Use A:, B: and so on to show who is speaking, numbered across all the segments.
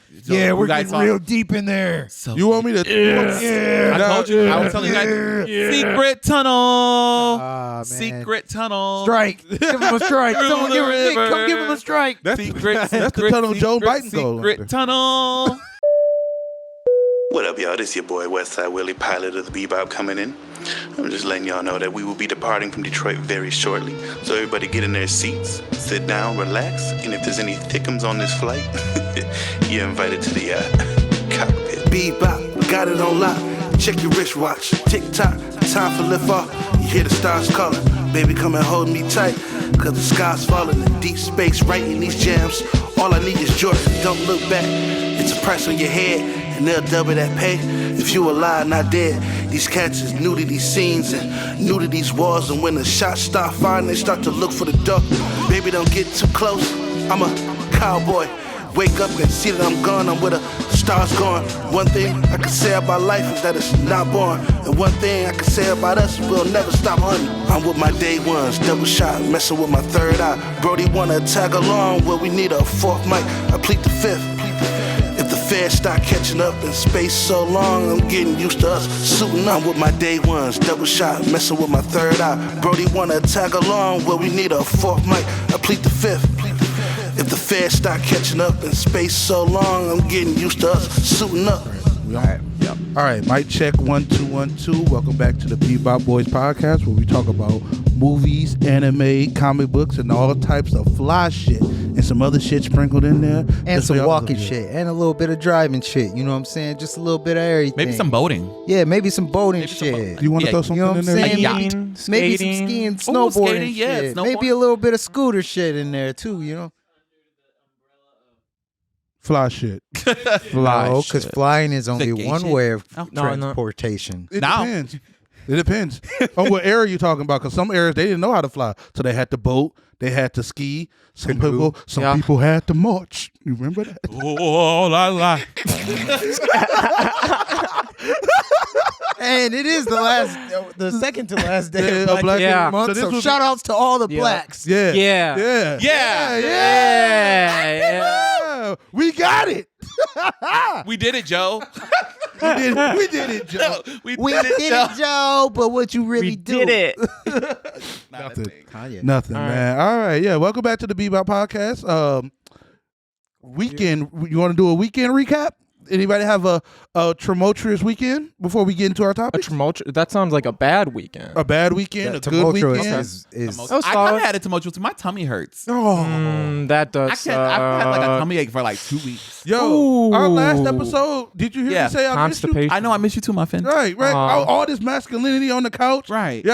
A: So
B: yeah, we're getting real deep in there.
C: So you want me to?
A: Yeah. I told you. I was telling you guys. Secret tunnel. Secret tunnel.
B: Strike. Give him a strike. Someone come give him a strike.
C: That's the tunnel Joe Biden goes.
A: Secret tunnel.
D: What up, y'all? This is your boy Westside Willie, pilot of the Bebop, coming in. I'm just letting y'all know that we will be departing from Detroit very shortly. So everybody get in their seats, sit down, relax, and if there's any thickums on this flight, you're invited to the cockpit.
E: Bebop, got it on lock. Check your wristwatch. Tick-tock, time for lift off. You hear the stars calling. Baby, come and hold me tight. Cause the sky's falling in deep space, writing these jams. All I need is Jordan, don't look back. It's a price on your head, and they'll double that pay. If you alive, not dead. These cats is new to these scenes and new to these walls. And when the shots start firing, they start to look for the door. Baby, don't get too close. I'm a cowboy. Wake up and see that I'm gone. I'm where the stars going. One thing I can say about life is that it's not born. And one thing I can say about us, we'll never stop hunting. I'm with my day ones, double shot, messing with my third eye. Brody wanna tag along, well we need a fourth mic. I plead the fifth. If the feds start catching up in space so long, I'm getting used to us suiting up with my day ones, double shot, messing with my third eye. Brody wanna tag along, well we need a fourth mic. I plead the fifth. If the feds start catching up in space so long, I'm getting used to us suiting up.
C: All right, mic check 1 2 1 2. Welcome back to the Bebop Boys podcast, where we talk about movies, anime, comic books, and all types of fly shit, and some other shit sprinkled in there,
B: and some walking shit, and a little bit of driving shit. You know what I'm saying? Just a little bit of everything.
A: Maybe some boating.
B: Yeah, maybe some boating shit.
C: You want to throw something in there?
B: Maybe some skiing, snowboarding shit. Maybe a little bit of scooter shit in there too. You know.
C: Fly shit.
B: No, because flying is only one way of transportation.
C: It depends. It depends on what area you're talking about. Because some areas they didn't know how to fly, so they had to boat, they had to ski. Some people had to march. You remember that?
A: Oh, la la.
B: And it is the second to last day of Black History Month. So shout outs to all the blacks.
C: Yeah. We got it.
A: We did it, Joe.
C: We did it, Joe.
A: We did it,
B: Joe. But what you really
F: did it.
C: Nothing, man. All right, yeah. Welcome back to the Bebop podcast. Weekend. You want to do a weekend recap? Anybody have a tumultuous weekend before we get into our topic?
F: That sounds like a bad weekend.
C: A bad weekend, a good weekend.
A: I kind of had a tumultuous. My tummy hurts.
F: That does.
A: I've had like a tummy ache for like 2 weeks.
C: Yo, our last episode, did you hear me say I missed you?
A: I know I miss you too, my friend.
C: Right. All this masculinity on the couch.
A: Right.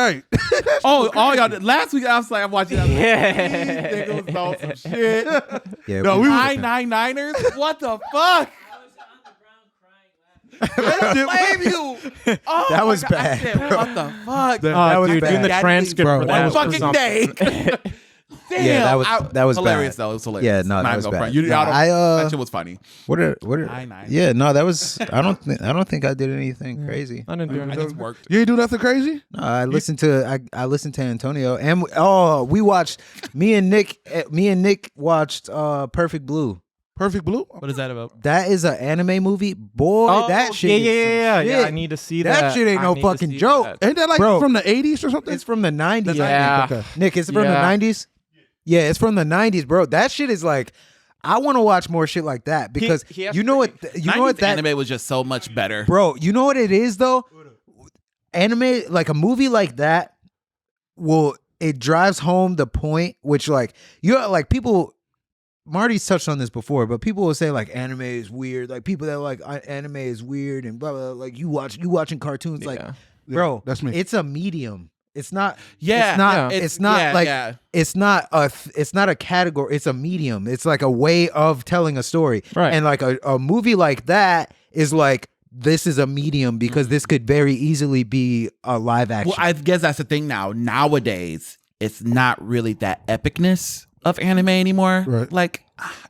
C: All
A: y'all. Last week I was like, I'm watching that.
F: Yeah.
A: Niggas on some shit.
B: Yeah.
A: No, we 999ers. What the fuck? Blame you. Oh,
B: that was bad.
A: I said, what the fuck?
F: That was bad. Doing the transcript for that
A: one fucking day. Damn.
B: Yeah, that was
A: hilarious
B: bad.
A: Though. It was hilarious.
B: Yeah, no, that was bad.
A: That shit was funny.
B: What are yeah, no, that was. I don't think I did anything crazy.
F: I didn't do anything.
A: I just worked.
C: You ain't do nothing crazy?
B: No, I listened to Antonio, and we watched. Me and Nick watched Perfect Blue.
C: Perfect Blue?
A: What is that about?
B: That is an anime movie. Boy, that shit.
F: Yeah. I need to see that.
B: That shit ain't no fucking joke.
C: Ain't that like from the 80s or something?
B: It's from the 90s.
F: Yeah.
C: Okay.
B: Nick, it's from the 90s? Yeah, it's from the 90s, bro. That shit is like, I want to watch more shit like that because you know what that
A: anime was just so much better.
B: Bro, you know what it is though? Anime, like a movie like that, it drives home the point, which like, you're like people, Marty's touched on this before, but people will say like anime is weird. Like people that like anime is weird and blah blah. Like you watching cartoons, like bro,
C: that's me.
B: It's a medium. It's not.
A: Yeah,
B: it's not It's not a category. It's a medium. It's like a way of telling a story.
F: Right.
B: And like a movie like that is like, this is a medium because this could very easily be a live action.
A: Well, I guess that's the thing now. Nowadays, it's not really that epicness of anime anymore.
C: Right.
A: Like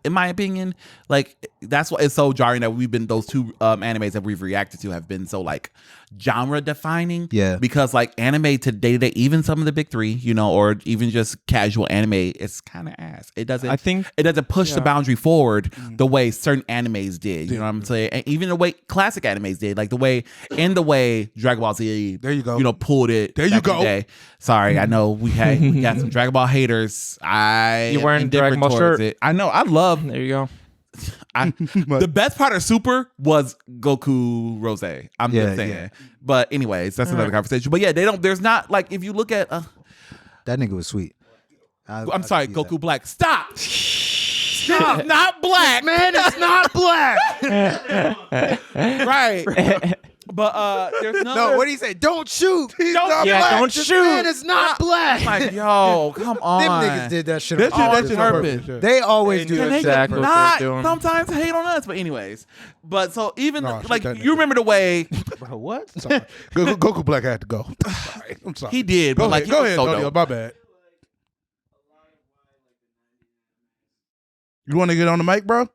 A: in my opinion, like that's why it's so jarring that those two animes that we've reacted to have been so like genre defining.
B: Yeah.
A: Because like anime today, even some of the big three, or even just casual anime, it's kind of ass. It doesn't push the boundary forward the way certain animes did. You know what I'm saying? And even the way classic animes did, like the way Dragon Ball Z,
C: there you go,
A: pulled it.
C: There you go.
A: The Sorry, I know we got some Dragon Ball haters.
F: You wearing Dragon Ball shirt?
A: It. I know. I love.
F: There you go.
A: The best part of Super was Goku Rose. I'm just saying.
B: Yeah.
A: But anyways, that's another conversation. But yeah, there's not like if you look at
B: that nigga was sweet.
A: I'm sorry, Goku that. Black. Stop. Stop. Not black.
B: Man, it's not black.
A: Right. But there's
B: no. What do you say? Don't shoot.
F: Don't shoot.
B: Man, it's not black.
A: Like, yo, come on.
B: Them niggas did that shit.
C: That shit on purpose.
B: They always do that shit.
F: Exactly what
A: not
F: they're doing.
A: sometimes hate on us. But anyways, so even like you remember the way.
B: Bro, what?
C: Sorry. Goku Black had to go. Sorry. I'm sorry.
A: He did. Go
C: ahead.
A: Like,
C: Go ahead.
A: So
C: Yo, my bad. You want to get on the mic, bro?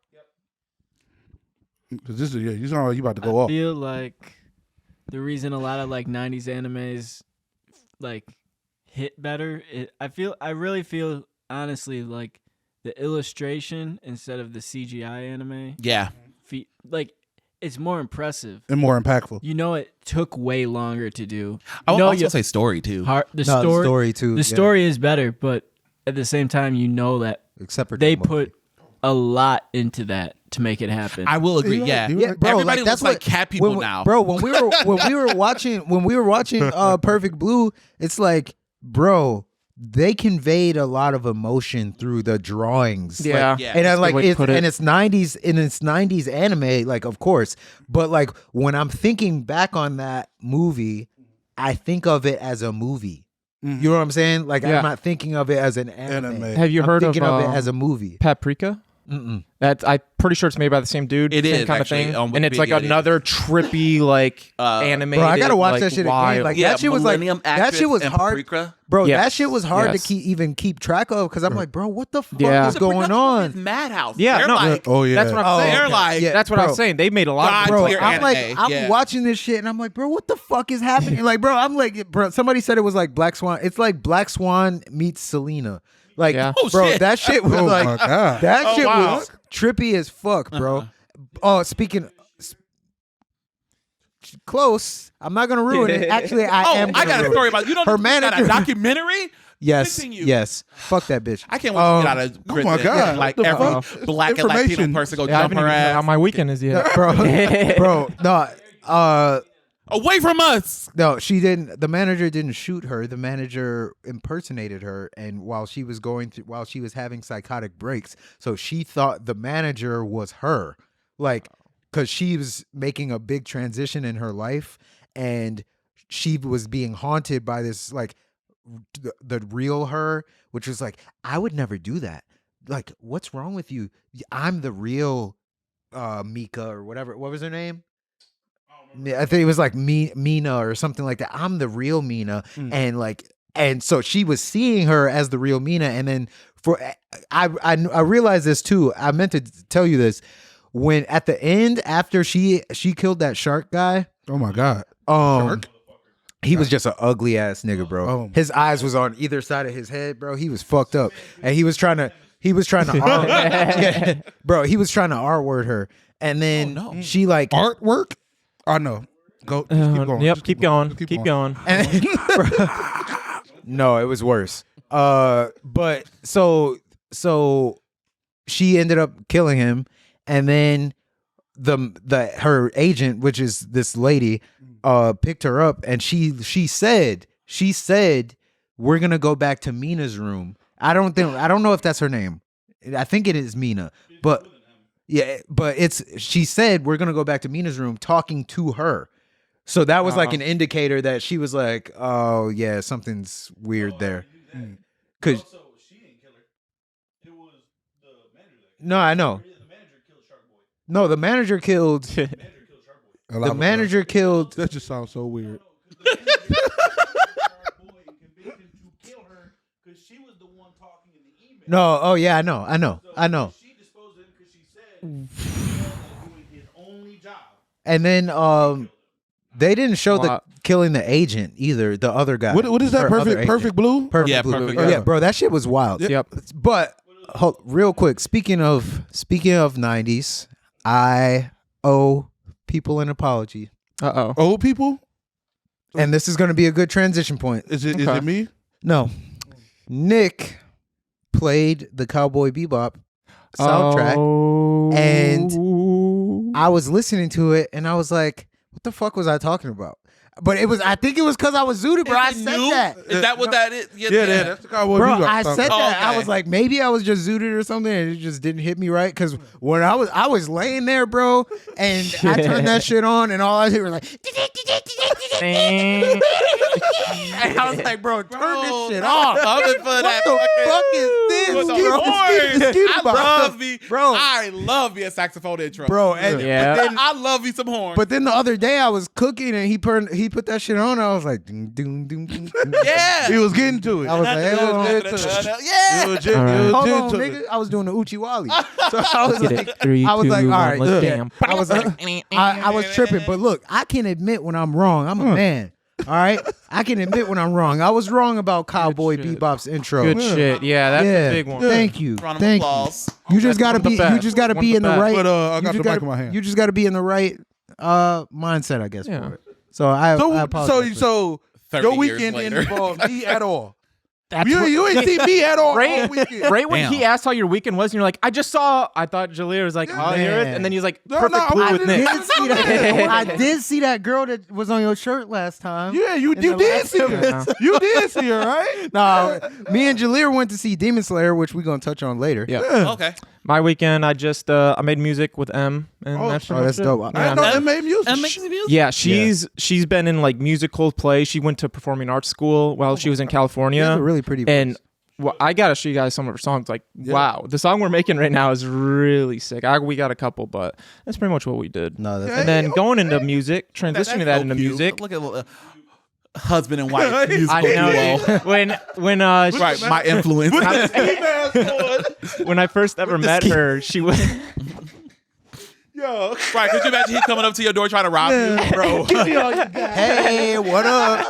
C: Because this is you sound like you about to go off.
G: I feel like the reason a lot of like 90s animes like hit better, I really feel honestly like the illustration instead of the CGI anime.
A: Yeah.
G: Like it's more impressive
C: and more impactful.
G: It took way longer to do.
A: I would also say story too.
B: The story too.
G: The story is better, but at the same time, that
B: except for
G: they put a lot into that to make it happen.
A: I will agree. Yeah,
B: bro.
A: Everybody
B: That's
A: looks like cat people now,
B: bro. When we were watching Perfect Blue, it's like, bro, they conveyed a lot of emotion through the drawings.
F: Yeah,
B: like, and I like it's 90s anime, like of course, but like when I'm thinking back on that movie, I think of it as a movie. Mm-hmm. You know what I'm saying? Like I'm not thinking of it as an anime.
F: Have you heard
B: thinking of it as a movie?
F: Paprika?
B: Mm-mm.
F: I'm pretty sure it's made by the same dude.
A: It is
F: kind
A: actually,
F: of thing, and it's like another trippy like animated.
B: Bro, I gotta watch
F: like,
B: that shit
F: wild.
B: again. Like that shit was like that shit was hard.
A: Paprika.
B: Bro,
F: Yes.
B: that shit was hard
F: Yes.
B: to keep track of because I'm like, bro, what the fuck
F: Yeah.
B: is going on?
A: It's Madhouse.
F: Yeah,
A: They're
F: no.
A: like,
C: Oh yeah.
F: That's what I'm saying.
A: they're like,
F: That's what I was saying. They made a lot
A: God
F: of
B: Bro,
A: tier
B: I'm like,
A: anime.
B: I'm
A: Yeah.
B: watching this shit and I'm like, bro, what the fuck is happening? Like, bro, I'm like, bro, somebody said it was like Black Swan. It's like Black Swan meets Selena. Like,
F: Yeah.
B: bro,
A: shit.
B: that shit was
C: Oh
B: like,
C: my God.
B: that shit
A: wow.
B: was trippy as fuck, bro. Oh, speaking. Close. I'm not gonna ruin it. Actually, I am.
A: I got a
B: gonna
A: story
B: ruin
A: about you. Don't
B: Her
A: know got a
B: manager-
A: documentary.
B: Yes,
A: Continue.
B: yes. Fuck that bitch.
A: I can't wait to get out of
C: oh my God.
A: Like
C: What the
A: every
C: fuck?
A: black and Latino
C: Information.
A: person go
F: Yeah, I
A: jump
F: haven't
A: her
F: even know how
A: ass.
F: my weekend is yet.
B: bro, no.
A: Away from us.
B: No, she didn't. The manager didn't shoot her. The manager impersonated her, and while she was having psychotic breaks, so she thought the manager was her, like, because she was making a big transition in her life, and she was being haunted by this, like, the real her, which was like, I would never do that. Like, what's wrong with you? I'm the real Mika or whatever. What was her name? I think it was like Mina or something like that. I'm the real Mina, and so she was seeing her as the real Mina, and then I realized this too. I meant to tell you this when at the end after she killed that shark guy.
C: Oh my God.
B: Shark? He was just an ugly ass nigga, bro.
C: Oh.
B: His eyes was on either side of his head, bro. He was fucked up, and he was trying to bro. He was trying to R word her, and then she like
C: Artwork? I know. Go. Just keep going.
F: Yep,
C: Just
F: keep going.
C: Just
F: Keep going.
B: And no, it was worse. But so she ended up killing him, and then her agent, which is this lady, picked her up, and she said we're gonna go back to Mina's room. I don't know if that's her name. I think it is Mina, but yeah, but she said we're gonna go back to Mina's room, talking to her. So that was like an indicator that she was like, oh yeah, something's weird there. Cause
H: she didn't kill her. It was the manager that
B: no, I know.
H: The manager killed Shark Boy.
B: No, the manager killed. The manager killed.
C: That just sounds so weird.
H: Shark Boy convinced him to kill her because she was the one talking in the email.
B: No, oh yeah, I know.
H: She
B: And then they didn't show the killing the agent either. The other guy.
C: What is that? Perfect Blue?
B: Perfect Blue.
A: Perfect
B: Oh,
A: Blue.
B: yeah, bro, that shit was wild.
F: Yep.
B: But real quick, speaking of 90s, I owe people an apology.
C: Old people?
B: And this is going to be a good transition point.
C: Is it me?
B: No. Nick played the Cowboy Bebop soundtrack, and I was listening to it, and I was like, what the fuck was I talking about? But I think it was because I was zooted, bro. I said that.
A: Is that what that is?
C: Yeah, that's the Cowboy
B: Bro,
C: Bebop.
B: I said that.
A: okay.
B: I was like, maybe I was just zooted or something, and it just didn't hit me right. Because when I was laying there, bro, and I turned that shit on, and all I heard was like, and I was like, bro, turn this shit off. What the fuck is this?
A: I love me a saxophone intro,
B: bro. And
A: I love me some horn.
B: But then the other day I was cooking and he put that shit on. And I was like, doom, doom, doom, doom.
A: Yeah,
C: he was getting to it.
B: I was like, hey, hold on. Hold on, nigga. I was doing the Uchi Wally. So I was like, all right, I was like, I was tripping. But look, I can admit when I'm wrong. I'm a man. All right, I can admit when I'm wrong. I was wrong about Cowboy Bebop's intro.
F: Good shit. Yeah, that's a big one.
B: Thank you.
A: Round of
B: Thank
A: applause.
B: you. You just gotta be. You just gotta be in the right.
C: But I got the mic in my hand.
B: You just gotta be in the right mindset, I guess. For it. So I apologize.
C: So
A: 30
C: your
A: years
C: weekend
A: later.
C: didn't involve me at all.
F: You
C: ain't see me at all weekend.
F: Right when
A: Damn.
F: he asked how your weekend was, and you're like, I thought Jaleel was like, oh, here it is. And then he's like,
C: No,
F: perfect blue
C: I
F: with
C: didn't.
F: Nick.
B: I did see that girl that was on your shirt last time.
C: Yeah, you did see her. You did see her, right?
B: No, me and Jaleel went to see Demon Slayer, which we're gonna touch on later.
F: Yeah.
A: Okay.
F: My weekend, I just I made music with M, and
C: Oh,
F: that's pretty
B: that's
F: much
B: dope.
F: it.
C: I didn't know they made music.
F: Yeah, she's been in like musical play. She went to performing arts school while she was in California.
B: She has a really pretty voice.
F: And well, I gotta show you guys some of her songs. Like, wow, the song we're making right now is really sick. We got a couple, but that's pretty much what we did.
B: No, that's
F: And then going into music, transitioning that into music.
A: Look at husband and wife musical
F: I know
A: duo.
F: when
A: Right, my influence.
F: when I first ever met her, she was.
A: Yo, right? Could you imagine he coming up to your door trying to rob you, bro?
C: Give me all you got.
B: hey, what up?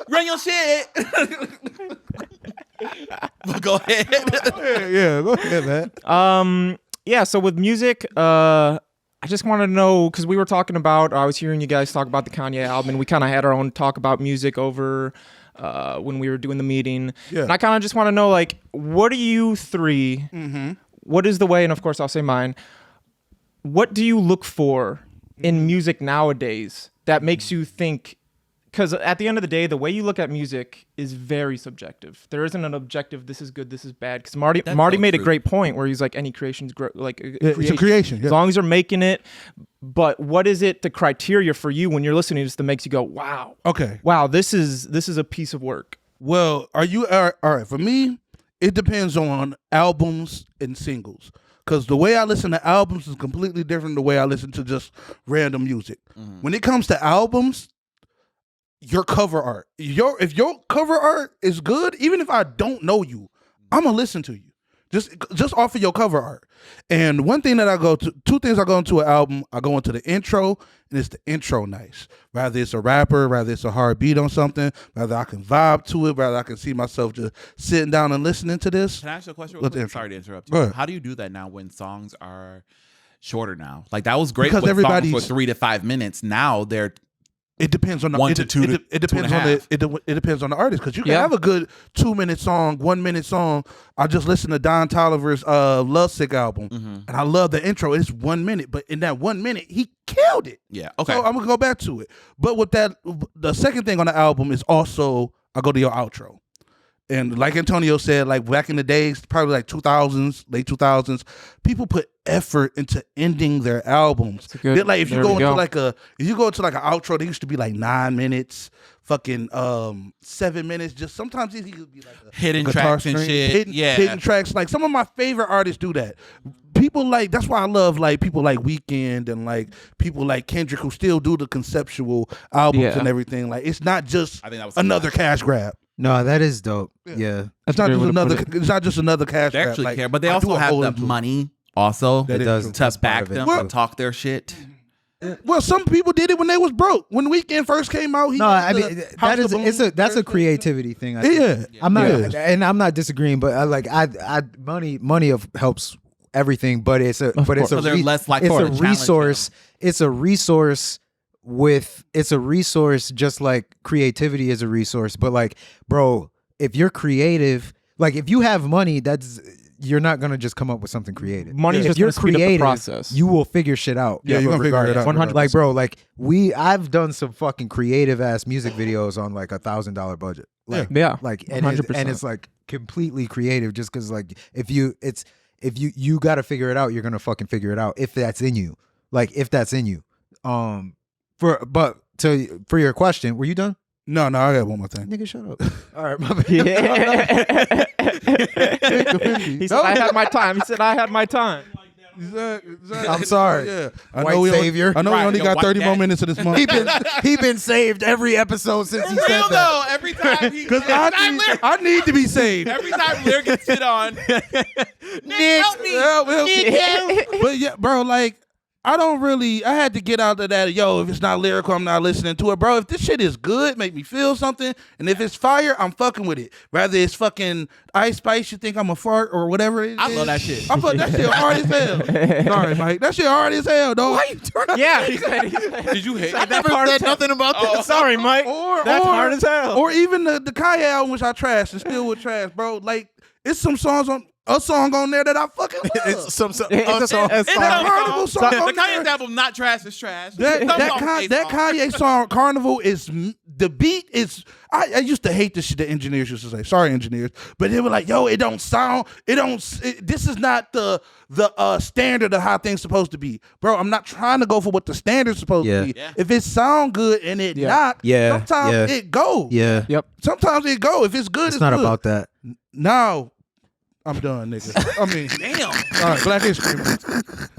A: Run your shit. But go ahead.
C: Yeah, go ahead, man.
F: Yeah. So with music, I just want to know, because we were talking about, I was hearing you guys talk about the Kanye album, and we kind of had our own talk about music over when we were doing the meeting.
C: Yeah.
F: And I kind of just want to know, like, what do you three? What is the way? And of course, I'll say mine. What do you look for in music nowadays that makes you think? Because at the end of the day, the way you look at music is very subjective. There isn't an objective, this is good, this is bad. Because Marty made a great point where he's like, any creation's like
C: It's a creation. Yeah.
F: as long as you're making it. But what is it, the criteria for you when you're listening to this that makes you go, wow,
C: Okay.
F: wow, this is a piece of work?
C: Well, all right? For me, it depends on albums and singles. Because the way I listen to albums is completely different than the way I listen to just random music. When it comes to albums, your cover art. If your cover art is good, even if I don't know you, I'm gonna listen to you. Just off of your cover art. And one thing that I go to, two things I go into an album, I go into the intro, and it's the intro nice. Rather it's a rapper, rather it's a hard beat on something, rather I can vibe to it, rather I can see myself just sitting down and listening to this.
A: Can I ask you a question?
C: What's the
A: Sorry to interrupt
C: Go
A: you.
C: ahead.
A: How do you do that now when songs are shorter now? Like that was great
C: Because
A: with songs
C: everybody's-
A: for 3 to 5 minutes. Now they're
C: It depends on the
A: 1 to 2 to
C: it depends
A: 2.5.
C: on it depends on the artist, because you can
F: Yeah.
C: have a good 2-minute song, 1-minute song. I just listened to Don Toliver's Lovesick album, and I love the intro. It's 1 minute, but in that 1 minute, he killed it.
A: yeah, okay.
C: So I'm gonna go back to it. But with that, the second thing on the album is also I go to your outro. And like Antonio said, like back in the days, probably like 2000s, late 2000s, people put effort into ending their albums.
F: good-
C: Like if you
F: there
C: go
F: we
C: into
F: go.
C: like an outro, they used to be like 9 minutes, fucking 7 minutes. Just sometimes it could be like a
A: Hidden
C: guitar
A: tracks and
C: string,
A: shit. Yeah.
C: hidden tracks. Like some of my favorite artists do that. People like, that's why I love like people like Weeknd and like people like Kendrick who still do the conceptual albums
F: Yeah.
C: and everything. Like it's not just
A: I think that was
C: another cash grab.
B: No, that is dope. Yeah.
C: It's not just another. It's not just another cash.
A: They
C: grab.
A: actually
C: Like,
A: care, but they
C: I
A: also
C: do a
A: have
C: whole
A: the
C: into it.
A: money also
C: That is
B: does.
C: true.
B: That's
A: to
B: part
A: back
B: of it.
A: them
C: Well-
A: and talk their shit.
C: Well, some people did it when they was broke. When Weekend first came out,
B: No, I mean that's a creativity thing. I think.
C: Yeah,
B: I'm not,
C: Yes.
B: and I'm not disagreeing, but money helps everything, but it's a
A: So they're less likely
B: it's
A: to
B: a
A: challenge
B: resource.
A: them.
B: It's a resource it's a resource just like creativity is a resource. But like, bro, if you're creative, like if you have money, you're not gonna just come up with something creative.
F: Money's
B: if
F: just
B: you're
F: gonna speed up the
B: creative,
F: process.
B: you will figure shit out.
C: Yeah, you're gonna figure it out.
F: 100%.
B: Like, bro, like I've done some fucking creative ass music videos on like $1,000 budget. Like,
F: Yeah.
B: like, and
F: 100%.
B: it's like completely creative just because like if you got to figure it out, you're gonna fucking figure it out if that's in you. Like if that's in you. For your question, were you done?
C: No, I got one more thing.
B: Nigga, shut up. All right, my bad.
F: He said I had my time. He said I had my time.
C: Exactly.
B: I'm sorry.
C: Yeah,
B: White savior.
C: I know we only
A: Right,
C: got
A: no,
C: 30
A: white
C: more
A: daddy.
C: minutes of this month.
B: He been saved every episode since he said
A: Real
B: that.
A: though, every time he
C: Because I need to be saved.
A: every time Lear gets hit on, Nick, help me.
C: Yeah, well, but yeah, bro, like I had to get out of that. Yo, if it's not lyrical, I'm not listening to it, bro. If this shit is good, make me feel something, and if it's fire, I'm fucking with it. Rather it's fucking Ice Spice, you think I'm a fart or whatever it is.
A: I love that shit.
C: I fuck that shit hard as hell. Sorry, Mike. That shit hard as hell, dog.
B: Why you turning?
F: Yeah, he said.
A: Did you hate
B: I never said nothing about this.
F: Sorry, Mike. That's hard as hell.
C: Or even the Kanye album, which I trashed and still would trash, bro. Like it's some songs on. A song on there that I fucking love.
B: It's some
F: It's
C: It's a Carnival song
A: The
C: on
A: Kanye's
C: there.
A: album, not trash, is trash.
C: That Kanye song, Carnival, is the beat is. I used to hate this shit. The engineers used to say, "Sorry, engineers," but they were like, "Yo, it don't sound. This is not the standard of how things supposed to be, bro. I'm not trying to go for what the standard's supposed to be.
A: Yeah.
C: If it sound good and it not, sometimes it go.
B: Yeah.
F: Yep.
C: Sometimes it go. If it's good,
B: It's not
C: good.
B: about that.
C: Now, I'm done, nigga. I mean,
A: Damn.
C: all right, Black History Month.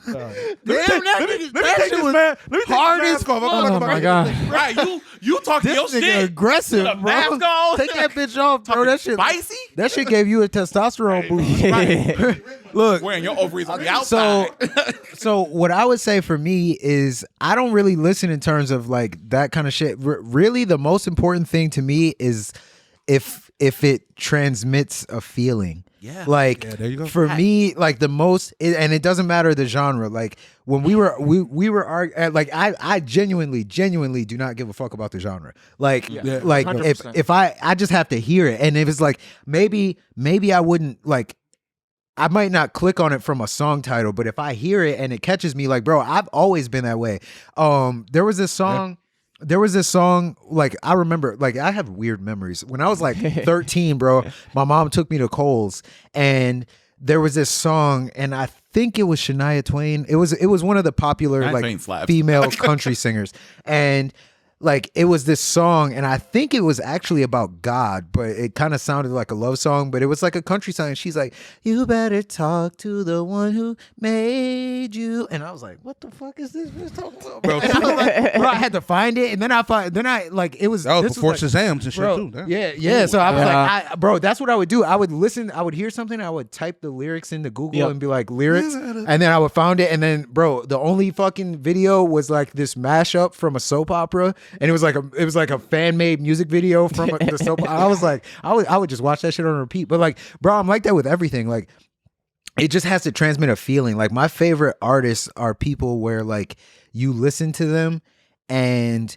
C: All right.
B: Let me take this mask off.
F: Oh my god.
A: Right, you talking your
B: This nigga
A: shit.
B: aggressive,
A: With a
B: bro.
A: mask on.
B: Take that bitch off, bro. That shit
A: Spicy?
B: That shit gave you a testosterone boost. Look,
A: Wearing your ovaries on the outside.
B: so what I would say for me is I don't really listen in terms of like that kind of shit. Really, the most important thing to me is if it transmits a feeling.
A: Yeah.
B: Like
C: Yeah, there you go.
B: for me, like the most, and it doesn't matter the genre. Like when we were like I genuinely do not give a fuck about the genre. Like like
F: 100%.
B: if I just have to hear it, and if it's like maybe I wouldn't like. I might not click on it from a song title, but if I hear it and it catches me, like, bro, I've always been that way. There was this song. There was this song, like, I remember, like, I have weird memories. When I was like 13, bro, my mom took me to Kohl's and there was this song, and I think it was Shania Twain. It was one of the popular,
A: Shania Twain
B: like,
A: slaps.
B: female country singers. And like it was this song, and I think it was actually about God, but it kind of sounded like a love song, but it was like a country song. And she's like, "You better talk to the one who made you." And I was like, "What the fuck is this bitch talking about, bro?" And I was like, bro, I had to find it, and then I like it was
C: That was
B: this
C: before
B: like,
C: Shazams and shit
B: bro,
C: too. Damn.
B: yeah. So I was like, bro, that's what I would do. I would listen. I would hear something. I would type the lyrics into Google and be like lyrics, and then I would find it. And then, bro, the only fucking video was like this mashup from a soap opera, and it was like a fan made music video from the soap. I was like, I would just watch that shit on repeat. But like, bro, I'm like that with everything. Like, it just has to transmit a feeling. Like, my favorite artists are people where like you listen to them and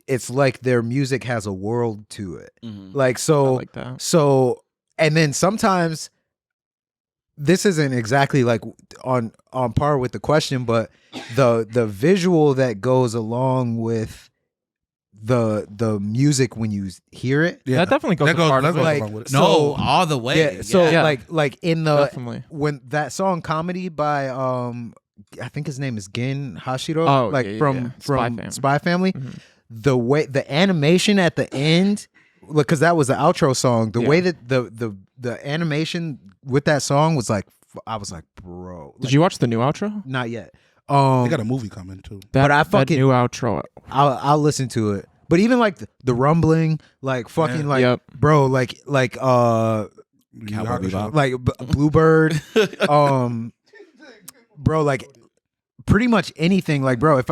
B: it's like their music has a world to it.
A: Mm-hmm.
B: Like, so,
F: I like that.
B: so, and then sometimes this isn't exactly like on par with the question, but the visual that goes along with the music when you hear it.
C: Yeah.
F: That definitely goes part of it.
B: like,
C: along with it.
A: No,
B: So-
A: all the way.
B: Yeah, so
F: Yeah.
B: like in the
F: Definitely.
B: when that song "Comedy" by I think his name is Gen Hashiro,
F: Oh,
B: like
F: yeah,
B: from
F: yeah.
B: from
F: Spy Family.
B: Spy Family. The way the animation at the end, because that was the outro song. The
F: Yeah.
B: way that the animation with that song was like, I was like, bro.
F: Did you watch the new outro?
B: Not yet.
C: They got a movie coming too.
B: But I
F: That
B: fucking
F: new outro.
B: I'll listen to it. but even like the rumbling, like fucking bro, like
A: Cowboy Bebop.
B: like Bluebird, bro, like pretty much anything. Like, bro, if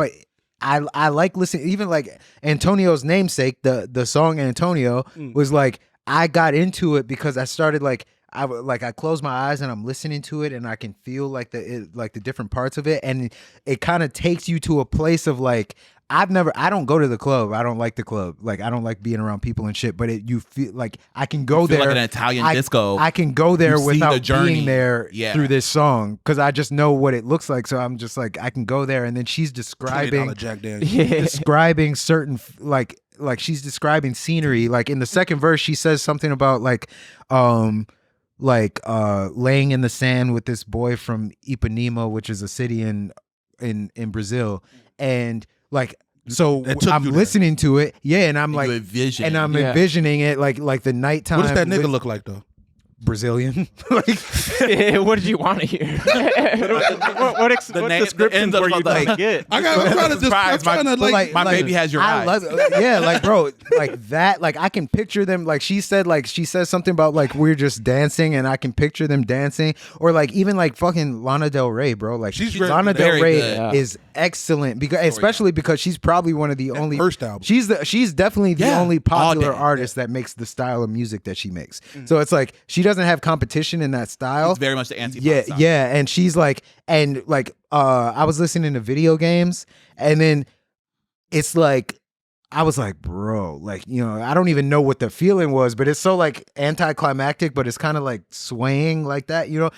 B: I like listening, even like Antonio's namesake, the song Antonio was like, I got into it because I started like, I close my eyes and I'm listening to it and I can feel like the different parts of it, and it kind of takes you to a place of like, I don't go to the club. I don't like the club. Like, I don't like being around people and shit, but you feel like I can go there
A: like an Italian disco.
B: I can go there without being there
A: through
B: this song because I just know what it looks like. So I'm just like, I can go there, and then she's describing certain like she's describing scenery. Like in the second verse, she says something about laying in the sand with this boy from Ipanema, which is a city in Brazil, and like, so I'm listening to it, and I'm like, envisioning it like the nighttime.
C: What does that nigga look like though?
B: Brazilian.
F: What did you want to hear? what descriptions were you trying to get?
C: I'm trying to like
A: my baby has your eyes.
B: Like bro, like that. Like I can picture them. Like she says something about like we're just dancing, and I can picture them dancing. Or like even like fucking Lana Del Rey, bro. Like Lana Del Rey is excellent because especially because she's probably one of the only
C: first album.
B: She's definitely the only popular artist that makes the style of music that she makes. So it's like she doesn't have competition in that style.
A: It's very much the anti-pop style.
B: And she's like, and like I was listening to video games, and then it's like I was like, bro, like, you know, I don't even know what the feeling was, but it's so like anticlimactic, but it's kind of like swaying like that, you know.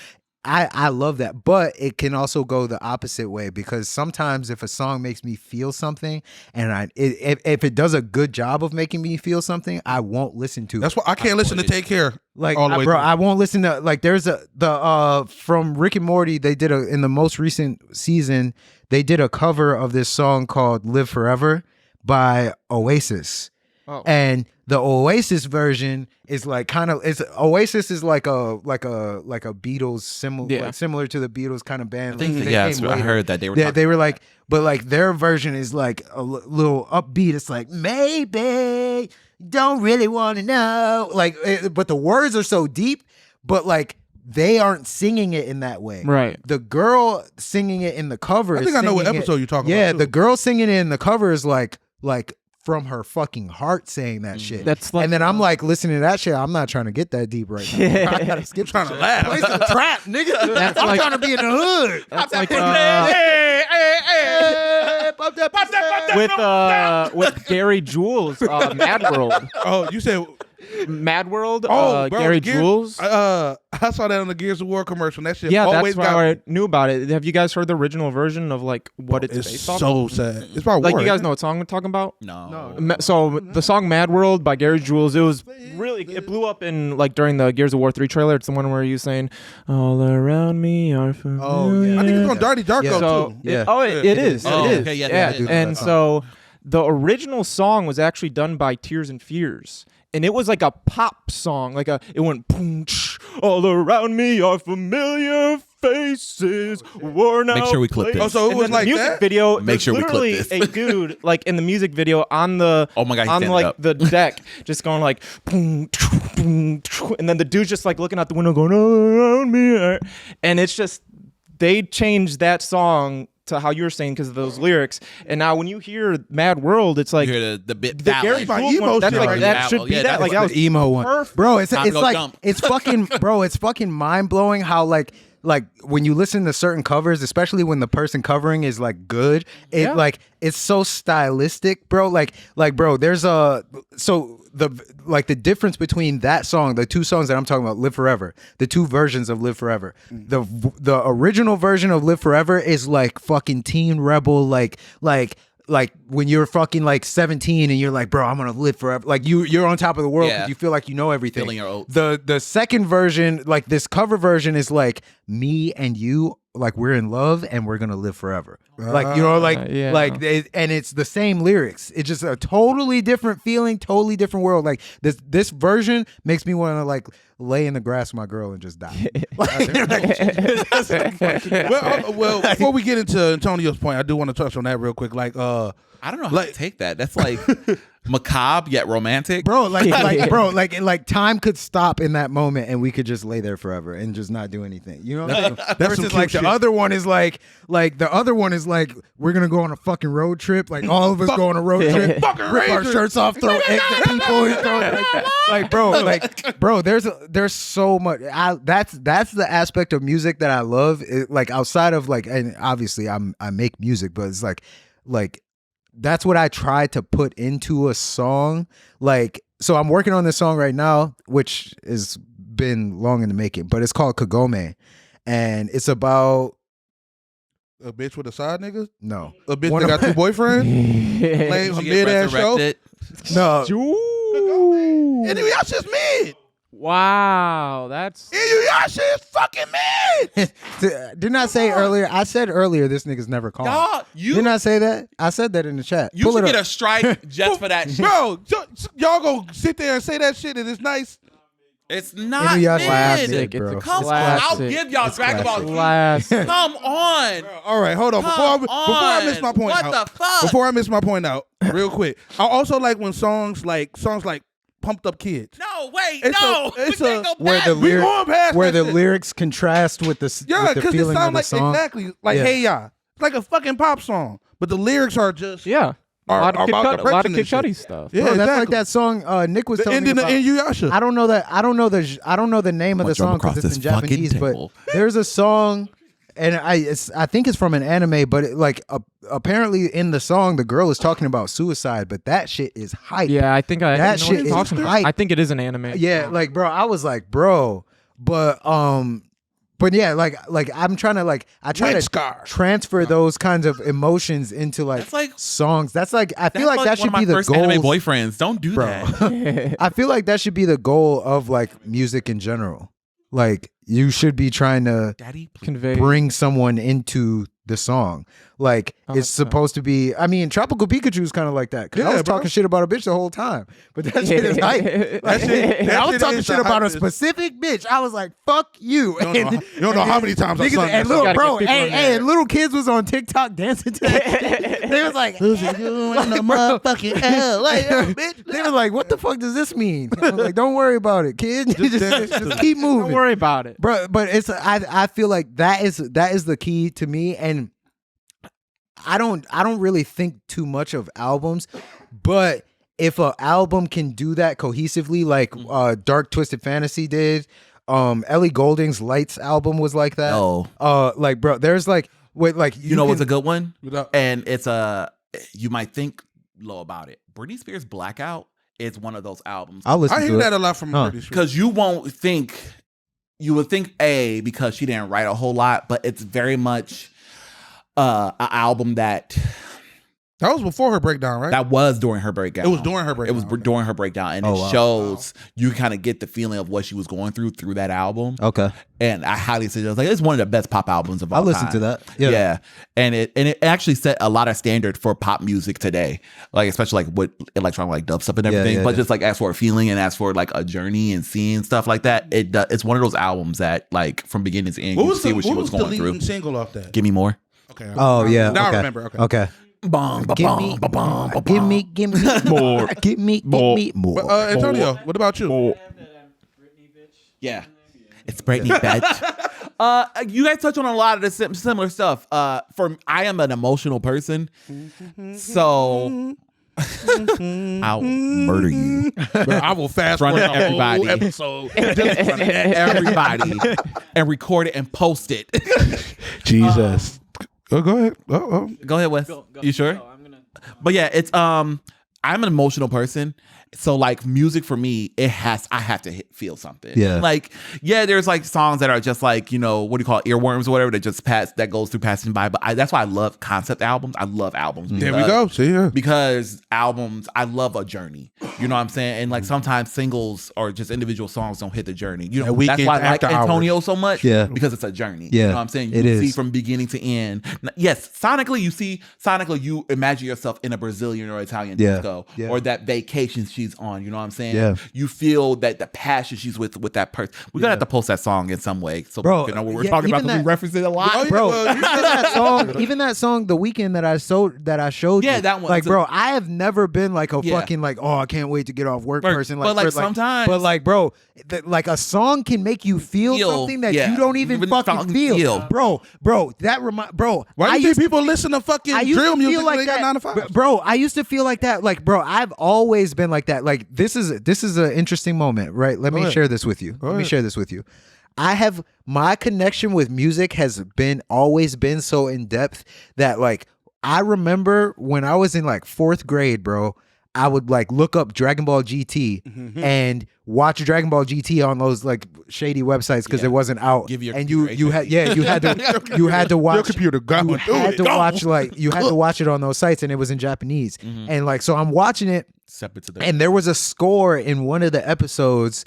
B: I love that, but it can also go the opposite way, because sometimes if a song makes me feel something, and if it does a good job of making me feel something, I won't listen to it.
C: That's why I can't listen to Take Care.
B: Like,
C: all the way
B: bro,
C: through.
B: I won't listen to, like, there's from Rick and Morty, they did in the most recent season, they did a cover of this song called Live Forever by Oasis. Oh. And the Oasis version is like Oasis is like a Beatles similar to the Beatles kind of band.
A: I heard that
B: they were like, but like their version is like a little upbeat. It's like, maybe don't really want to know, like, but the words are so deep, but like they aren't singing it in that way.
F: Right.
B: The girl singing it in the cover.
C: I think I know what episode you're talking about.
B: Yeah, the girl singing it in the cover is like from her fucking heart saying that shit.
F: That's like,
B: and then I'm like listening to that shit. I'm not trying to get that deep right now. I gotta skip
C: trying to laugh.
B: Place the trap, nigga. That's I'm trying to be in the hood.
F: That's like with Gary Jules, Mad World.
C: Oh, you said
F: Mad World?
C: Oh, bro,
F: Gary Jules?
C: I saw that on the Gears of War commercial. That shit
F: always that's why I knew about it. Have you guys heard the original version of like what it's based off?
C: So sad. It's about
F: like
C: war.
F: You guys know what song we're talking about?
A: No.
F: So the song Mad World by Gary Jules, it blew up in like during the Gears of War 3 trailer. It's the one where you're saying all around me are familiar.
B: Oh yeah.
C: I think it's on Dirty Darko too.
F: It is.
A: Oh,
F: it is.
A: okay, yeah.
F: And so the original song was actually done by Tears and Fears. And it was like a pop song, it went boom, all around me are familiar faces, worn out.
A: Make sure we clip this.
C: Oh, so it was like
F: music
C: that?
F: video.
A: Make sure we clip this.
F: A dude like in the music video on the
A: oh my God,
F: on like the deck, just going like boom, boom, and then the dude's just like looking out the window going all around me, and it's just they changed that song to how you're saying because of those lyrics, and now when you hear Mad World, it's like
A: you hear the bit
F: the Gary Jules one. That's like that should be that. Like that was
B: the emo one,
F: perfect.
B: bro. It's like it's fucking bro. It's fucking mind blowing how like when you listen to certain covers, especially when the person covering is like good, it's so stylistic, bro. Like bro, there's the difference between that song, the two songs that I'm talking about, Live Forever, the two versions of Live Forever. The original version of Live Forever is like fucking teen rebel, like when you're fucking like 17 and you're like, bro, I'm gonna live forever. Like you're on top of the world because you feel like you know everything.
A: Feeling your oats.
B: The second version, like this cover version, is like me and you, like we're in love and we're gonna live forever. Like, you know, and it's the same lyrics. It's just a totally different feeling, totally different world. Like this version makes me want to like lay in the grass with my girl and just die.
C: Well, before we get into Antonio's point, I do want to touch on that real quick. Like,
A: I don't know how to take that. That's like macabre yet romantic,
B: bro. Like time could stop in that moment, and we could just lay there forever and just not do anything. You know, that's just like the other one is like we're gonna go on a fucking road trip. Like all of us go on a road trip, rip our shirts off, throw eggs at people, bro. There's so much. That's the aspect of music that I love. Like outside of like, and obviously I make music, but it's like. That's what I try to put into a song. Like, so I'm working on this song right now, which has been long in the making, but it's called Kagome. And it's about
C: a bitch with a side nigga?
B: No.
C: A bitch that got two boyfriends? Like a mid-ass show?
B: No.
C: Inuyasha's mid.
F: Wow, that's
C: Inuyasha is fucking mid.
B: Didn't I say earlier? I said earlier this nigga's never calm. Didn't I say that? I said that in the chat.
A: You should get a strike just for that shit.
C: Bro, y'all go sit there and say that shit and it's nice.
A: It's not
B: classic,
A: mid.
B: bro.
A: Come on, I'll give y'all Dragon Ball Z. Come on.
C: Bro, all right, hold on. Before I miss my point out.
A: What the fuck?
C: Before I miss my point out, real quick. I also like when songs like Pumped Up Kids.
A: No, wait,
C: it's
B: where the lyrics contrast with the feeling of the song.
C: Exactly like Hey Ya. It's like a fucking pop song, but the lyrics are just
F: a lot of Kid Cudi stuff.
B: Yeah, bro, that's like that song Nick was telling me about.
C: Inuyasha.
B: I don't know the name of the song because it's in Japanese, but there's a song. And I think it's from an anime, but apparently in the song the girl is talking about suicide, but that shit is hype.
F: Yeah, I think
B: that shit is hype.
F: I think it is an anime.
B: Yeah, like bro, I was like, bro, but yeah, like I'm trying to I try to transfer those kinds of emotions into songs. That's like I feel like that should be the goal.
A: Anime boyfriends, don't do that.
B: I feel like that should be the goal of like music in general. Like you should be trying to bring someone into the song. Like it's supposed to be. I mean, Tropical Pikachu is kind of like that. Cause I was talking shit about a bitch the whole time, but that shit is hype. I was talking shit about a specific bitch. I was like, "Fuck you!"
C: You don't know how many times I sung that.
B: Little kids was on TikTok dancing to that shit. They was like, "Who's you in the motherfucking hell?" Bitch. They was like, "What the fuck does this mean?" I was like, "Don't worry about it, kid. just keep moving.
F: Don't worry about it,
B: bro." But it's I feel like that is the key to me, and I don't really think too much of albums, but if an album can do that cohesively, like Dark Twisted Fantasy did, Ellie Goulding's Lights album was like that. Like bro, there's like you
A: know what's a good one, and it's you might think low about it. Britney Spears' Blackout is one of those albums.
B: I
C: hear that a lot from Britney Spears
A: because you would think because she didn't write a whole lot, but it's very much an album that
C: was before her breakdown, right?
A: That was during her breakdown.
C: It was during her breakdown.
A: It was during her breakdown, and it shows you kind of get the feeling of what she was going through that album.
B: Okay,
A: and I highly suggest. Like, it's one of the best pop albums of all time.
B: I listened to that. Yeah,
A: and it actually set a lot of standard for pop music today. Like especially like with electronic like dubstep and everything. But just like as for a feeling and as for like a journey and seeing stuff like that, it's one of those albums that like from beginning to end you see what she was going through.
C: What was the single off that?
A: Give Me More.
C: Okay.
B: Oh yeah.
C: Now I remember.
B: Okay.
A: Give me
B: more. Give me more.
C: Antonio, what about you?
A: Yeah. It's Britney, bitch. You guys touch on a lot of the similar stuff. I am an emotional person, so I'll murder you.
C: I will fast forward everybody episode,
A: everybody, and record it and post it.
C: Jesus. Go ahead.
A: Go ahead, Wes. You sure? But yeah, it's I'm an emotional person. So like music for me, I have to feel something.
B: Yeah.
A: Like, yeah, there's like songs that are just like, you know, what do you call it, earworms or whatever that goes through passing by. But that's why I love concept albums. I love albums.
C: There we go. See ya.
A: Because albums, I love a journey. You know what I'm saying? And like sometimes singles or just individual songs don't hit the journry. You know, that's why I like Antonio so much.
B: Yeah.
A: Because it's a journey.
B: Yeah.
A: You know what I'm saying? You see from beginning to end. Yes, sonically you imagine yourself in a Brazilian or Italian disco or that vacation she's on. You know what I'm saying?
B: Yeah.
A: You feel that the passion she's with that person. We're gonna have to post that song in some way, so
B: Bro,
A: you know what we're
B: yeah,
A: talking about.
B: even
A: Because we
B: that-
A: reference it a lot,
B: Bro, even that song, The Weeknd that I showed
A: Yeah,
B: you.
A: that one.
B: Like,
A: So-
B: bro, I have never been like a
A: Yeah.
B: fucking like, oh, I can't wait to get off work
A: But-
B: person.
A: but, like, sometimes-
B: but like, bro, like a song can make you feel something that you don't even fucking feel. Bro,
C: Why do you think people listen to fucking
B: I used
C: drill
B: to
C: music
B: feel
C: when
B: like
C: they got
B: that,
C: 9 to 5?
B: bro. I used to feel like that. Like, bro, I've always been like that. Like, this is an interesting moment, right? Let me
C: ahead.
B: share this with you. Let me
C: ahead.
B: share this with you. My connection with music has always been so in depth that like I remember when I was in like 4th grade, bro. I would like look up Dragon Ball GT and watch Dragon Ball GT on those like shady websites because it wasn't out.
A: Give your
B: and
A: computer
B: you had to watch
C: Your computer gone.
B: you had to watch you had to watch it on those sites and it was in Japanese. And like so I'm watching it
A: Separate to the
B: and there was a score in one of the episodes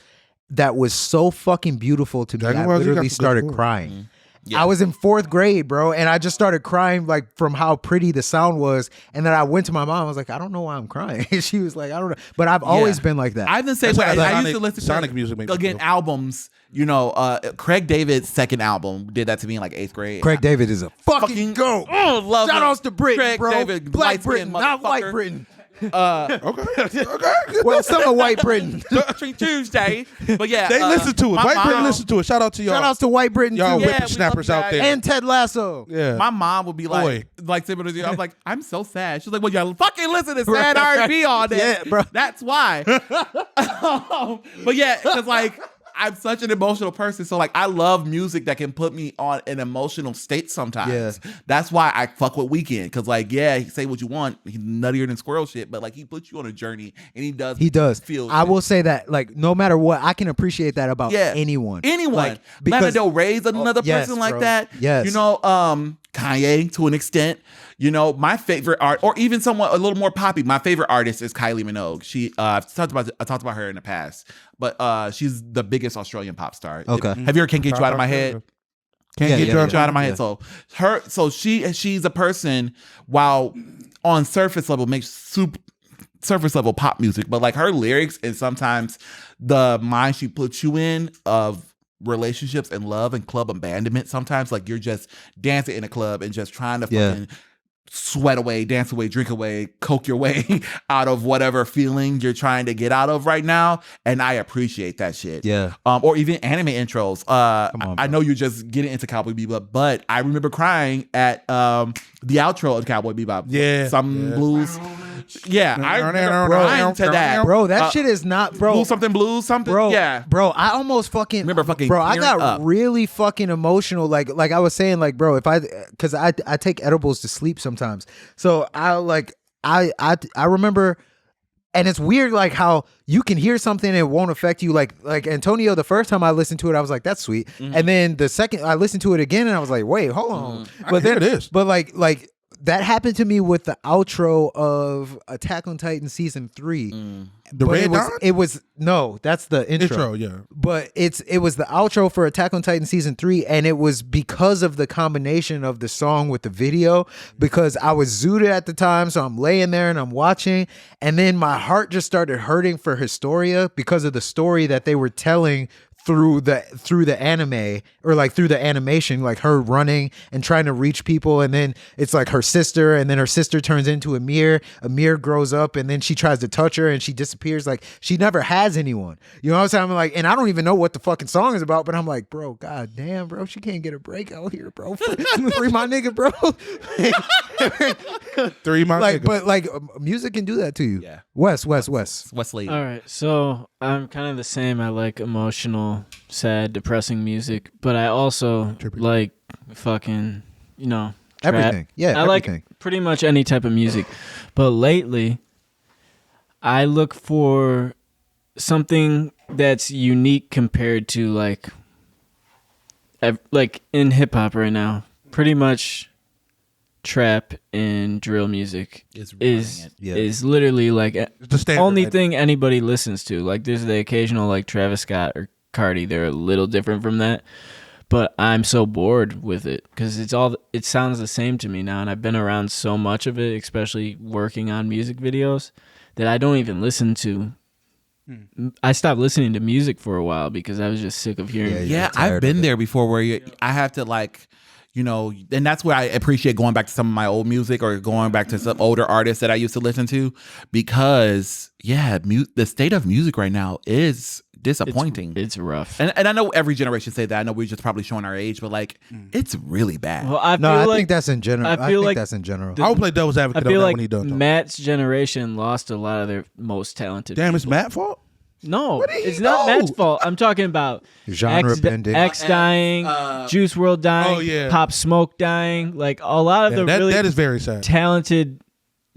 B: that was so fucking beautiful to me.
C: Dragon
B: I
C: Ball Z got
B: literally
C: some good
B: started
C: scores.
B: crying. I was in 4th grade, bro, and I just started crying like from how pretty the sound was. And then I went to my mom. I was like, I don't know why I'm crying. And she was like, I don't know. But I've always been like that.
A: I've been saying
C: That's why
A: I used
C: Sonic-
A: to listen to
C: Sonic music make me
A: again
C: feel-
A: albums. You know, Craig David's second album did that to me in like 8th grade.
B: Craig David is a fucking goat.
A: Oh, love
B: Shout
A: him.
B: outs to Britain,
A: Craig
B: bro.
A: David,
B: Black
A: light-skinned
B: Britain, not white
A: motherfucker.
B: Britain.
C: Okay.
B: Well, some of white Britain.
A: Tuesday, but yeah,
C: They listen to it.
A: my
C: White Britain
A: mom-
C: listen to it. Shout out to y'all.
B: Shout outs to white Britain
C: Y'all
B: too.
A: Yeah,
C: whippersnappers
A: we love
C: out
A: you
C: there.
B: And Ted Lasso.
C: Yeah.
A: My mom would be like,
C: Boy.
A: similar to you. I was like, I'm so sad. She's like, well, you fucking listen to sad R&B all day.
B: Yeah, bro.
A: That's why. But yeah, because like I'm such an emotional person, so like I love music that can put me on an emotional state sometimes.
B: Yeah.
A: That's why I fuck with Weeknd, because like he say what you want, he's nuttier than squirrel shit, but like he puts you on a journey and he does. Feel.
B: I will say that, like, no matter what, I can appreciate that about anyone.
A: Like,
B: because
A: Lana Del Rey's another
B: yes,
A: person like
B: bro.
A: that.
B: Yes.
A: You know, Kanye to an extent. You know, my favorite art, or even someone a little more poppy. My favorite artist is Kylie Minogue. She, I talked about her in the past, but she's the biggest Australian pop star.
B: Okay.
A: Have you ever Can't Get You Out of My Head? Can't get you out of my head. So she's a person, while on surface level makes surface level pop music, but like her lyrics and sometimes the mind she puts you in of relationships and love and club abandonment. Sometimes like you're just dancing in a club and just trying to fucking sweat away, dance away, drink away, coke your way out of whatever feeling you're trying to get out of right now. And I appreciate that shit.
B: Yeah.
A: Or even anime intros.
B: on,
A: I know you're just getting into Cowboy Bebop, but I remember crying at the outro of Cowboy Bebop.
C: Yeah.
A: Some blues. Yeah, I remember crying to that.
B: Bro, that shit is not, bro.
A: Blues something.
B: Bro,
A: Yeah.
B: bro, I almost fucking
A: Remember fucking
B: bro. I
A: tearing
B: got
A: up.
B: really fucking emotional. Like I was saying, like, bro, because I take edibles to sleep sometimes. So I remember, and it's weird, like how you can hear something and it won't affect you. Like Antonio, the first time I listened to it, I was like, that's sweet. And then the second I listened to it again, and I was like, wait, hold on. But then
C: it is.
B: But like. That happened to me with the outro of Attack on Titan season 3.
C: The
B: But
C: Red Dawn?
B: it was no, that's the
C: Intro, yeah.
B: But it was the outro for Attack on Titan season 3, and it was because of the combination of the song with the video, because I was zooted at the time, so I'm laying there and I'm watching, and then my heart just started hurting for Historia because of the story that they were telling through the anime, or like through the animation, like her running and trying to reach people, and then it's like her sister, and then her sister turns into Amir grows up, and then she tries to touch her and she disappears. Like she never has anyone, you know what I'm saying? I'm like, and I don't even know what the fucking song is about, but I'm like, bro, god damn, bro, she can't get a break out here, bro. Free my nigga, bro.
C: Three my
B: Like,
C: nigga.
B: but like music can do that to you.
A: Yeah.
B: Wes.
A: Wesley.
G: All right, so I'm kind of the same. I like emotional, sad, depressing music, but I also like fucking, trap.
B: Everything. Yeah,
G: I
B: everything.
G: like pretty much any type of music. But lately, I look for something that's unique compared to like in hip hop right now. Pretty much trap and drill music is literally like
C: the standard,
G: only
C: right? thing
G: thing anybody listens to. Like there's the occasional like Travis Scott or Cardi. They're a little different from that. But I'm so bored with it because it sounds the same to me now, and I've been around so much of it, especially working on music videos, that I don't even listen to I stopped listening to music for a while because I was just sick of hearing.
A: Yeah, I've been there before where I have to like, and that's where I appreciate going back to some of my old music or going back to some older artists that I used to listen to because the state of music right now is disappointing.
G: It's rough.
A: And I know every generation say that. I know we're just probably showing our age, but like it's really bad.
G: Well, I
B: think that's in general. I think that's in general.
C: I would play devil's advocate
G: I feel
C: on that
G: like
C: when he done.
G: Matt's generation lost a lot of their most talented.
C: Damn,
G: people.
C: it's Matt's fault.
G: No, it's not Matt's fault. I'm talking about
B: Genre pendant.
G: X dying, Juice WRLD dying, Pop Smoke dying. Like a lot of the really
C: that is very sad.
G: talented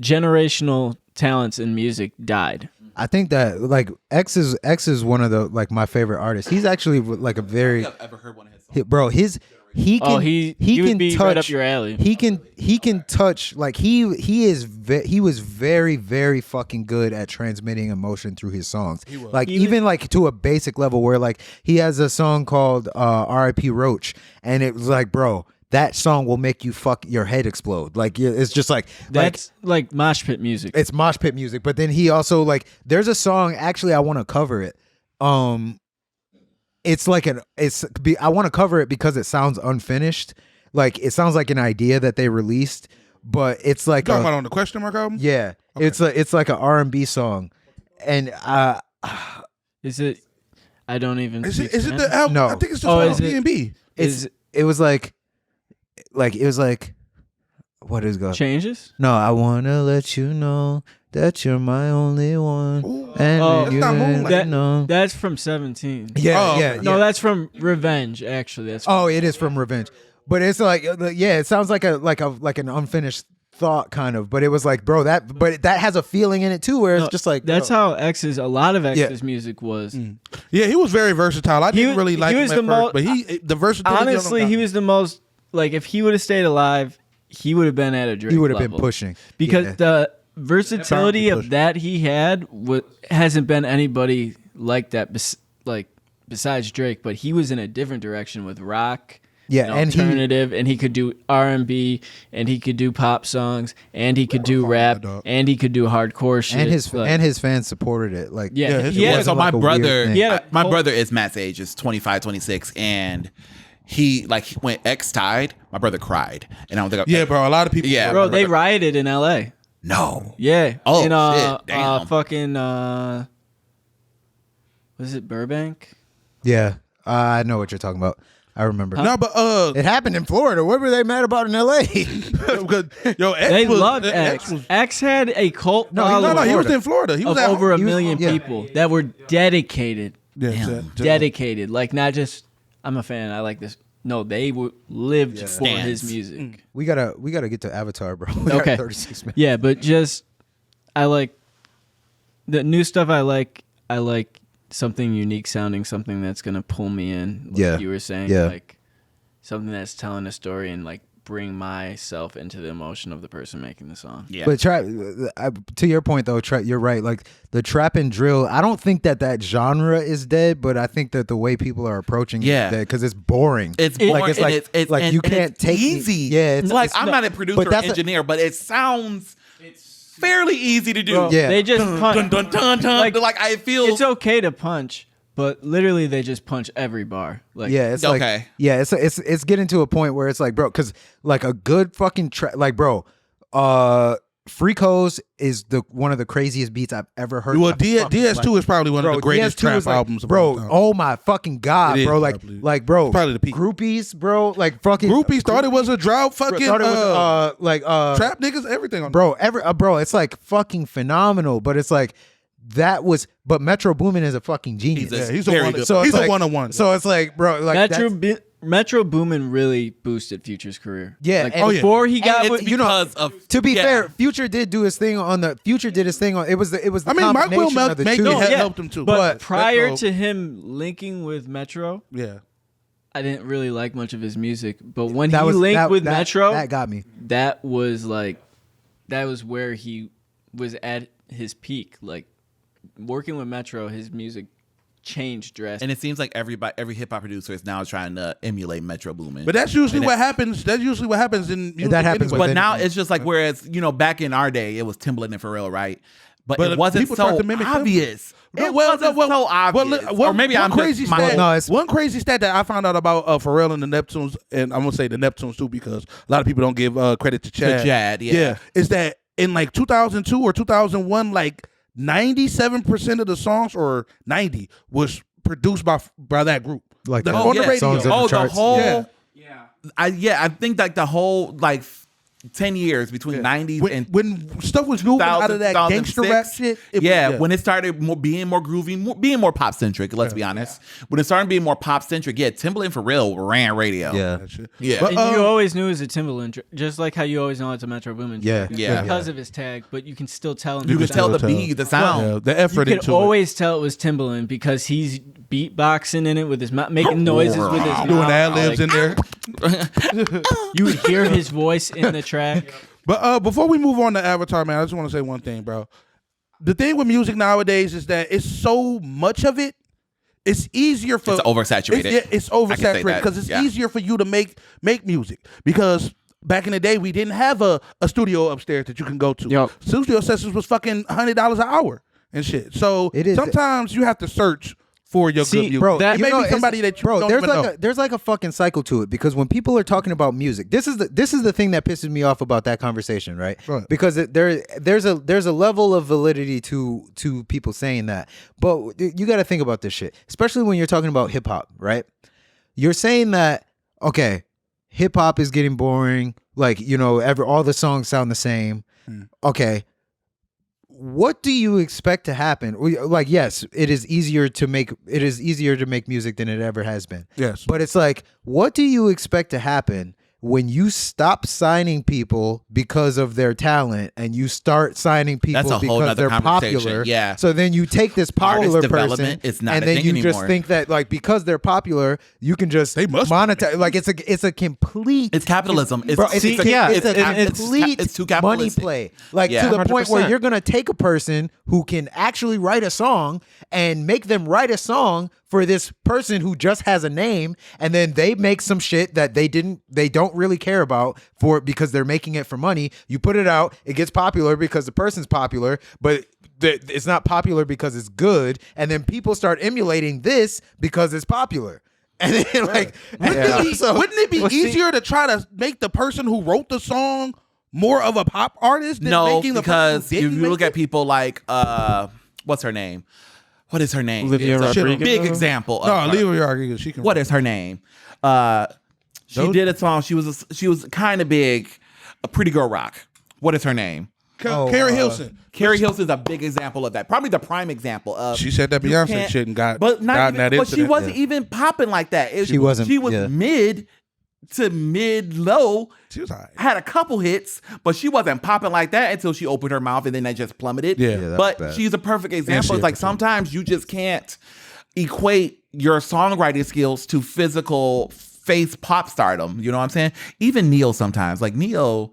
G: generational talents in music died.
B: I think that like X is one of the like my favorite artists. He's actually like a very.
A: I've ever heard one of his songs.
B: Bro, he can
G: he
B: can
G: would be
B: touch
G: right up your alley.
B: He can touch like he was very very fucking good at transmitting emotion through his songs. Like even like to a basic level where like he has a song called R.I.P. Roach, and it was like, bro, that song will make you fuck your head explode. Like it's just like
G: that's like mosh pit music.
B: It's mosh pit music. But then he also like there's a song actually I want to cover it. It's like I want to cover it because it sounds unfinished. Like it sounds like an idea that they released, but it's like
C: Talking about on the Question Mark album.
B: Yeah, okay. It's like an R&B song, and
G: is it? I don't even.
C: Is it the album?
B: No,
C: I think it's just
G: B&B.
B: It was like what is it called?
G: Changes?
B: No, I wanna let you know that you're my only one.
C: Ooh.
B: And
G: that's from 17.
B: Yeah.
G: No, that's from Revenge. Actually, that's.
B: It is from Revenge, but it's like it sounds like an unfinished thought kind of. But it was like, bro, that has a feeling in it too, where it's just like
G: that's how a lot of X's music was.
C: Yeah, he was very versatile. I didn't really like him at first, but the versatility.
G: Honestly, he was the most like if he would have stayed alive, he would have been at a Drake.
B: He would have
G: level.
B: been pushing
G: because the versatility of that he had hasn't been anybody like that besides Drake, but he was in a different direction with rock,
B: and
G: alternative, and he could do R&B, and he could do pop songs, and he could do rap, and he could do hardcore shit.
B: And his fans supported it. Like
A: So my brother is Matt's age, is 25, 26, and he when X died, my brother cried, and I don't think
C: bro, a lot of people
G: bro, they rioted in LA.
A: No.
G: Yeah.
A: Oh,
G: in,
A: shit. Damn.
G: Fucking, was it Burbank?
B: Yeah. I know what you're talking about. I remember.
C: No, but
B: it happened in Florida. What were they mad about in LA?
G: They loved X. X had a cult.
C: No, he was in Florida. He was
G: of over a million people that were dedicated.
C: Yeah,
G: dedicated. Like not just I'm a fan. I like this. No, they lived for his music.
B: We gotta get to Avatar, bro.
G: Okay.
B: 36 minutes.
G: Yeah, but just I like the new stuff. I like something unique sounding, something that's gonna pull me in. Like you were saying, like something that's telling a story and like bring myself into the emotion of the person making the song.
B: Yeah. But to your point though, you're right. Like the trap and drill, I don't think that genre is dead, but I think that the way people are approaching it is dead because it's boring.
A: It's boring.
B: It's like you can't take
A: easy.
B: It's
A: like I'm not a producer or engineer, but it sounds fairly easy to do.
G: Bro, they just punch.
A: Like I feel
G: it's okay to punch. But literally, they just punch every bar. Like,
B: it's like, it's getting to a point where it's like, bro, because like a good fucking like, bro, Freak Hose is one of the craziest beats I've ever heard.
C: Well, DS2 is probably one of the greatest trap albums,
B: bro. Oh my fucking god, bro! Like, bro,
C: probably the peak.
B: Groupies, bro, like fucking
C: Groupies thought it was a drought, fucking
B: trap
C: niggas, everything on
B: bro. Bro, it's like fucking phenomenal, but it's like. But Metro Boomin is a fucking genius.
C: He's a one-on-one.
B: So it's like, bro, like
G: Metro Boomin really boosted Future's career.
B: Yeah,
G: like before he got,
B: to be fair, Future did his thing on. It was the.
C: I mean, Mark Will helped him too.
G: But prior to him linking with Metro,
B: I
G: didn't really like much of his music. But when he linked with Metro,
B: that got me.
G: That was where he was at his peak. Like. Working with Metro, his music changed drastically.
A: And it seems like every hip hop producer is now trying to emulate Metro Boomin.
C: But that's usually what happens. That's usually what happens in music.
B: That happens.
A: But now it's just like whereas back in our day it was Timbaland and Pharrell, right? but it wasn't
C: people tried
A: so
C: to mimic them.
A: obvious.
C: No,
A: It wasn't so obvious. Or maybe I'm
C: crazy
A: just
C: stat. One crazy stat that I found out about Pharrell and the Neptunes, and I'm gonna say the Neptunes too because a lot of people don't give credit to Chad.
A: Yeah,
C: is that in like 2002 or 2001, like 97% of the songs or 90 was produced by that group.
B: Like
C: on the radio.
B: Songs on the charts.
A: The whole.
C: Yeah.
A: I think like the whole like 10 years between 90s and
C: when stuff was moving out of that gangster rap shit.
A: When it started being more groovy, being more pop centric. Let's be honest. When it started being more pop centric, Timbaland for real ran radio.
B: Yeah.
G: But, and you always knew it was a Timbaland, just like how you always know it's a Metro Boomin.
B: Yeah.
G: Because of his tag, but you can still tell.
A: You can tell the beat, the sound,
C: the effort.
G: You could always tell it was Timbaland because he's beatboxing in it with his mouth, making noises with his mouth,
C: doing ad-libs in there.
G: You would hear his voice in the track.
C: But before we move on to Avatar, man, I just want to say one thing, bro. The thing with music nowadays is that it's so much of it. It's easier for
A: it's oversaturated.
C: It's oversaturated because it's easier for you to make music because. Back in the day, we didn't have a studio upstairs that you can go to.
F: Yep.
C: Studio sessions was fucking $100 an hour and shit. So sometimes you have to search for your good music.
B: Bro,
C: it may be somebody that you don't even know.
B: There's like a fucking cycle to it because when people are talking about music, this is the thing that pisses me off about that conversation, right? Because there's a level of validity to people saying that, but you got to think about this shit, especially when you're talking about hip hop, right? You're saying that okay. Hip hop is getting boring. Like, all the songs sound the same. Okay. What do you expect to happen? Like, yes, it is easier to make music than it ever has been.
C: Yes.
B: But it's like, what do you expect to happen when you stop signing people because of their talent and you start signing people because they're popular?
A: Yeah.
B: So then you take this popular person
A: it's not
B: and
A: a
B: then
A: thing
B: you
A: anymore.
B: just think that like because they're popular, you can just monetize. Like it's a complete.
A: It's capitalism.
B: It's too
A: capitalistic.
B: Money play. Like to the point where
F: 100%.
B: you're gonna take a person who can actually write a song and make them write a song for this person who just has a name, and then they make some shit that they don't really care about for it because they're making it for money. You put it out, it gets popular because the person's popular, but it's not popular because it's good, and then people start emulating this because it's popular. And then
C: wouldn't it be easier to try to make the person who wrote the song more of a pop artist than making the
A: because
C: person
A: if
C: who
A: you
C: didn't
A: look
C: make
A: at people like what's her name? What is her name?
F: Olivia
A: It's a
F: Rodrigo?
A: big example. Of her.
C: Olivia Rodrigo. She can.
A: What is her name? She did a song. She was kind of big. A Pretty Girl Rock. What is her name?
C: Carrie Hilson.
A: Carrie Hilson's a big example of that. Probably the prime example of.
C: She said that Beyonce shit and got that
A: but she
C: incident.
A: wasn't even popping like that.
B: She wasn't.
A: She was mid to mid low.
C: She was high.
A: Had a couple hits, but she wasn't popping like that until she opened her mouth, and then that just plummeted. But
B: bad.
A: she's a perfect example. It's like sometimes you just can't equate your songwriting skills to physical face pop stardom. You know what I'm saying? Even Neo sometimes. Like Neo,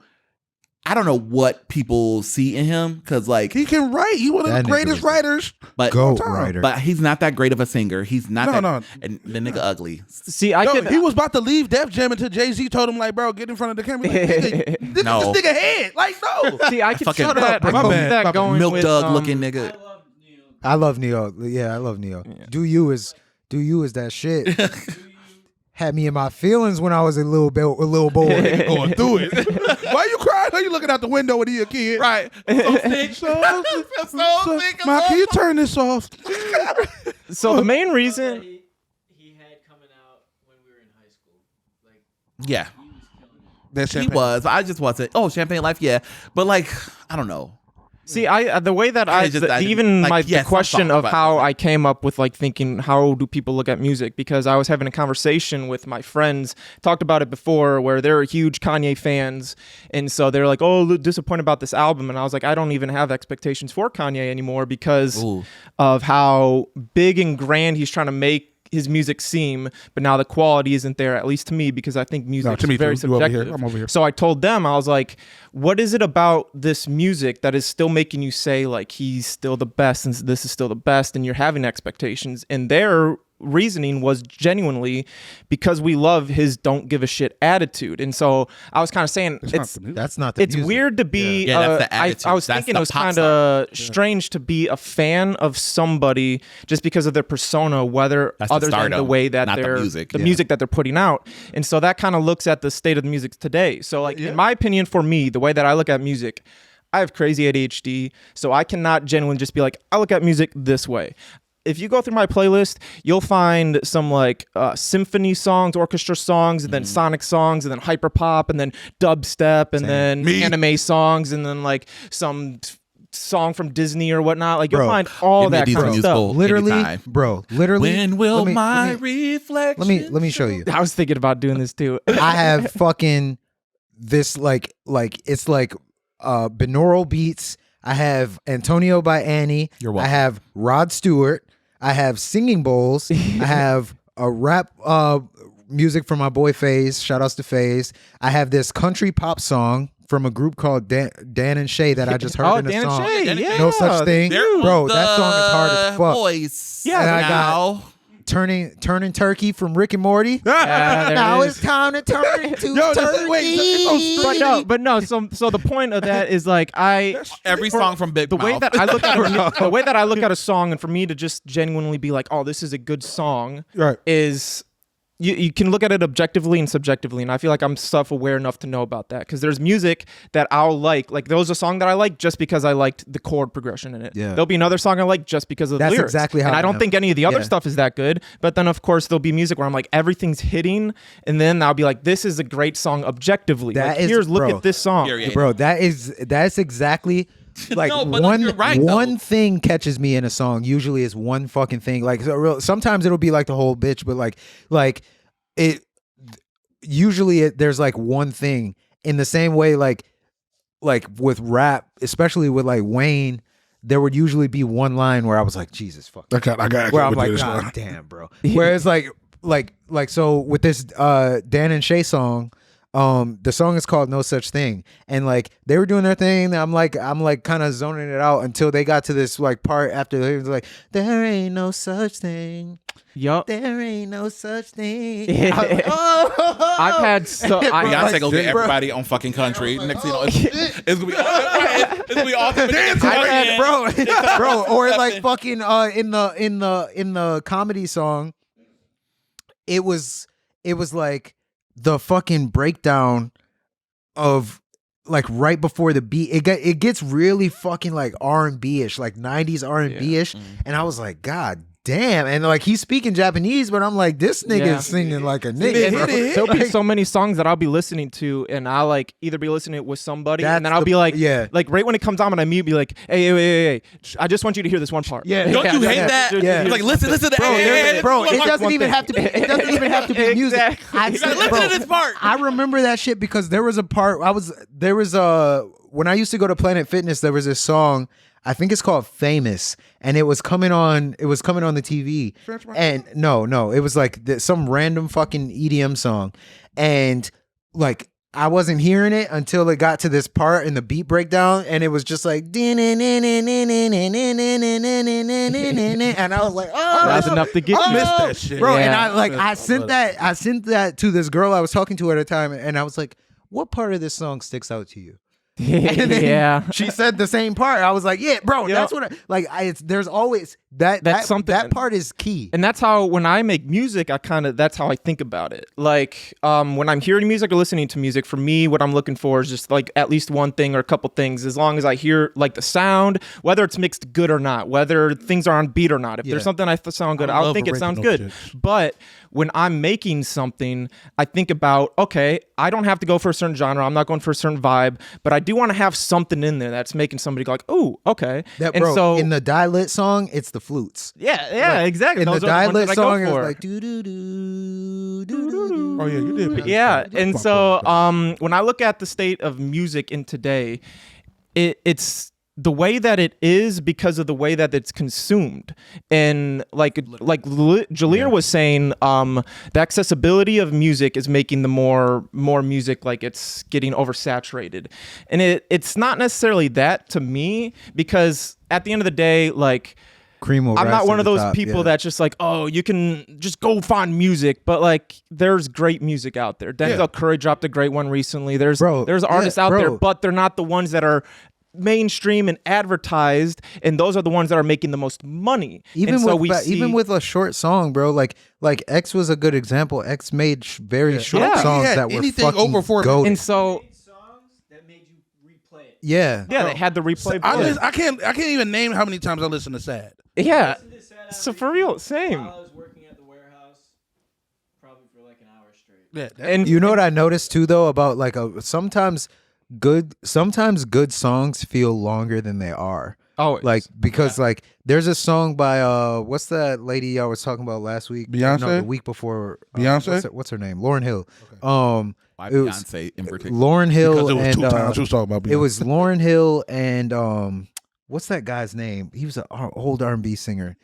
A: I don't know what people see in him because like
C: he can write. He's one of the greatest writers.
A: But
B: GOAT writer.
A: But he's not that great of a singer. He's not
C: No.
A: And the nigga ugly.
F: See,
C: he was about to leave Def Jam until Jay-Z told him like, bro, get in front of the camera. Like, nigga, this
A: No.
C: is this nigga head. Like, no.
F: See, I could
A: Fucking
F: see that
C: bad.
F: going
A: Milk
F: with
A: Dug looking nigga.
B: I love Neo. Yeah, I love Neo.
F: Yeah.
B: Do you is that shit. Had me in my feelings when I was a little boy.
C: Going through it. Why you crying? Are you looking out the window when he a kid?
A: Right. So sick.
C: So
A: sick.
C: Ma, can you turn this off?
F: So the main reason.
G: He had coming out when we were in high school. Like
A: Yeah.
C: That's
A: He was. I just wasn't. Oh, Champagne Life, yeah. But like, I don't know.
F: See, the way that the question
A: some
F: of
A: songs,
F: how
A: but-
F: I came up with like thinking how do people look at music, because I was having a conversation with my friends, talked about it before, where they're huge Kanye fans, and so they're like, oh, disappointed about this album, and I was like, I don't even have expectations for Kanye anymore because of how big and grand he's trying to make his music seem, but now the quality isn't there, at least to me, because I think music is very subjective.
C: I'm over here.
F: So I told them, I was like, what is it about this music that is still making you say like he's still the best and this is still the best and you're having expectations? And their reasoning was genuinely because we love his don't give a shit attitude. And so I was kind of saying
B: that's not the
F: it's
B: music.
F: weird to be
A: that's the attitude.
F: I was
A: That's
F: thinking
A: the
F: it was
A: pop
F: kind of strange to be a fan of somebody just because of their persona, whether
A: That's the
F: other than the
A: stardom,
F: way that
A: not the
F: they're
A: music.
F: music that they're putting out. And so that kind of looks at the state of the music today. So like in my opinion, for me, the way that I look at music, I have crazy ADHD, so I cannot genuinely just be like, I look at music this way. If you go through my playlist, you'll find some like symphony songs, orchestra songs, and then sonic songs, and then hyperpop, and then dubstep, and then anime songs, and then like some song from Disney or whatnot. Like you'll find all that kind of stuff.
B: Literally,
A: anytime.
B: literally.
A: When will my reflection?
B: Let me show you.
F: I was thinking about doing this too.
B: I have fucking this like it's like binaural beats. I have Antonio by Annie.
A: You're welcome.
B: I have Rod Stewart. I have singing bowls. I have a rap music from my boy FaZe. Shout outs to FaZe. I have this country pop song from a group called Dan and Shay that I just heard in a
F: Dan
B: song.
F: and Shay, yeah.
B: No Such Thing. Bro, that song is hard as fuck.
A: Voice.
B: Yeah, and I got Turning Turkey from Rick and Morty. Now it's time to turn to turkey.
F: But no. So the point of that is like
A: Every song from Big Mouth.
F: Way that I look at the way that I look at a song, and for me to just genuinely be like, oh, this is a good song, is. You can look at it objectively and subjectively, and I feel like I'm self-aware enough to know about that because there's music that I'll like there was a song that I like just because I liked the chord progression in it.
B: Yeah.
F: There'll be another song I like just because of the
B: That's
F: lyrics.
B: exactly how
F: and I
B: I
F: don't
B: know.
F: think any of the other stuff is that good, but then of course there'll be music where I'm like everything's hitting, and then I'll be like, this is a great song objectively. Look at this song.
B: Bro, that's exactly like
A: you're right,
B: one
A: though.
B: thing catches me in a song. Usually it's one fucking thing. Like sometimes it'll be like the whole bitch, but like it usually there's like one thing. In the same way like with rap, especially with like Wayne, there would usually be one line where I was like, Jesus fuck.
C: I got
B: where I'm like, God damn, bro. Whereas like so with this Dan and Shay song, the song is called No Such Thing, and like they were doing their thing. I'm like kind of zoning it out until they got to this like part after they was like, there ain't no such thing.
F: Yup.
B: There ain't no such thing.
F: I've had
A: Beyonce gonna get everybody on fucking country. Next thing you know, it's gonna be all
B: bro, or like fucking in the comedy song, it was like the fucking breakdown of like right before the beat. It gets really fucking like R&B-ish, like 90s R&B-ish, and I was like, God damn. And like he's speaking Japanese, but I'm like, this nigga is singing like a nigga.
F: There'll be so many songs that I'll be listening to, and I'll like either be listening with somebody, and then I'll be like, like right when it comes on, and I mute, be like, hey, I just want you to hear this one part.
B: Yeah,
A: don't you hate that?
B: Yeah.
A: You're like listen to that,
B: bro. It doesn't even have to be. It doesn't even have to be music.
A: You gotta listen to this part.
B: I remember that shit because there was a part. When I used to go to Planet Fitness, there was this song. I think it's called Famous, and it was coming on the TV. And no, it was like some random fucking EDM song, and like I wasn't hearing it until it got to this part in the beat breakdown, and it was just like and I was like, oh,
F: that's enough to get you.
C: Missed that shit,
B: bro.
F: Yeah.
B: And I sent that to this girl I was talking to at the time, and I was like, what part of this song sticks out to you? And then
F: Yeah.
B: she said the same part. I was like, yeah, bro, that's what there's always that's something. That part is key.
F: And that's how, when I make music, that's how I think about it. Like, when I'm hearing music or listening to music, for me, what I'm looking for is just like at least one thing or a couple things. As long as I hear like the sound, whether it's mixed good or not, whether things are on beat or not. If there's something I sound good, I'll think it sounds good. But when I'm making something, I think about, okay, I don't have to go for a certain genre. I'm not going for a certain vibe, but I do want to have something in there that's making somebody go like, oh, okay.
B: So in the Die Lit song, it's the flutes.
F: Yeah, exactly.
B: In
F: Those
B: the
F: are
B: Die
F: the ones
B: Lit
F: that I
B: song,
F: go
B: it's
F: for.
B: like do do do do do.
C: Oh yeah, you did.
F: Yeah, and so when I look at the state of music in today, it's the way that it is because of the way that it's consumed. And like Jalir was saying, the accessibility of music is making the more music like it's getting oversaturated. And it's not necessarily that to me, because at the end of the day, like
B: cream will
F: I'm
B: rise
F: not
B: to
F: one of
B: the
F: those
B: top,
F: people
B: yeah.
F: that's just like, oh, you can just go find music, but like there's great music out there. Denzel Curry dropped a great one recently. There's artists out there, but they're not the ones that are mainstream and advertised, and those are the ones that are making the most money.
B: Even with a short song, bro, like X was a good example. X made very short songs that were
C: anything
B: fucking
C: over 4
B: goated.
F: And so
B: yeah,
F: they had the replay.
C: I can't even name how many times I listen to Sad.
F: Yeah. So for real, same.
G: While I was working at the warehouse, probably for like an hour straight.
C: Yeah,
F: And
B: you know what I noticed too, though, about like sometimes good songs feel longer than they are.
F: Oh,
B: Like because like there's a song by what's that lady I was talking about last week?
C: Beyonce?
B: No, the week before.
C: Beyonce?
B: What's her name? Lauryn Hill.
A: Why
B: it was
A: Beyonce in particular?
B: Lauryn Hill
C: Because it was
B: and
C: 2 times we was talking about Beyonce.
B: it was Lauryn Hill and what's that guy's name? He was an old R&B singer.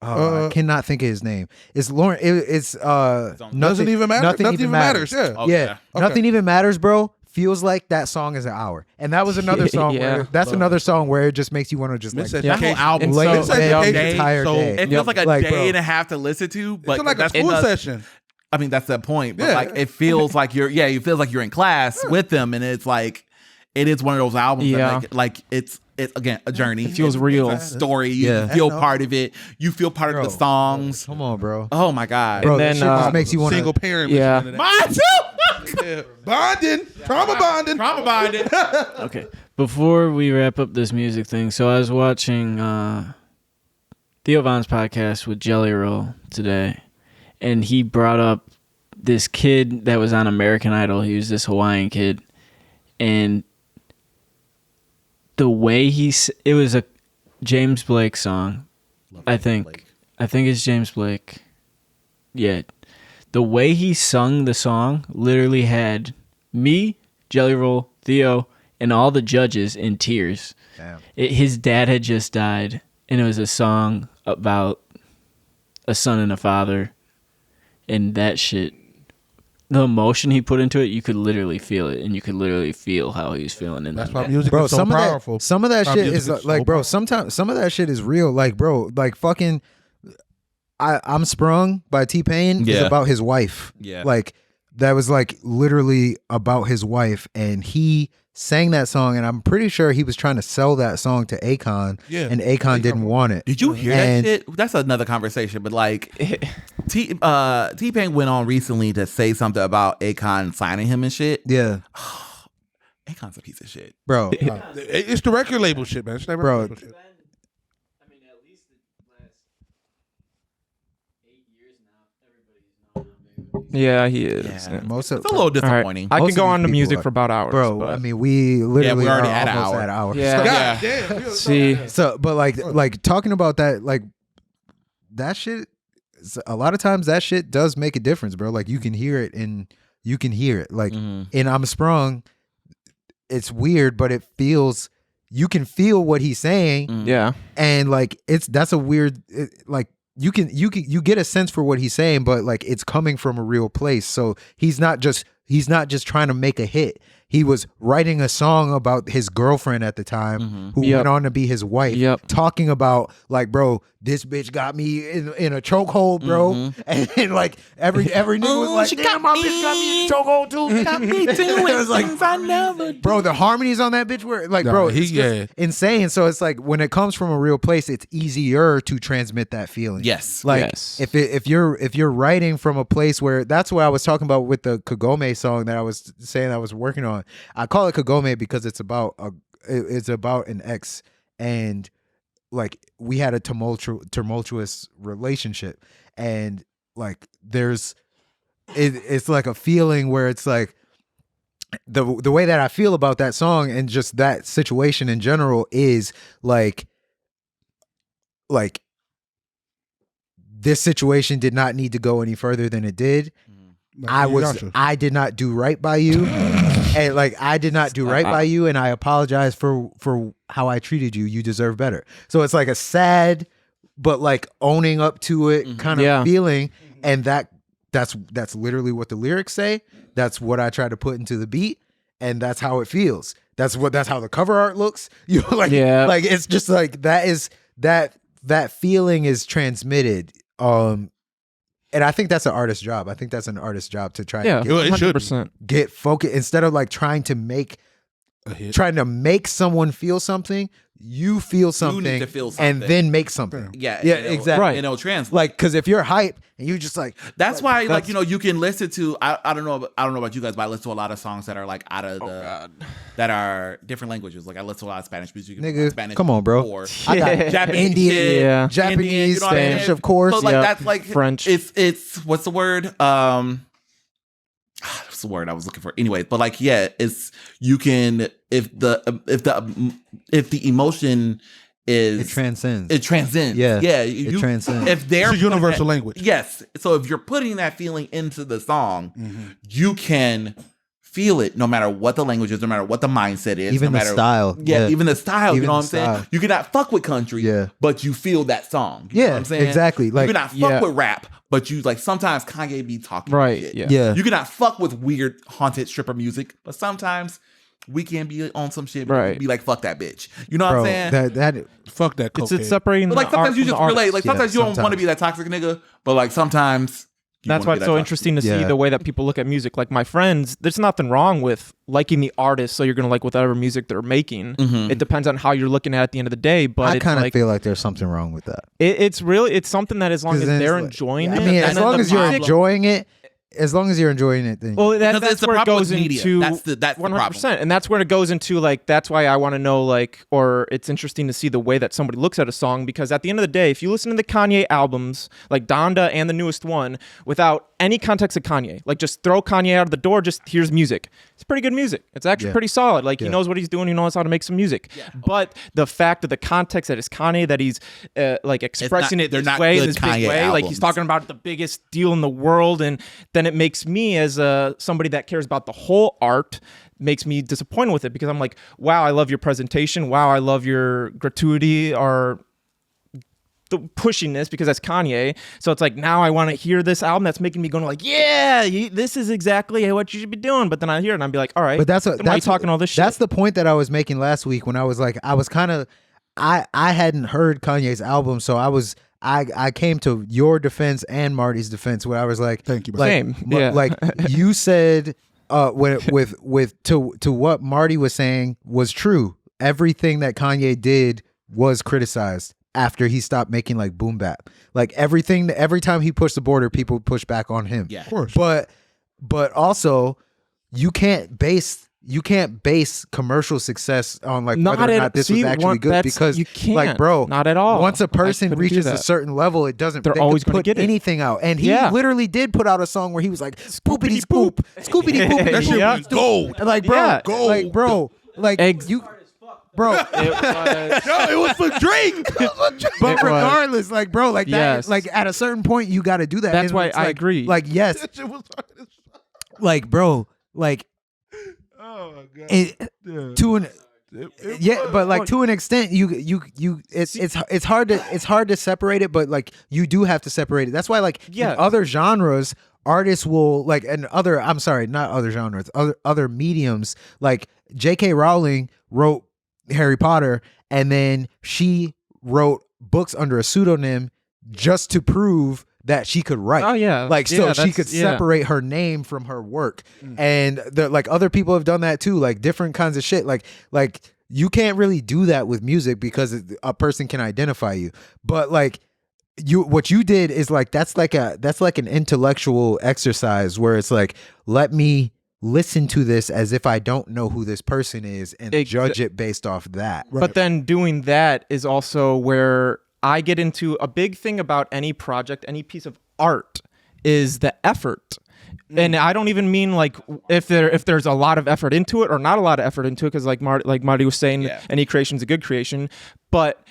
B: I cannot think of his name. It's Lauren. It's
C: doesn't even matter. Nothing even matters. Yeah.
A: Okay.
B: Yeah.
C: Okay.
B: Nothing even matters, bro. Feels like that song is an hour, and that was another song.
F: Yeah.
B: Another song where it just makes you want to just like
A: That whole album,
F: And
B: lay
F: so-
B: in bed the entire
C: so-
B: day.
A: it feels like a
B: Like,
A: day
B: bro.
A: and a half to listen to, but
C: It's like a
A: that's
C: school
A: enough-
C: session.
A: I mean, that's the point. But
C: Yeah.
A: like, it feels like you feel like you're in class with them, and it's like, it is one of those albums
F: Yeah.
A: that make it, like it's again a journey.
F: It feels
A: It's
F: real.
A: a story. You
B: Yeah.
A: feel part of it. You feel part of the songs.
B: Come on, bro.
A: Oh my god,
B: Bro,
F: And
B: that
F: then,
B: shit just makes you want
C: Single
B: to.
C: parent.
F: Yeah.
C: listening to
A: mine too.
C: that. Bonding. Trauma bonding.
A: Trauma bonded.
G: Okay. Before we wrap up this music thing, so I was watching Theo Von's podcast with Jelly Roll today, and he brought up this kid that was on American Idol. He was this Hawaiian kid, and the way it was a James Blake song, I think it's James Blake. Yeah. The way he sung the song literally had me, Jelly Roll, Theo, and all the judges in tears.
B: Damn.
G: His dad had just died, and it was a song about a son and a father, and that shit, the emotion he put into it, you could literally feel it, and you could literally feel how he was feeling in
C: That's
G: that.
C: why music
B: Bro,
C: is so
B: some
C: powerful.
B: of that
C: Why
B: shit
C: music
B: is
C: so
B: like, bro.
C: powerful.
B: Sometimes some of that shit is real. Like, bro, like fucking. I'm Sprung by T-Pain is
A: Yeah.
B: about his wife.
A: Yeah.
B: Like that was like literally about his wife, and he sang that song, and I'm pretty sure he was trying to sell that song to Akon,
C: Yeah.
B: and Akon didn't want it.
A: Did you hear
B: And-
A: that shit? That's another conversation. But like, T-Pain went on recently to say something about Akon signing him and shit.
B: Yeah,
A: Akon's a piece of shit.
B: bro.
C: It's the record label shit, man. It's the record
B: Bro.
C: label shit.
G: I mean, at least the last 8 years now, everybody's known him.
F: Yeah, he is.
A: Yeah.
B: Most of
A: It's a little
F: All right.
A: disappointing.
F: I
B: Most
F: can
B: of
F: go
B: these
F: on to
B: people
F: music
B: are-
F: for about hours.
B: bro.
F: but-
B: I mean, we literally
A: we're already
B: are
A: at an
B: almost
A: hour.
B: at hours.
F: Yeah.
C: God damn.
F: See,
B: So, but like talking about that, like that shit. A lot of times that shit does make a difference, bro. Like you can hear it, and you can hear it. Like
A: Mhm.
B: in I'm Sprung, it's weird, but it feels. You can feel what he's saying,
A: Mm.
F: yeah.
B: and like that's a weird. Like you get a sense for what he's saying, but like it's coming from a real place. So he's not just trying to make a hit. He was writing a song about his girlfriend at the time, who
F: Yep.
B: went on to be his wife,
F: Yep.
B: talking about like, bro, this bitch got me in a chokehold, bro, and like every nigga was like,
A: she
B: damn,
A: got
B: my
A: me.
B: bitch got me in a chokehold too.
A: Got me
B: It
A: doing
B: was like,
A: things I never did.
B: bro, the harmonies on that bitch were like,
C: Nah,
B: bro,
C: he-
B: it's just insane. So it's like when it comes from a real place, it's easier to transmit that feeling.
A: Yes.
B: Like
F: Yes.
B: if you're writing from a place where that's what I was talking about with the Kagome song that I was saying I was working on. I call it Kagome because it's about an ex, and like we had a tumultuous relationship, and like it's like a feeling where it's like the way that I feel about that song and just that situation in general is like this situation did not need to go any further than it did. I did not do right by you. And like I did not do right by you, and I apologize for how I treated you. You deserve better. So it's like a sad but like owning up to it kind of feeling, and that's literally what the lyrics say. That's what I try to put into the beat, and that's how it feels. That's how the cover art looks. You know, like it's just like that that feeling is transmitted. And I think that's an artist's job. I think that's an artist's job to try and
C: it should
F: 100%.
B: get focused instead of like trying to make someone feel something. You feel something,
A: need to feel something.
B: and then make something.
A: Yeah,
B: exactly.
A: Right. And it'll translate.
B: Like, because if you're hype and you just like,
A: that's why, like, you know, you can listen to. I don't know about you guys, but I listen to a lot of songs that are like out of that are different languages. Like I listen to a lot of Spanish music.
B: Nigga,
A: Spanish,
B: come on, bro.
A: or
B: I got
A: Japanese,
B: Indian, Japanese,
A: Indian, you know
B: Spanish, of course.
A: So like that's like
F: French.
A: It's what's the word? What's the word I was looking for? Anyway, but like, yeah, it's you can if the emotion is
B: it transcends.
A: It transcends.
B: Yeah.
A: It
B: transcends.
A: If they're
C: it's a universal language.
A: Yes. So if you're putting that feeling into the song, you can feel it no matter what the language is, no matter what the mindset is.
B: Even
A: no
B: the
A: matter,
B: style.
A: Yeah, even the style.
B: Even
A: you know what I'm
B: style.
A: saying? You cannot fuck with country, but you feel that song. You know what I'm saying?
B: Exactly. Like,
A: you cannot fuck with rap, but you like sometimes Kanye be talking shit.
B: Yeah.
A: You cannot fuck with weird haunted stripper music, but sometimes we can be on some shit, right? Be like, fuck that bitch. You know what I'm saying?
B: That
C: fuck that. Cocaine.
F: It's separating.
A: But like sometimes you just relate. Like sometimes you don't
B: sometimes.
A: want to be that toxic nigga, but like sometimes.
F: That's why it's so interesting to see the way that people look at music. Like my friends, there's nothing wrong with liking the artist, so you're gonna like whatever music they're making. It depends on how you're looking at it at the end of the day. But
B: I kind of feel like there's something wrong with that.
F: It's something that as long as they're enjoying it.
B: I mean, as long as you're enjoying it. As long as you're enjoying it, then
F: that's where it goes into.
A: That's the
F: 100%, and that's where it goes into. Like that's why I want to know. Like, or it's interesting to see the way that somebody looks at a song, because at the end of the day, if you listen to the Kanye albums, like Donda and the newest one, without any context of Kanye, like just throw Kanye out of the door, just here's music. It's pretty good music. It's actually pretty solid. Like he knows what he's doing. He knows how to make some music. Yeah. But the fact of the context that it's Kanye, that he's like expressing it this way, in this big way, like he's talking about the biggest deal in the world, and then it makes me as somebody that cares about the whole art, makes me disappointed with it, because I'm like, wow, I love your presentation. Wow, I love your gratuity or the pushiness, because that's Kanye. So it's like, now I want to hear this album that's making me going like, yeah, this is exactly what you should be doing. But then I hear it and I'd be like, all right,
B: but that's
F: why are you talking all this shit?
B: That's the point that I was making last week when I was like, I hadn't heard Kanye's album, so I came to your defense and Marty's defense where I was like,
C: thank you,
B: like,
F: same, yeah.
B: Like you said, to what Marty was saying was true. Everything that Kanye did was criticized after he stopped making like boom bap. Like every time he pushed the border, people pushed back on him.
A: Yeah,
C: of course.
B: But also, you can't base commercial success on like whether or not this was actually good, because
F: you can't,
B: like, bro,
F: not at all.
B: Once a person reaches a certain level, it doesn't. They're always going to get anything out, and he literally did put out a song where he was like spoopity spoop, scoopity poopity.
C: That shit was gold.
B: Like bro, like bro, like you. Bro,
C: it was for Drake.
B: But regardless, like bro, like that, like at a certain point, you got to do that.
F: That's why I agree.
B: Like yes,
C: That shit was hard as fuck.
B: like bro, like
C: Oh my god.
B: to an but like to an extent, it's hard to separate it, but like you do have to separate it. That's why like in other genres, artists will like, and other not other genres, other mediums, like J.K. Rowling wrote Harry Potter, and then she wrote books under a pseudonym just to prove that she could write.
F: Oh yeah,
B: like so she could separate her name from her work. And like other people have done that too, like different kinds of shit. Like you can't really do that with music because a person can identify you. But like what you did is like that's like an intellectual exercise where it's like, let me listen to this as if I don't know who this person is and judge it based off that.
F: But then doing that is also where I get into a big thing about any project, any piece of art, is the effort. And I don't even mean like if there's a lot of effort into it or not a lot of effort into it, because like Marty was saying, any creation is a good creation. But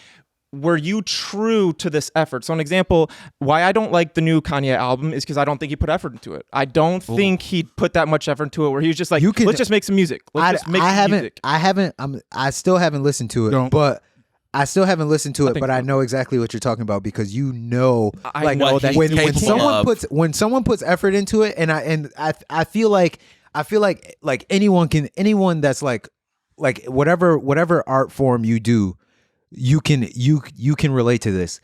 F: were you true to this effort? So an example, why I don't like the new Kanye album is because I don't think he put effort into it. I don't think he put that much effort into it where he was just like, let's just make some music. Let's just make some music.
B: I still haven't listened to it, but I still haven't listened to it, but I know exactly what you're talking about, because you know,
F: I know that
B: when someone puts effort into it, and I feel like anyone that's like whatever art form you do, you can relate to this.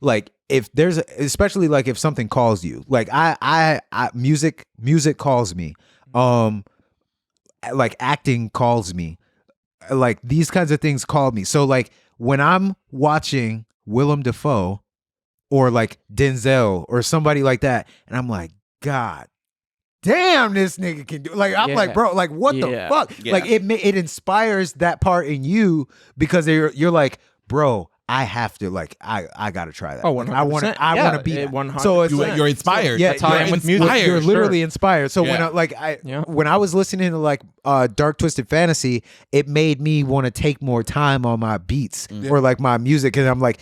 B: Like if there's especially like if something calls you, like I music calls me, like acting calls me, like these kinds of things call me. So like when I'm watching Willem Dafoe or like Denzel or somebody like that, and I'm like, God damn, this nigga can do, like, I'm like, bro, like what the fuck?
A: Yeah.
B: Like it inspires that part in you because you're like, bro, I have to, like, I gotta try that.
F: Oh,
B: Like,
F: 100%.
B: I want to be that.
F: 100%.
B: So it's like,
A: You're inspired.
B: yeah,
F: That's how I am with music.
B: You're literally inspired. So
A: Yeah.
B: when I was listening to like Dark Twisted Fantasy, it made me want to take more time on my beats or like my music, and I'm like,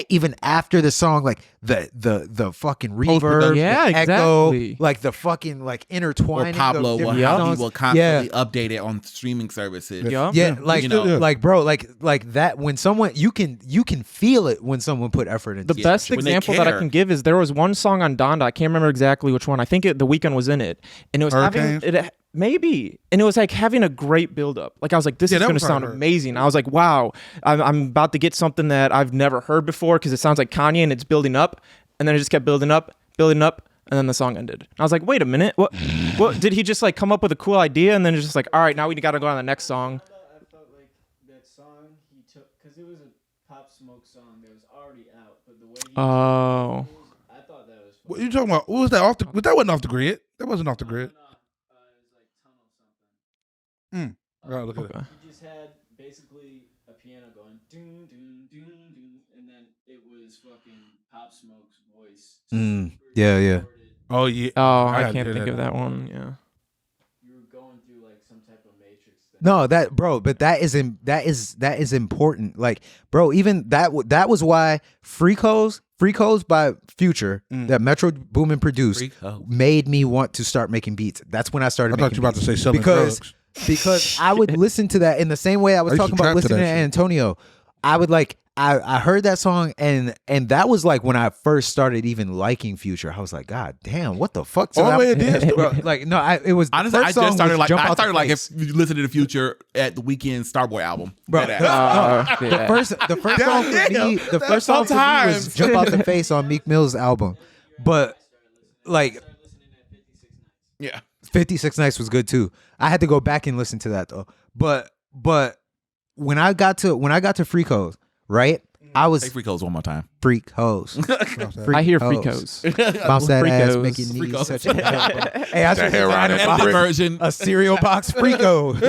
B: even after the song, like the fucking reverb,
F: yeah,
B: the echo,
F: exactly.
B: like the fucking like intertwining
A: Or Pablo,
B: of different
A: how
B: songs.
A: he will constantly update it on streaming services.
B: Yeah, like
A: You know.
B: like bro, like that when someone you can feel it when someone put effort into
F: The
B: it.
F: best
A: when they
F: example that I
A: care.
F: can give is there was one song on Donda. I can't remember exactly which one. I think The Weeknd was in it, and it was
C: Hurricanes?
F: maybe, and it was like having a great build up. Like I was like, this is
C: that
F: going to
C: was
F: sound
C: hard.
F: amazing. I was like, wow, I'm about to get something that I've never heard before because it sounds like Kanye and it's building up, and then it just kept building up, and then the song ended. I was like, wait a minute, what did he just like come up with a cool idea and then it's just like, all right, now we got to go on the next song.
G: I felt like that song he took, because it was a Pop Smoke song that was already out, but the way he
F: Oh.
G: I thought that was
C: What you talking about? What was that off the? That wasn't off the grid. That wasn't off the grid.
G: it was like Tunnel something.
C: I gotta look at it.
G: He just had basically a piano going doom doom doom doom, and then it was fucking Pop Smoke's voice.
B: Yeah.
C: Oh yeah.
F: Oh,
C: I
F: I
C: gotta
F: can't
C: hear
F: think
C: that.
F: of that one. Yeah.
G: You were going through like some type of matrix thing.
B: No, that bro, but that is important. Like, bro, even that was why Freakos by Future that Metro Boomin produced
A: Freakos.
B: made me want to start making beats. That's when I started
C: I thought
B: making
C: you were about to say
B: beats.
C: selling drugs.
B: Because I would listen to that in the same way I was
C: I used
B: talking
C: to
B: about
C: trap to
B: listening to
C: that shit.
B: Antonio. I would like I heard that song and that was like when I first started even liking Future. I was like, God damn, what the fuck? So
C: Oh,
B: I-
C: it is.
B: bro, like no, it was
A: Honestly,
B: the
A: I
B: first song
A: just started
B: was
A: like
B: Jump
A: I
B: Out the
A: started like
B: Face.
A: if you listen to the Future at the Weeknd Starboy album.
B: Bro,
A: That
B: no,
A: ass.
B: the first song for me, the first song for me was "Jump Out the Face" on Meek Mill's album, but like
A: Yeah.
B: 56 Nights was good too. I had to go back and listen to that though. But when I got to Freakos, right? I was
A: Say Freakos one more time.
B: Freakos.
F: I hear Freakos.
B: Bounce that ass,
F: Freakos.
B: make your knees
A: Freakos.
B: such a hey, I should
C: hair
B: design
C: on
A: The
C: it.
A: version.
B: a cereal box Freako.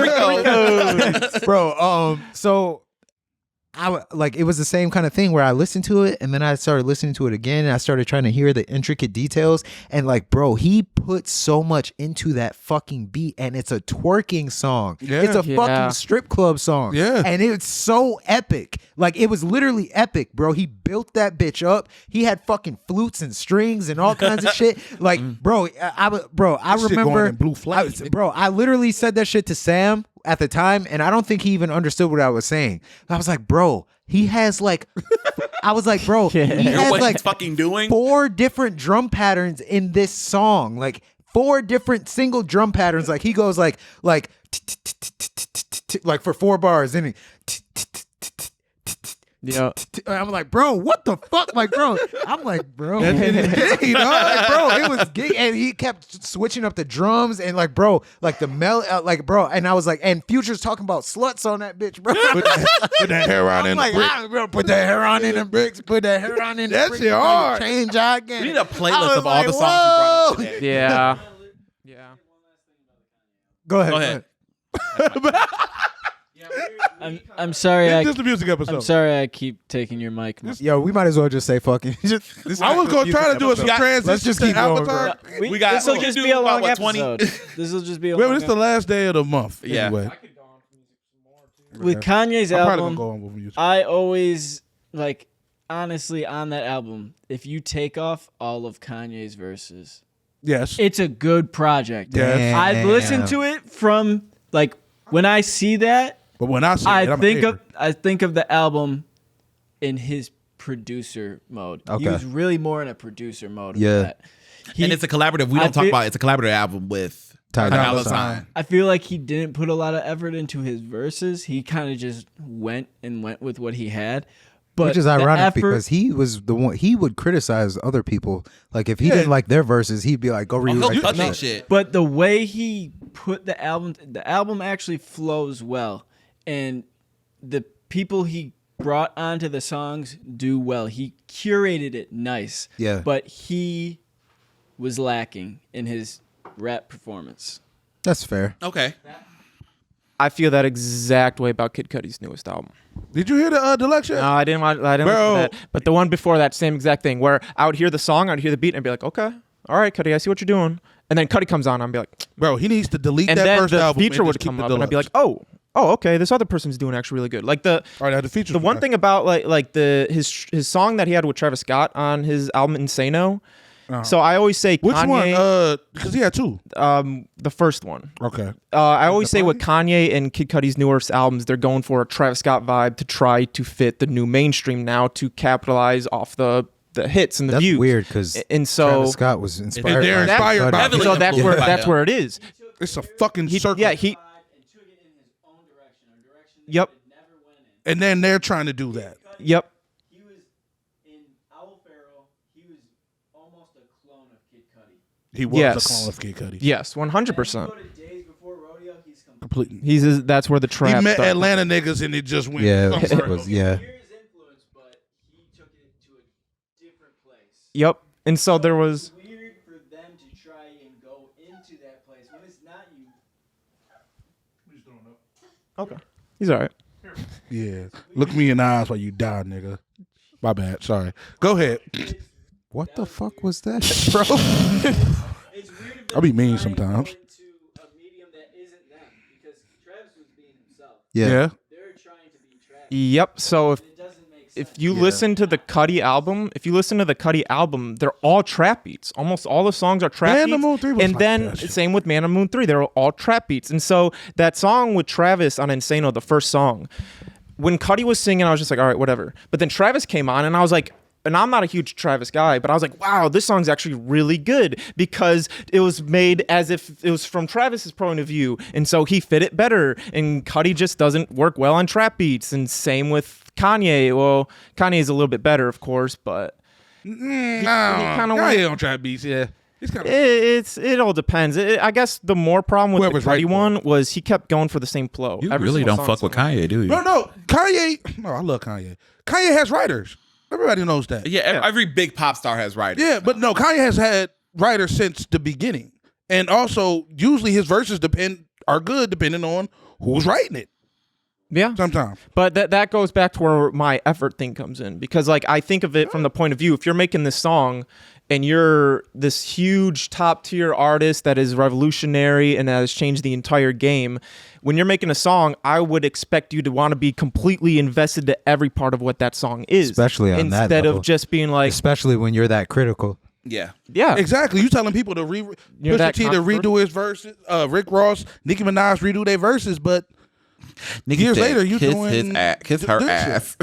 B: Bro, so like it was the same kind of thing where I listened to it and then I started listening to it again and I started trying to hear the intricate details and like, bro, he put so much into that fucking beat and it's a twerking song.
C: Yeah.
B: It's a
F: Yeah.
B: fucking strip club song.
C: Yeah.
B: And it's so epic. Like it was literally epic, bro. He built that bitch up. He had fucking flutes and strings and all kinds of shit. Like, bro, I
C: This shit going
B: remember
C: in blue flame.
B: I literally said that shit to Sam at the time, and I don't think he even understood what I was saying. I was like, bro, he has like, I was like, bro, he
A: You know
B: has
A: what
B: like
A: he's fucking doing?
B: 4 different drum patterns in this song, like 4 different single drum patterns. Like he goes like for 4 bars, and
F: Yeah.
B: I'm like, bro, what the fuck? Like, bro, I'm like, bro,
C: That's gay, dog.
B: like, bro, it was gay, and he kept switching up the drums, and like, bro, like the like, bro, and I was like, and Future's talking about sluts on that bitch, bro.
C: Put that hair on
B: I'm
C: in
B: like,
C: the brick.
B: bro, put that hair on in the bricks, put that hair on in the
C: That
B: bricks,
C: shit hard.
B: change again.
A: We need a playlist of all the songs you brought up today.
F: Yeah. Yeah.
B: Go ahead.
A: Go ahead.
G: I'm sorry.
C: It's just a music episode.
G: I'm sorry. I keep taking your mic.
B: Yo, we might as well just say fucking.
C: I was gonna try to do a transition.
B: Let's just keep
C: to
B: going,
C: Avatar.
A: We got-
G: This will
A: we
G: just
A: can
G: be
A: do
G: a long
A: about, what, 20?
G: episode. This will just be a
C: Well,
G: long
C: it's the last day of the month.
A: Yeah.
C: Anyway.
G: With Kanye's
C: I'm probably gonna
G: album.
C: go on with music.
G: I always like, honestly, on that album, if you take off all of Kanye's verses,
C: Yes.
G: it's a good project.
C: Yes.
G: I've listened to it from like when I see that,
C: But when I say it,
G: I think of the album in his producer mode. He
B: Okay.
G: was really more in a producer mode.
B: Yeah.
G: Of that.
A: And it's a collaborative. We
G: I
A: don't talk
G: feel-
A: about it. It's a collaborative album with
B: Ty Dolla
A: $sign.
G: I feel like he didn't put a lot of effort into his verses. He kind of just went with what he had. But
B: which is ironic because he was the one, he would criticize other people. Like if he didn't like their verses, he'd be like, go rewrite that shit.
G: But the way he put the album actually flows well. And the people he brought onto the songs do well. He curated it nice.
B: Yeah.
G: But he was lacking in his rap performance.
B: That's fair.
A: Okay.
F: I feel that exact way about Kid Cudi's newest album.
C: Did you hear the deluxe yet?
F: No, I didn't listen to that. But the one before that, same exact thing, where I would hear the song, I'd hear the beat, and I'd be like, okay, all right, Cudi, I see what you're doing. And then Cudi comes on, I'd be like,
C: bro, he needs to delete
F: and
C: that
F: then
C: first
F: the
C: album.
F: feature would come up, and I'd be like, oh, okay, this other person's doing actually really good. Like the
C: feature.
F: The one thing about like his song that he had with Travis Scott on his album Insano. So I always say
C: which
F: Kanye,
C: one? Because he had two.
F: The first one.
C: Okay.
F: I always say with Kanye and Kid Cudi's newest albums, they're going for a Travis Scott vibe to try to fit the new mainstream now to capitalize off the hits and the views.
B: That's weird because Travis Scott was inspired.
C: They're inspired by
F: so that's where it is.
C: It's a fucking circle.
F: Yeah, Yep.
C: And then they're trying to do that.
F: Yep.
C: He was a clone of Kid Cudi.
F: Yes, 100%.
C: Completely.
F: That's where the trap.
C: He met
F: started.
C: Atlanta niggas and it just went.
B: Yeah, it was,
F: Yep. And so there was.
G: It's weird for them to try and go into that place when it's not you.
F: Okay. He's all right.
C: Yeah. Look me in the eyes while you die, nigga. My bad. Sorry. Go ahead.
B: What the fuck was that, bro?
C: I'll be mean sometimes.
B: Yeah.
F: Yep. So if you listen to the Cudi album, they're all trap beats. Almost all the songs are trap
C: Man
F: beats.
C: on the Moon 3 was
F: and
C: like
F: then
C: that shit.
F: same with Man on the Moon 3, they're all trap beats. And so that song with Travis on Insano, the first song, when Cudi was singing, I was just like, all right, whatever. But then Travis came on and I was like, and I'm not a huge Travis guy, but I was like, wow, this song's actually really good because it was made as if it was from Travis's point of view. And so he fit it better. And Cudi just doesn't work well on trap beats. And same with Kanye. Well, Kanye's a little bit better, of course, but
C: Kanye on trap beats, yeah.
F: It all depends. I guess the more problem with the Cudi one was he kept going for the same flow.
A: You really don't fuck with Kanye, do you?
C: No, Kanye. No, I love Kanye. Kanye has writers. Everybody knows that.
A: Yeah, every big pop star has writers.
C: Yeah, but no, Kanye has had writers since the beginning. And also, usually his verses are good depending on who's writing it.
F: Yeah.
C: Sometimes.
F: But that goes back to where my effort thing comes in. Because like I think of it from the point of view, if you're making this song and you're this huge top tier artist that is revolutionary and has changed the entire game, when you're making a song, I would expect you to want to be completely invested to every part of what that song is.
B: Especially on that
F: instead
B: level.
F: of just being like,
B: especially when you're that critical.
A: Yeah.
C: Exactly. You telling people to Pusha T to redo his verses, Rick Ross, Nicki Minaj redo their verses, but
A: Nicki
C: years
A: said,
C: later you
A: kiss
C: doing
A: kiss her ass.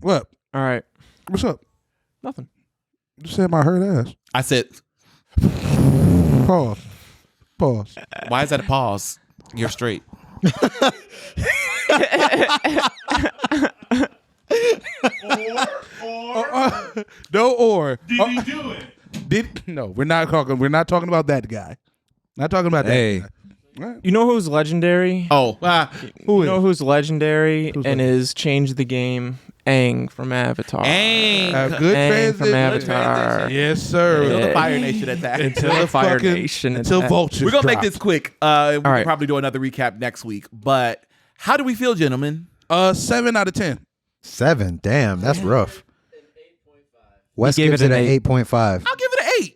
C: What?
F: All right.
C: What's up?
F: Nothing.
C: You said my hurt ass.
A: I said,
C: Pause.
A: why is that a pause? You're straight.
C: Or.
H: Did he do it?
C: No, we're not talking about that guy. Not talking about that guy. Right.
F: You know who's legendary?
A: Oh,
F: you know who's legendary and has changed the game? Aang from Avatar.
C: Aang. Good
F: Aang from
C: transition.
F: Avatar.
C: Yes, sir.
A: until the Fire Nation attack.
F: Until the Fire Nation
C: Until
F: attack.
C: Vultures
A: We're going to make
C: drop.
A: this quick. We'll
F: right.
A: probably do another recap next week. But how do we feel, gentlemen?
C: 7 out of 10.
B: 7. Damn, that's rough. Wes
F: gave
B: gives
F: it
B: it
F: an
B: an 8.5.
A: I'll give it an 8.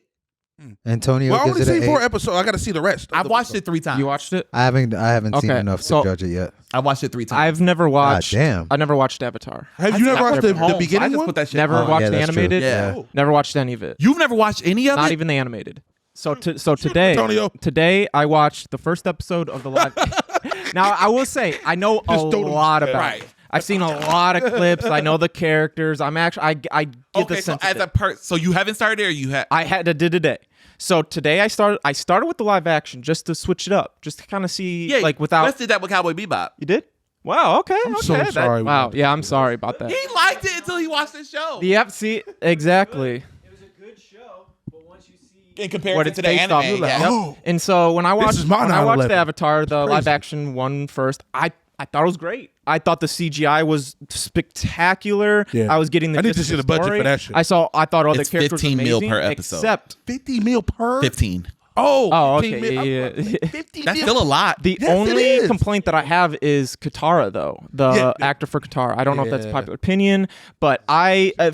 B: Antonio
C: Well, I
B: gives
C: only
B: it
C: seen
B: an
C: 4
B: 8.
C: episodes. I got to see the rest.
A: I've watched it 3 times.
F: You watched it?
B: I haven't seen
F: Okay,
B: enough
F: so-
B: to judge it yet.
A: I watched it 3 times.
F: I've never watched.
B: damn.
F: I never watched Avatar.
C: Have you never watched the
A: I
C: beginning
A: just
C: one?
A: put that shit
F: Never
A: on.
F: watched
B: yeah,
F: the
B: that's true.
F: animated.
A: Yeah.
F: Never watched any of it.
A: You've never watched any of
F: Not
A: it?
F: even the animated. So
C: Antonio.
F: today I watched the first episode of the live. Now I will say I know a
C: Just don't-
F: lot about
A: Right.
F: it. I've seen a lot of clips. I know the characters. I'm actually I get the
A: Okay, so
F: sense.
A: as
F: of
A: a
F: it.
A: so you haven't started there, or you have?
F: I had to do today. So today I started with the live action just to switch it up, just to kind of see like without.
A: Wes did that with Cowboy Bebop.
F: You did? Wow. Okay.
C: I'm
F: okay.
C: so sorry.
F: Wow. Yeah, I'm sorry about that.
A: He liked it until he watched the show.
F: Yep. See, exactly.
G: It was a good show, but once you see
A: In comparison
F: What it's
A: to the
F: based off.
A: anime, yeah.
F: Yep. And so when I watched
C: is my
F: the
C: 9/11.
F: Avatar, the
C: crazy.
F: live action one first, I thought it was great. I thought the CGI was spectacular.
C: Yeah.
F: I was getting the
C: I need to
F: gist
C: see
F: of
C: the budget
F: story.
C: for that shit.
F: I thought all
A: It's
F: the characters
A: 15
F: were
A: mil
F: amazing,
A: per episode.
F: Except
C: 50 mil per?
A: 15.
C: Oh,
F: okay,
C: 15 mil.
F: yeah.
C: 50
A: That's
C: mil.
A: still a lot.
F: the
C: Yes, it
F: only
C: is.
F: complaint that I have is Katara, though, the actor for Katara. I don't know if that's
C: Yeah.
F: popular opinion, but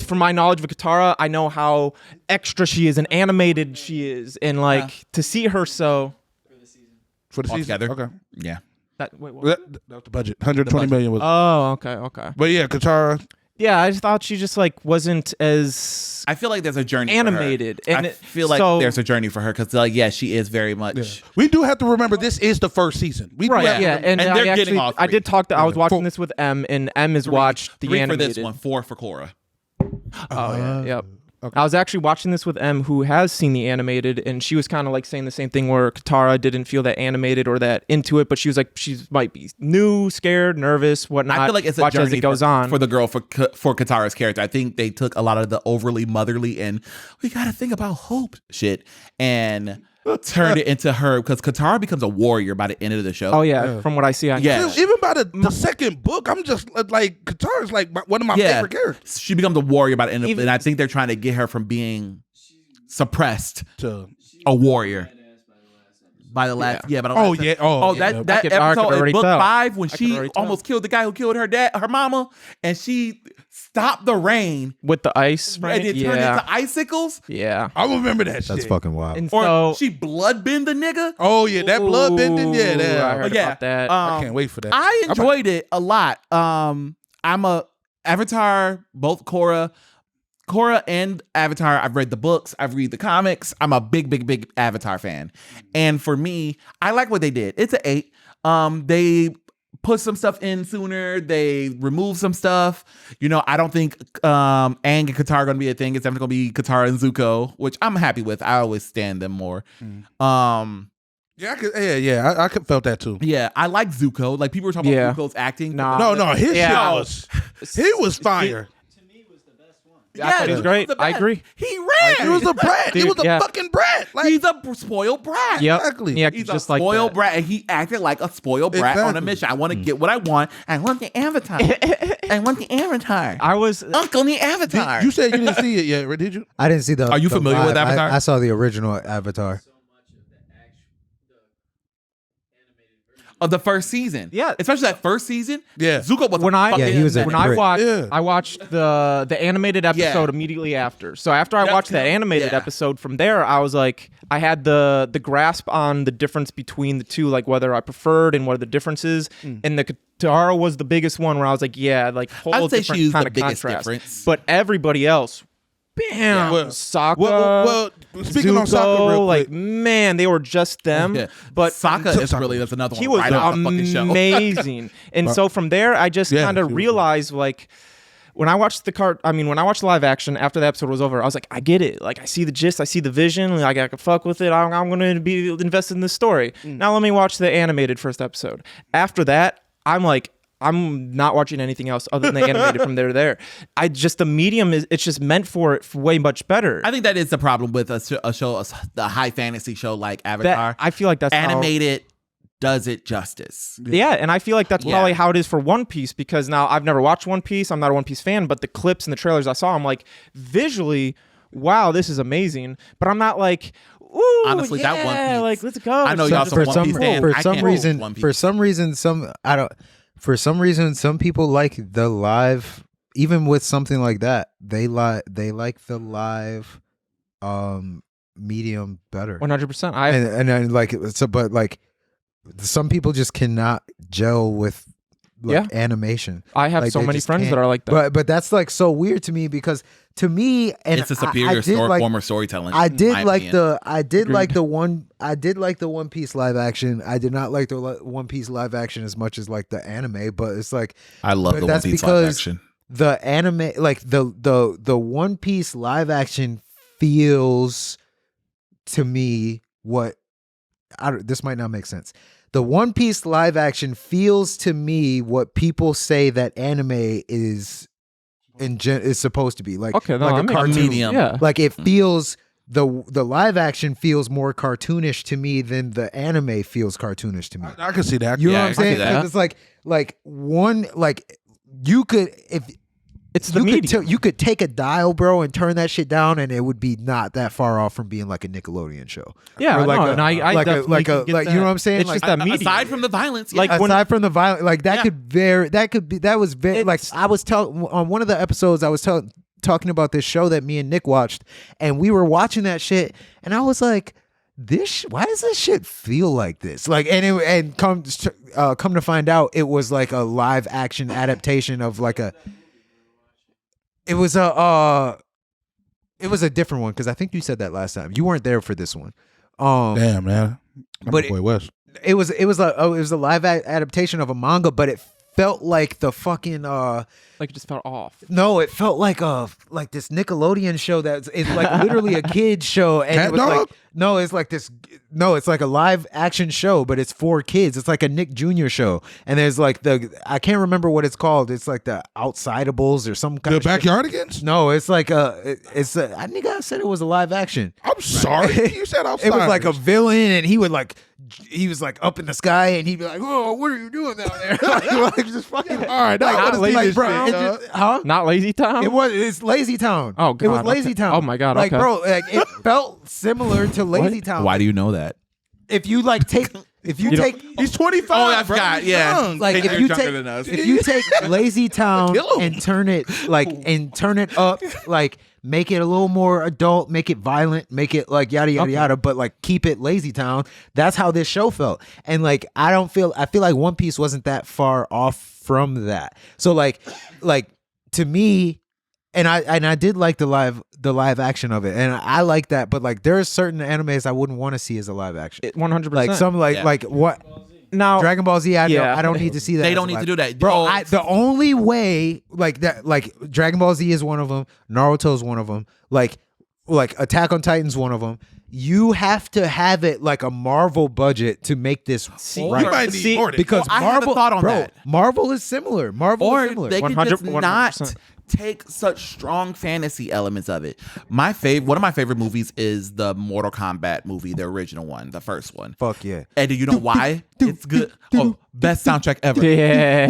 F: from my knowledge of Katara, I know how extra she is and animated she is, and like to see her so.
C: For the season.
A: Altogether.
C: Okay.
A: Yeah.
F: What?
C: That was the budget. 120 million was.
F: Oh, okay.
C: But yeah, Katara.
F: Yeah, I just thought she just like wasn't as
A: I feel like there's a journey
F: animated,
A: for her.
F: and
A: I feel like
F: so-
A: there's a journey for her because, like, yeah, she is very much.
C: We do have to remember this is the first season. We do
F: Right,
C: have to
F: yeah,
C: remember-
F: and,
A: And
F: I
A: they're getting
F: actually,
A: all
F: I
A: three.
F: did talk to. I was watching this with M, and M has watched the
A: three
F: animated.
A: for this one, 4 for Cora.
F: Oh yeah, yep. I was actually watching this with M, who has seen the animated, and she was kind of like saying the same thing where Katara didn't feel that animated or that into it, but she was like she might be new, scared, nervous, whatnot.
A: I feel like it's a
F: watch
A: journey
F: as it goes
A: for,
F: on
A: for the girl for Katara's character. I think they took a lot of the overly motherly and we got to think about hope shit and turned it into her because Katara becomes a warrior by the end of the show.
F: Oh yeah, from what I see on
A: Yeah.
C: Even by the second book, I'm just like Katara's like one of my favorite characters.
A: She becomes a warrior by the end of it,
F: Even-
A: and I think they're trying to get her from being suppressed
C: To
A: a warrior. By the last, yeah, but
F: I
A: that
F: could
A: episode in
F: already
A: book
F: tell.
A: 5 when
F: I could
A: she
F: already tell.
A: almost killed the guy who killed her mama, and she stopped the rain
F: with the ice, right?
A: and it turned into icicles.
F: Yeah.
C: I remember that shit.
B: That's fucking wild.
F: And
A: Or
F: so
A: she bloodbend the nigga.
C: Oh yeah, that blood bending. Yeah,
F: Ooh,
C: that.
F: I heard
A: Yeah.
F: about that.
C: I can't wait for that.
A: I enjoyed it a lot. I'm a Avatar, both Korra and Avatar. I've read the books. I've read the comics. I'm a big Avatar fan. And for me, I like what they did. It's an 8. They put some stuff in sooner. They removed some stuff. You know, I don't think Aang and Katara are going to be a thing. It's definitely going to be Katara and Zuko, which I'm happy with. I always stand them more.
C: Yeah, I could felt that too.
A: Yeah, I like Zuko. Like people were talking about Zuko's acting.
F: Nah.
C: No, his
F: Yeah.
C: shit was fire.
F: I thought he was great.
A: the
F: I
A: best.
F: agree.
A: He ran.
C: He was a brat. He
F: Dude,
C: was a
F: yeah.
C: fucking brat. Like
A: He's a spoiled brat.
F: Yep.
C: Exactly.
F: Yeah,
A: He's
F: just
A: a
F: like
A: spoiled
F: that.
A: brat, and he acted like a spoiled brat on a
C: Exactly.
A: mission. I want to get what I want. I want the Avatar. I want the Avatar.
F: I was
A: Uncle the Avatar.
C: you said you didn't see it yet, did you?
B: I didn't see the.
A: Are you
B: the
A: familiar with
B: live.
A: Avatar?
B: I saw the original Avatar.
A: Of the first season.
F: Yeah.
A: Especially that first season.
C: Yeah.
A: Zuko was
F: when
A: a
F: I
A: fucking
B: Yeah, he was a
F: when
A: menace.
F: I
B: Great.
F: watched
C: Yeah.
F: I watched the animated episode immediately after. So after I
A: Yep.
F: watched that animated
A: Yeah.
F: episode, from there I was like I had the grasp on the difference between the two, like whether I preferred and what are the differences. And the Katara was the biggest one where I was like, yeah, like whole
A: I'd say
F: different
A: she was
F: kind
A: the
F: of
A: biggest
F: contrast.
A: difference.
F: But everybody else, bam,
C: Well,
F: Sokka,
C: well, speaking
F: Zuko,
C: on Sokka real
F: like
C: quick.
F: man, they were just them.
A: Yeah.
F: But
A: Sokka is really that's another one.
F: he was
A: right off the fucking show.
F: amazing. And so from there, I just
C: Yeah,
F: kind
C: he
F: of
C: was
F: realized like when I watched when I watched the live action after the episode was over, I was like, I get it. Like I see the gist, I see the vision. Like I can fuck with it. I'm going to be invested in this story. Now let me watch the animated first episode. After that, I'm like, I'm not watching anything else other than the animated from there to there. The medium it's just meant for it way much better.
A: I think that is the problem with a show, a high fantasy show like Avatar.
F: I feel like that's
A: animated does it justice.
F: Yeah, and I feel like that's probably how it is for One Piece because now I've never watched One Piece. I'm not a One Piece fan, but the clips and the trailers I saw, I'm like, visually, wow, this is amazing. But I'm not like, ooh,
A: Honestly,
F: yeah,
A: that One Piece.
F: like let's go.
A: I know
F: So
A: y'all
F: just-
A: some One Piece fans. I can't roll One Piece.
B: For some reason, some people like the live. Even with something like that, they like the live medium better.
F: 100%.
B: And like so, but like some people just cannot gel with animation.
F: I have
B: Like,
F: so
B: they
F: many
B: just
F: friends
B: can't.
F: that are like that.
B: But that's like so weird to me because to me, and
A: It's a superior form of storytelling.
B: I did
A: in my
B: like
A: opinion.
B: the One Piece live action. I did not like the One Piece live action as much as like the anime, but it's like
A: I love
B: but
A: the One
B: that's
A: Piece live
B: because
A: action.
B: the anime, like the One Piece live action feels to me what this might not make sense. The One Piece live action feels to me what people say that anime is supposed to be like.
F: Okay, no,
B: like a cartoon.
A: medium.
F: Yeah.
B: Like it feels the live action feels more cartoonish to me than the anime feels cartoonish to me.
C: I can see that.
B: You know
A: Yeah,
B: what
A: I
B: I'm
A: can see
B: saying?
A: that.
B: 'Cause it's like one like you could if.
F: It's the medium.
B: You could take a dial, bro, and turn that shit down, and it would be not that far off from being like a Nickelodeon show.
F: Yeah,
B: Or like
F: no,
B: a,
F: and I
B: like a
F: definitely
B: like
F: can
B: a
F: get
B: like
F: that.
B: you know what I'm saying?
F: It's
B: Like,
F: just that medium.
A: Aside from the violence,
F: Like,
A: yeah.
F: when-
B: aside from the violence, like that
A: Yeah.
B: could be that was very like I was on one of the episodes I was talking about this show that me and Nick watched, and we were watching that shit, and I was like, why does this shit feel like this? Like, and come to find out, it was like a live action adaptation of like a. It was a different one because I think you said that last time. You weren't there for this one.
C: Damn, man.
B: But
C: Boy West.
B: it was a live adaptation of a manga, but it felt like the fucking
F: Like it just felt off.
B: no, it felt like this Nickelodeon show it's like literally a kid's show, and
C: Cat
B: it was
C: Dog?
B: like it's like a live action show, but it's for kids. It's like a Nick Jr. show, and there's like I can't remember what it's called. It's like the Outsidables or some kind
C: The
B: of shit.
C: Backyardigans?
B: No, it's like I think I said it was a live action.
C: I'm sorry. You said outside.
B: It was like a villain, and he was like up in the sky, and he'd be like, "Oh, what are you doing down there?" like just fucking.
C: All right, now
F: Not
C: I
F: lazy
C: like,
F: shit,
C: bro.
B: It's just- huh?
F: Not Lazy Town?
B: It's Lazy Town.
F: Oh,
B: it was
F: God,
B: Lazy
F: okay.
B: Town.
F: Oh, my God,
B: like
F: okay.
B: bro, like it felt similar to Lazy Town.
A: Why do you know that?
B: If you like take, if you take,
C: He's 25.
A: Oh, I
C: bro.
A: forgot.
C: He's
A: Yeah.
C: young.
B: like
A: They're
B: if you
A: younger
B: take,
A: than us.
B: if you take Lazy Town
C: Kill 'em.
B: and turn it up, like make it a little more adult, make it violent, make it like yada yada yada, but like keep it Lazy Town. That's how this show felt, and like I feel like One Piece wasn't that far off from that. So like to me, and I did like the live action of it, and I like that. But like there are certain animes I wouldn't want to see as a live action.
F: 100%.
B: Like some like what.
F: Now,
B: Dragon Ball Z, I
F: Yeah.
B: don't need to see that.
A: They
B: as
A: don't
B: a
A: need to
B: live-
A: do that.
B: bro.
A: Oh,
B: The only way, like that, like Dragon Ball Z is one of them. Naruto's one of them. Like Attack on Titan's one of them. You have to have it like a Marvel budget to make this
C: You
B: right.
C: might need more than
B: Because
A: I had a
B: Marvel,
A: thought on
B: bro,
A: that.
B: Marvel is similar. Marvel
A: Or
B: is similar.
A: they could
F: 100
A: just not
F: 100%.
A: take such strong fantasy elements of it. One of my favorite movies is the Mortal Kombat movie, the original one, the first one.
B: Fuck yeah.
A: And do you know why? It's good. Oh, best soundtrack ever.
F: yeah.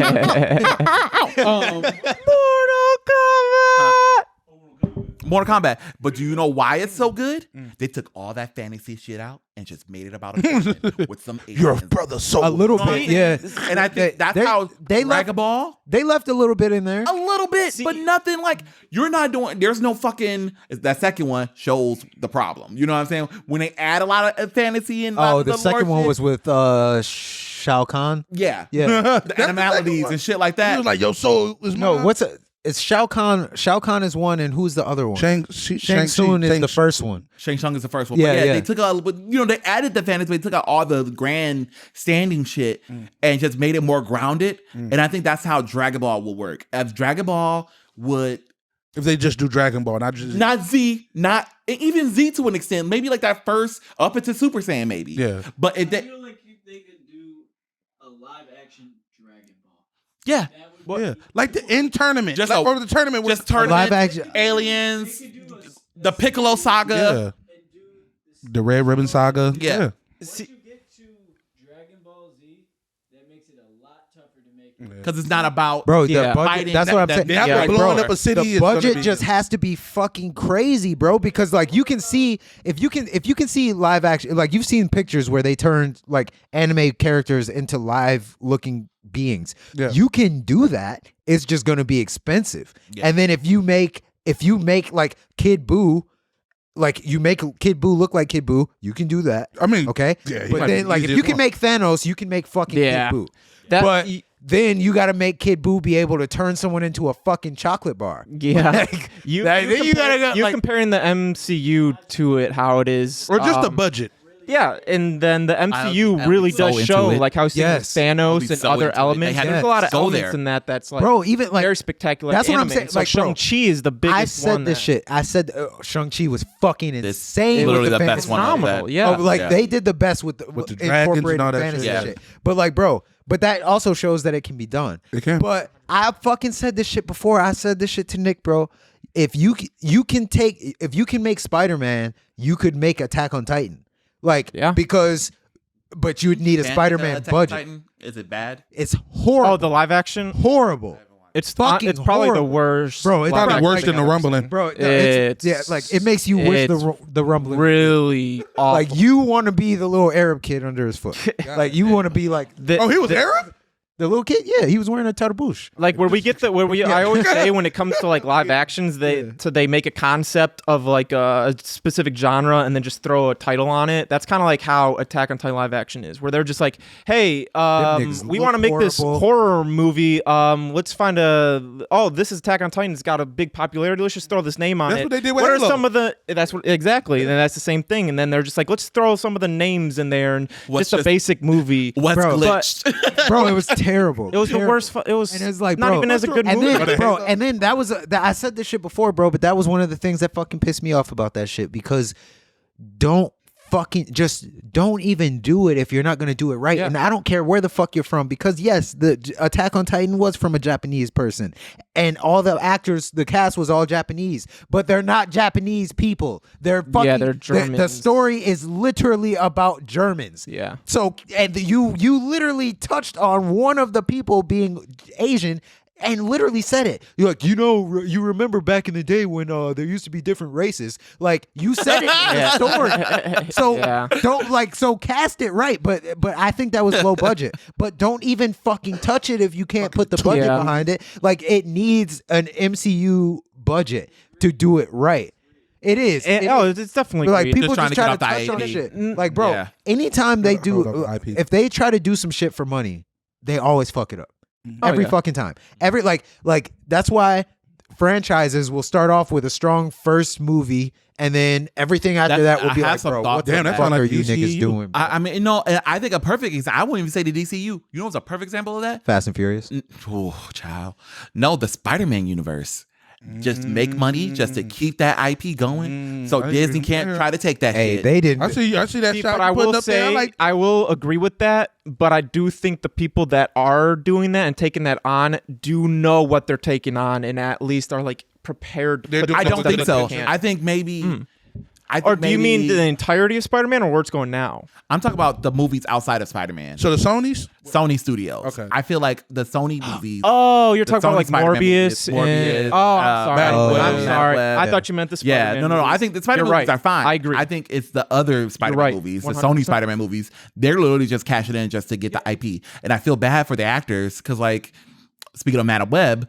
A: Mortal Kombat. But do you know why it's so good? They took all that fantasy shit out and just made it about a person with some
C: Your
A: aliens.
C: brother so
B: A little bit, yeah.
A: And I think that's how Dragon Ball.
B: They left a little bit in there.
A: A little bit, but nothing like you're not doing. There's no fucking. That second one shows the problem. You know what I'm saying? When they add a lot of fantasy and
B: Oh, the second one was with Shao Kahn.
A: yeah,
B: Yeah.
A: the animalities and shit like
C: He
A: that.
C: was like, yo, so is
B: No,
C: mine.
B: it's Shao Kahn. Shao Kahn is one, and who's the other one?
C: Shang
B: Tsung is the first one.
A: Shang Tsung is the first one.
B: Yeah,
A: But yeah,
B: yeah.
A: they took out, but they added the fantasy, but they took out all the grand standing shit and just made it more grounded. And I think that's how Dragon Ball will work. If Dragon Ball would
C: If they just do Dragon Ball, not just
A: not Z, not even Z to an extent, maybe like that first up into Super Saiyan, maybe.
C: Yeah.
A: But
G: I feel like they could do a live action Dragon Ball.
A: yeah,
C: yeah, like the in tournament,
A: Just
C: like,
A: a-
C: or the tournament,
A: just
C: with
A: turn
B: live action.
A: aliens, the Piccolo saga.
C: yeah, the Red Ribbon Saga,
A: Yeah.
G: Once you get to Dragon Ball Z, that makes it a lot tougher to make.
A: Because it's not about
B: Bro,
F: Yeah.
B: the budget,
A: fighting
B: that's what I'm
A: that-
B: saying.
C: They have
A: Yeah,
C: to blowing
B: bro,
C: up a city.
B: the
C: is gonna
B: budget
C: be-
B: just has to be fucking crazy, bro. Because like you can see if you can see live action, like you've seen pictures where they turned like anime characters into live looking beings.
C: Yeah.
B: You can do that. It's just going to be expensive.
A: Yeah.
B: And then if you make like Kid Buu. Like you make Kid Buu look like Kid Buu, you can do that.
C: I mean,
B: Okay,
C: yeah,
B: but then like if you can make Thanos, you can make fucking
F: Yeah.
B: Kid Buu.
F: That-
B: But then you got to make Kid Buu be able to turn someone into a fucking chocolate bar.
F: Yeah.
B: Like,
F: you
B: then you gotta go,
F: you're
B: like-
F: comparing the MCU to it, how it is.
C: or just the budget.
F: Yeah, and then the MCU really
A: so
F: does
A: into
F: show
A: it.
F: like how
B: Yes.
F: Thanos and
A: so
F: other
A: into it.
F: elements.
A: They had
F: There's
A: to
F: a lot of
A: go
F: elements
A: there.
F: in that's like
B: Bro, even like
F: very spectacular.
B: that's what I'm
F: anime.
B: saying.
F: So
B: Like, bro,
F: Shang-Chi is the biggest
B: I said
F: one.
B: this shit. I said Shang-Chi was fucking insane.
A: literally
B: with
A: the
B: the
A: best one of
F: phenomenal.
A: that.
F: Yeah.
B: Like they did the best with the
C: dragons and
B: incorporating
C: all that
B: fantasy
C: shit.
B: and
A: Yeah.
B: shit. But like, bro, but that also shows that it can be done.
C: It can.
B: But I fucking said this shit before. I said this shit to Nick, bro. If you can make Spider-Man, you could make Attack on Titan. Like, but you would need a Spider-Man
A: Attack on
B: budget.
A: Titan, is it bad?
B: It's horrible.
F: Oh, the live action.
B: Horrible.
F: It's
B: fucking
F: It's probably
B: horrible.
F: the worst.
B: Bro, it's
F: live
B: probably
F: action
C: worse
F: thing
C: than the
F: I've ever
C: Rumbling.
F: seen.
B: Bro,
F: It's
B: like it makes you wish the rumbling.
F: Really awful.
B: Like you want to be the little Arab kid under his foot. Like you want to be like
F: The-
C: Oh, he was
F: the-
C: Arab?
B: the little kid. Yeah, he was wearing a tarbush.
F: Like I always say when it comes to like live actions, they make a concept of like a specific genre and then just throw a title on it. That's kind of like how Attack on Titan live action is, where they're just like, hey,
B: niggas
F: we
B: look
F: want to make this
B: horrible.
F: horror movie. Let's find this is Attack on Titan. It's got a big popularity. Let's just throw this name on
C: That's
F: it.
C: what they did with
F: What are
C: Halo.
F: some of the? That's what exactly. And that's the same thing. And then they're just like, let's throw some of the names in there and
A: What's
F: just a
A: just-
F: basic movie.
A: What's
B: Bro,
A: glitched?
B: Bro, it was terrible.
F: It was the
B: Terrible.
F: worst. It was
B: And it was like,
F: not
B: bro,
F: even as a good
B: and
F: movie.
B: then, bro, and then that was I said this shit before, bro, but that was one of the things that fucking pissed me off about that shit because don't even do it if you're not gonna do it right.
F: Yeah.
B: And I don't care where the fuck you're from because yes, the Attack on Titan was from a Japanese person, and all the actors, the cast was all Japanese, but they're not Japanese people. They're fucking.
F: they're
B: The
F: Germans.
B: story is literally about Germans.
F: Yeah.
B: So and you literally touched on one of the people being Asian. And literally said it. You're like, you remember back in the day when there used to be different races. Like you said it in the story. So so cast it right. But I think that was low budget. But don't even fucking touch it if you can't put the budget behind it. Like it needs an MCU budget to do it right. It is.
F: It's definitely
B: like
F: great.
B: people
A: Just
B: just
A: trying
B: try
A: to
B: to
A: get
B: touch
A: off
B: on
A: the
B: shit.
A: IP.
B: Like bro,
A: Yeah.
B: anytime they
C: Hold
B: do,
C: up the IP.
B: if they try to do some shit for money, they always fuck it up. Every
F: yeah.
B: fucking time. Every like that's why franchises will start off with a strong first movie and then everything after
A: That's-
B: that will be
A: I have
B: like,
A: some
B: bro,
A: thoughts
B: what the
C: Damn, that's
B: fuck
C: not
B: are
C: like
B: you
C: DCU.
B: niggas doing? bro?
A: I mean, no, I think a perfect example. I wouldn't even say the DCU. You know what's a perfect example of that?
B: Fast and Furious.
A: Oh, child. No, the Spider-Man universe. Just make money just to keep that IP going. So
C: I
A: Disney
C: agree.
A: can't try to take that
B: Hey,
A: shit.
B: they didn't.
C: I see that
F: See,
C: shot
F: but I
C: you putting
F: will
C: up there.
F: say,
C: Like,
F: I will agree with that, but I do think the people that are doing that and taking that on do know what they're taking on and at least are like prepared.
C: They're
F: to
C: doing
F: put
A: I don't
F: stuff
A: think
F: that
A: so.
F: they can't.
A: I think maybe. I think
F: Or do you mean
A: maybe-
F: the entirety of Spider-Man or where it's going now?
A: I'm talking about the movies outside of Spider-Man.
C: so the Sonys?
A: Sony Studios.
C: Okay.
A: I feel like the Sony movies.
F: Oh, you're
A: The
F: talking about
A: Sony
F: like
A: Spider-Man
F: Morbius.
A: movies,
F: and,
A: Morbius,
F: oh, I'm sorry.
C: Madam Web,
F: I'm sorry.
A: Madam
F: I
A: Web.
F: thought you meant the
A: Yeah,
F: Spider-Man
A: no. I
F: movies.
A: think the Spider-Man
F: You're
A: movies
F: right.
A: are fine.
F: I agree.
A: I think it's the other Spider-Man
F: right.
A: movies, the
F: 100%.
A: Sony Spider-Man movies. They're literally just cashing in just to get the IP. And I feel bad for the actors because, like, speaking of Madam Web,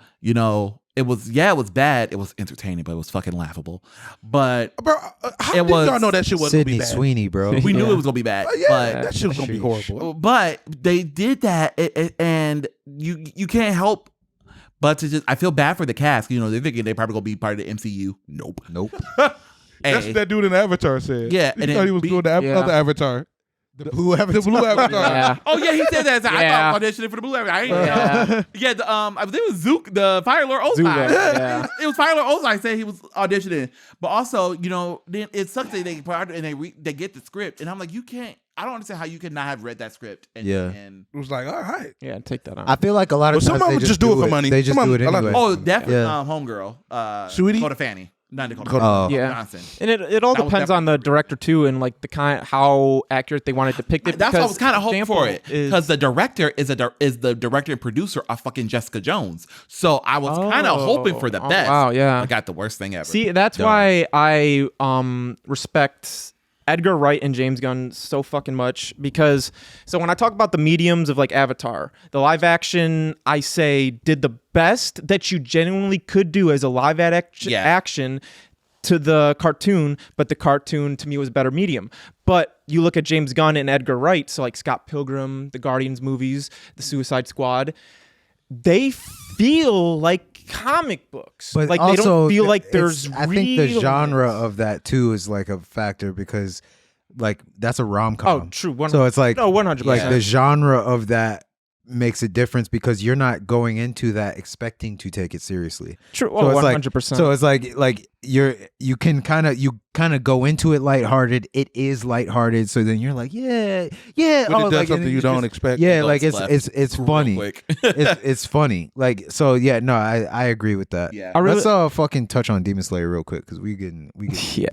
A: it was bad. It was entertaining, but it was fucking laughable. But
C: Bro, how
A: It
C: did
A: was
C: y'all know that shit wasn't going to
B: Sydney
C: be bad?
B: Sweeney, bro.
A: we knew
F: Yeah.
A: it was gonna be bad.
C: Yeah, that shit was going to be horrible.
A: But they did that, and you can't help but to just. I feel bad for the cast. They're thinking they're probably gonna be part of the MCU. Nope.
C: That's what that dude in Avatar said.
A: Yeah,
C: He
A: and
C: thought
A: then
C: he was
A: B-
C: doing the
F: Yeah.
C: other Avatar.
B: The blue Avatar.
C: The blue Avatar.
F: Yeah.
A: Oh yeah, he said that. I
F: Yeah.
A: thought auditioning for the Blue Avatar.
F: Yeah.
A: I think it was Zook, the Fire Lord Ozai.
F: Zuko, yeah.
A: It was Fire Lord Ozai said he was auditioning, but also then it sucks that they they get the script, and I'm like, you can't. I don't understand how you could not have read that script. And
C: It was like, all right.
F: Yeah, take that on.
B: I feel like a lot of
C: Well,
B: times
C: some
B: they
C: of them just do it for money.
B: They just
C: Some
B: do
C: of
B: it
C: them- a lot of
B: anyway.
A: oh, definitely,
B: Yeah.
A: homegirl,
C: Sweetie?
A: Dakota Fanning, not Dakota.
B: Oh.
F: Yeah.
A: Johnson.
F: And it all
A: That was
F: depends on the director too, and like how accurate they want to depict it.
A: That's why I
F: because
A: was kind of hoping for it
F: example is-
A: because the director is the director and producer of fucking Jessica Jones. So I was kind of hoping for the
F: Oh,
A: best.
F: wow, yeah.
A: I got the worst thing ever.
F: See, that's
A: Done.
F: why I respect Edgar Wright and James Gunn so fucking much because so when I talk about the mediums of like Avatar, the live action I say did the best that you genuinely could do as a live action to the cartoon, but the cartoon to me was a better medium. But you look at James Gunn and Edgar Wright, so like Scott Pilgrim, the Guardians movies, the Suicide Squad, they feel like comic books.
B: But
F: like
B: also,
F: they don't feel like
B: it's-
F: there's
B: I think the
F: real-
B: genre of that too is like a factor because like that's a rom-com.
F: Oh, true.
B: So it's like
F: 100%.
B: like the genre of that makes a difference because you're not going into that expecting to take it seriously.
F: True.
B: So it's
F: 100%.
B: So it's like you kind of go into it lighthearted. It is lighthearted. So then you're like, yeah.
C: But it does
B: like,
C: something you don't expect.
B: Yeah, like it's funny. It's funny. Like so, yeah. No, I agree with that.
A: Yeah.
B: Let's fucking touch on Demon Slayer real quick because we getting
F: yeah.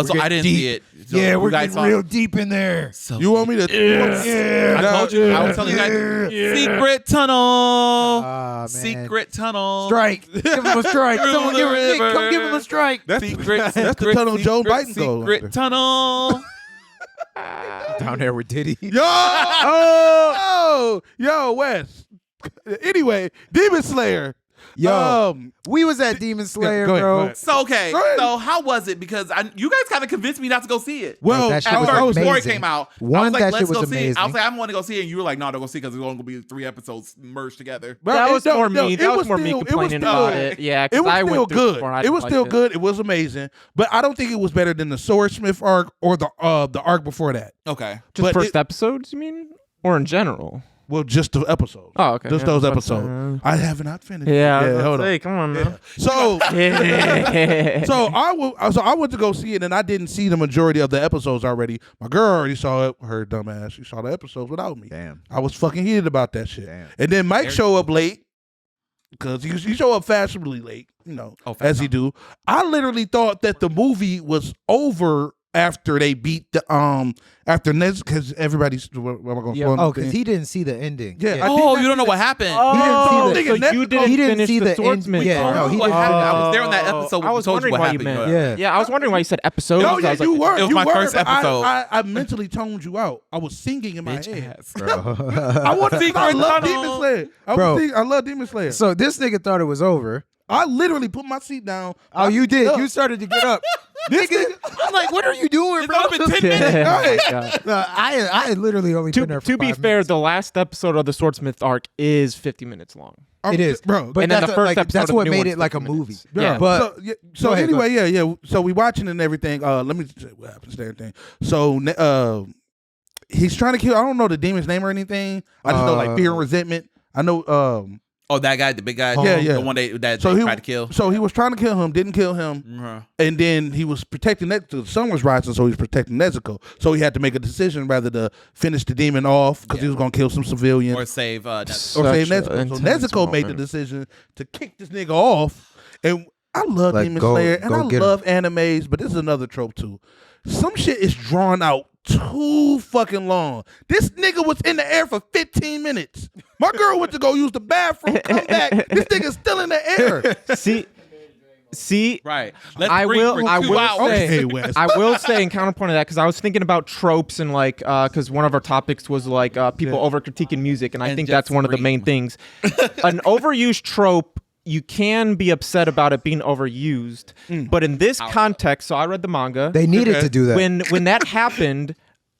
A: So I didn't see it. So
B: yeah, we're
A: guys
B: getting real deep in there.
A: So
C: You want me to?
A: I told you. I was telling you guys. Secret tunnel.
B: Man.
A: Secret tunnel.
B: Strike. Give him a strike.
A: Through
B: Someone
A: the
B: come give him a
A: river.
B: strike.
C: That's
A: Secret.
C: that's the tunnel Joe Biden goes.
A: Secret tunnel.
B: Down there with Diddy.
C: Yo, Wes. Anyway, Demon Slayer.
B: Yo, we was at Demon Slayer,
C: go ahead,
B: bro.
C: go ahead.
A: So okay,
C: Go ahead.
A: so how was it? Because you guys kind of convinced me not to go see it.
C: Well,
B: that shit
A: At
B: was
A: first, before it
B: amazing.
A: came out, I
B: One,
A: was like,
B: that
A: let's
B: shit was
A: go see it.
B: amazing.
A: I was like, I'm going to go see it, and you were like, no, don't go see it because it's going to be 3 episodes merged together.
F: That was more me.
C: it
F: That was more me
C: still-
F: complaining
C: still-
F: about it. Yeah,
C: It
F: because
C: was
F: I
C: still
F: went through
C: good.
F: before. I
C: It was
F: liked
C: still good. It was amazing, but I don't think it was better than the Swordsmith arc or the arc before that.
A: Okay.
F: Just
C: but
F: first episodes, you mean, or in general?
C: Well, just the episodes.
F: Oh, okay.
C: Just
F: Yeah,
C: those
F: that's
C: episodes. I have not finished.
F: Yeah,
C: hold on.
F: Hey, come on, man.
C: So,
F: Yeah.
C: so I went to go see it, and I didn't see the majority of the episodes already. My girl already saw it. Her dumb ass. She saw the episodes without me.
B: Damn.
C: I was fucking heated about that shit.
B: Damn.
C: And then Mike show up late because he show up fashionably late, as he do. I literally thought that the movie was over after they beat the after Nez, because everybody's am I gonna spoil
B: Oh,
C: the
B: because
C: thing?
B: he didn't see the ending.
C: Yeah, I
A: Oh,
C: did
A: you
C: not
A: don't know
C: see
A: what
C: that.
A: happened.
F: Oh,
C: Nigga,
F: so
C: Nez-
F: you didn't
B: he didn't
F: finish
B: see
F: the
B: the end.
F: Swordsmith
B: Yeah,
F: arc.
B: no, he
A: what
B: didn't.
A: happened? I was there on that episode.
F: I was
A: told you
F: wondering
A: what
F: why you
A: happened.
F: meant.
A: Go ahead.
B: Yeah.
F: I was wondering why you said episodes.
C: No,
F: I
C: yeah,
F: was
C: you
F: like,
C: were.
A: It was
C: you
A: my
C: were,
A: first
C: but
A: episode.
C: I mentally toned you out. I was singing in my head.
B: Bro.
C: I want to think I love
A: tunnel.
C: Demon Slayer. I love Demon Slayer.
B: So this nigga thought it was over.
C: I literally put my seat down.
B: Oh, you did.
C: Look,
B: You started to get up. Nigga, I'm like, what are you doing,
A: It's
B: bro?
A: only been 10 minutes.
C: Hey.
B: No, I literally only been there for
F: To be
B: 5
F: fair,
B: minutes.
F: the last episode of the Swordsmith arc is 50 minutes long.
B: It is,
C: bro.
B: But
F: And then
B: that's
F: the first
B: like,
F: episode
B: that's
F: of the
B: what
F: new
B: made
F: one's
B: it like a
F: 50
B: movie.
F: minutes. Yeah.
B: But
C: So
B: go ahead, go
C: anyway, yeah. So we watching and everything. Let me say what happens to everything. So he's trying to kill. I don't know the demon's name or anything. I just know like fear and resentment. I know.
A: Oh, that guy, the big guy.
C: Yeah.
A: The one that
C: So
A: they
C: he
A: tried to kill.
C: So he was trying to kill him, didn't kill him, and then he was protecting that. The sun was rising, so he was protecting Nezuko. So he had to make a decision whether to finish the demon off because he was gonna kill some civilians
A: Or save
C: or
A: that.
C: save
F: Such
C: Nezuko.
F: an
C: So
F: intense
C: Nezuko made the
F: moment.
C: decision to kick this nigga off, and I love
B: Like,
C: Demon
B: go-
C: Slayer and
B: go
C: I
B: get
C: love animes, but this is another trope too. Some shit is drawn out too fucking long. This nigga was in the air for 15 minutes. My girl went to go use the bathroom, come back. This nigga's still in the air.
F: See,
A: Right. Let's
F: I
A: breathe
F: will.
A: for
F: I
A: 2
F: will
A: hours.
F: say.
C: Okay, Wes.
F: I will say in counterpoint to that because I was thinking about tropes and like because one of our topics was like people over critiquing music, and I
A: And
F: think that's one of the
A: disagree.
F: main things. An overused trope. You can be upset about it being overused, but in this context, so I read the manga.
B: they needed to do that.
F: When that happened,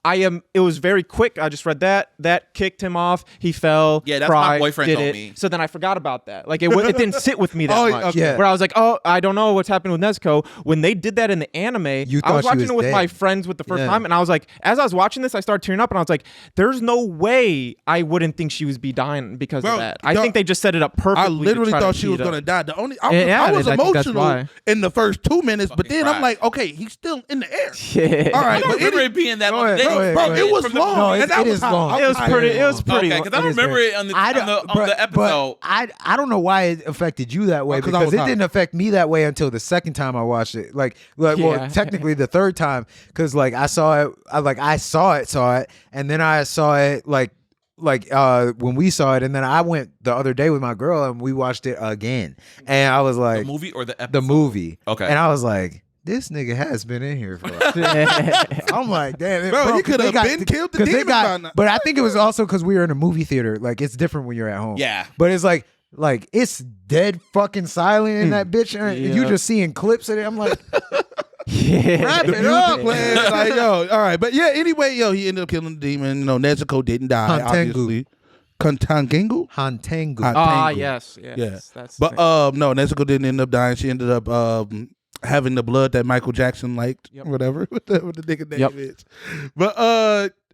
F: it was very quick. I just read that kicked him off. He fell.
A: Yeah, that's what my
F: cried,
A: boyfriend
F: did
A: told
F: it.
A: me.
F: So then I forgot about that. Like it didn't sit with me that
C: Oh,
F: much.
C: okay.
B: Yeah.
F: Where I was like, oh, I don't know what's happening with Nezuko. When they did that in the anime,
B: You
F: I was
B: thought she
F: watching
B: was
F: it with
B: dead.
F: my friends with the first
B: Yeah.
F: time, and I was like, as I was watching this, I started tearing up, and I was like, there's no way I wouldn't think she was be dying because
C: Bro,
F: of that. I
C: no,
F: think they just set it up perfectly.
C: I literally
F: to try
C: thought
F: to
C: she was
F: tee it
C: gonna
F: up.
C: die. I
F: Yeah,
C: was
F: I think that's
C: emotional
F: why.
C: in the first 2 minutes, but
A: Fucking
C: then I'm
A: cried.
C: like, okay, he's still in the air.
F: Yeah.
C: All
A: I
C: right,
A: don't
C: but
A: remember it being that
B: Go
A: long.
B: ahead,
A: They-
B: go ahead,
C: bro,
B: go
C: it
B: ahead.
C: was
A: from the-
C: long.
B: No,
C: and that
B: it
C: was
B: is
C: how
B: long.
C: I
F: It was pretty. It was pretty.
A: Okay, because I don't
B: It is
A: remember
B: very-
A: it on the
B: I don't-
A: on the episode.
B: I don't know why it affected you that way
C: 'cause I
B: because
C: was
B: it
C: hot.
B: didn't affect me that way until the second time I watched it. Well,
F: Yeah.
B: technically the third time because like I saw it, and then I saw it like when we saw it, and then I went the other day with my girl and we watched it again, and I was like,
A: The movie or the episode?
B: the movie.
A: Okay.
B: And I was like, this nigga has been in here for like, I'm like, damn,
C: Bro, he
B: 'cause
C: could
B: they
C: have
B: got-
C: been killed the
B: 'cause they
C: demon by
B: got,
C: now.
B: but I think it was also because we were in a movie theater. Like it's different when you're at home.
A: Yeah.
B: But it's like it's dead fucking silent in that bitch. And you
F: Yeah.
B: just seeing clips of it. I'm like,
F: Yeah.
B: wrap
C: The
B: it
C: music
B: up.
C: playing, like, yo, all right. But yeah, anyway, he ended up killing the demon. You know, Nezuko didn't die,
B: Hantengu.
C: obviously. Hantengu?
B: Hantengu.
C: Han-
F: Ah,
C: Tangled.
F: yes.
C: Yeah.
F: That's
C: But no, Nezuko didn't end up dying. She ended up having the blood that Michael Jackson liked, whatever what the nigga name is. But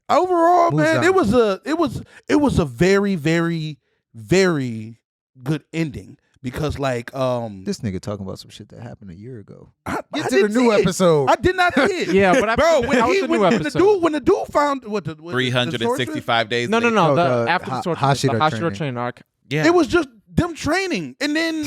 C: overall, man, it was a very, very, very good ending. Because like
B: this nigga talking about some shit that happened a year ago.
C: Get to the new
B: episode.
C: I did not see it.
F: Yeah, but
C: bro, when the dude found what the
A: 365 days.
F: No.
B: the
F: After the Hashira training arc.
A: Yeah,
C: it was just them training, and then,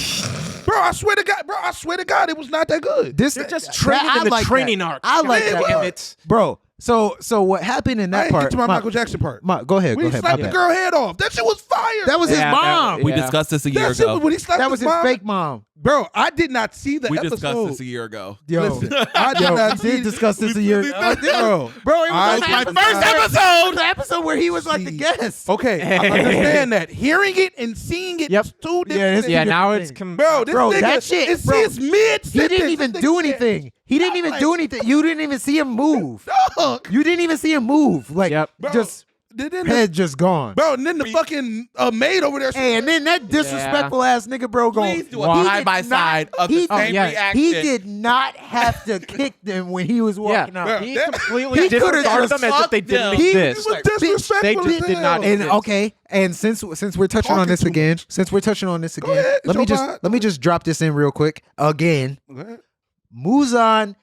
C: bro, I swear to God, it was not that good.
F: They're just training in the training arc.
B: I like that, bro. So what happened in that part?
C: Get to my Michael Jackson part.
B: Go ahead.
C: When he slapped the girl head off, that shit was fire.
B: That was his mom.
A: We discussed this a year ago.
C: When he slapped
B: that was his fake mom.
C: Bro, I did not see the episode.
A: We discussed this a year ago.
B: Yo,
C: listen, I did not
B: we did discuss this a year ago. Bro, it was
A: my first episode.
B: The episode where he was like the guest.
C: Okay, I understand that. Hearing it and seeing it is two different things.
F: Yeah, now it's
C: bro, this nigga,
B: that shit.
C: It's
B: bro,
C: his mid.
B: He didn't even do anything. He didn't even do anything. You didn't even see him move.
C: Dog.
B: You didn't even see him move. Like just head just gone.
C: Bro, and then the fucking maid over there.
B: Hey, and then that disrespectful ass nigga, bro, going.
A: Please do a side by side of the same reaction.
B: He did not have to kick them when he was walking out.
F: He completely disregarded them as if they didn't exist.
C: It was disrespectful.
F: They did not.
B: And okay, and since we're touching on this again,
C: ahead,
B: let me just drop this in real quick again. Muzan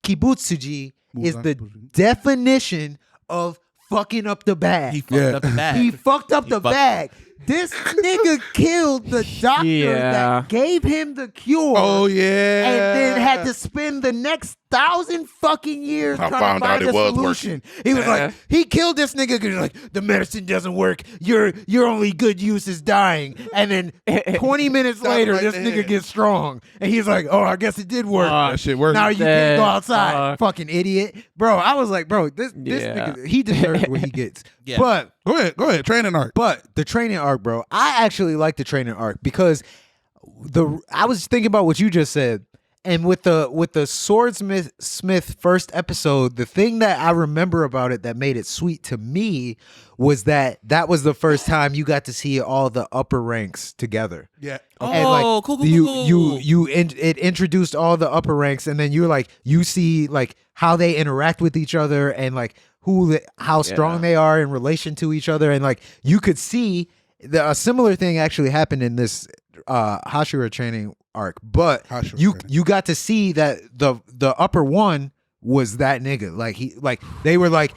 B: Kibutsuji is the definition of fucking up the bag.
A: He fucked up the bag.
B: He fucked up the bag. This nigga killed the doctor that gave him the cure.
C: Oh yeah,
B: and then had to spend the next 1,000 fucking years trying to find a solution. He was like, he killed this nigga because like the medicine doesn't work. Your only good use is dying. And then 20 minutes later, this nigga gets strong, and he's like, oh, I guess it did work.
C: That shit worked.
B: Now you can go outside, fucking idiot, bro. I was like, bro, this nigga, he deserves what he gets.
A: Yeah.
B: But
C: go ahead, training arc.
B: But the training arc, bro, I actually like the training arc because I was thinking about what you just said. And with the Swordsmith first episode, the thing that I remember about it that made it sweet to me was that was the first time you got to see all the upper ranks together.
C: Yeah.
A: Oh, cool.
B: It introduced all the upper ranks, and then you see like how they interact with each other and like how strong they are in relation to each other, and like you could see a similar thing actually happened in this Hashira training arc, but you got to see that the upper one was that nigga. Like they were the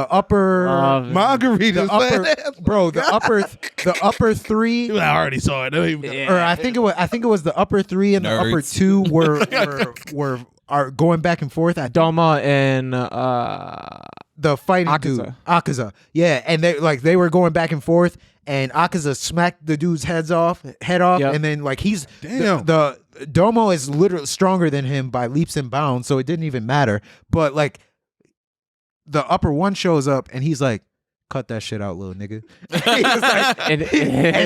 B: upper
C: margaritas,
B: bro. The upper three.
C: I already saw it.
B: Or I think it was the upper three and the upper two are going back and forth.
F: Doma and
B: the fighting
F: Akaza.
B: dude, Akaza. Yeah, and they were going back and forth, and Akaza smacked the dude's head off, and then like the Domo is literally stronger than him by leaps and bounds, so it didn't even matter. But like the upper one shows up, and he's like, "Cut that shit out, little nigga." and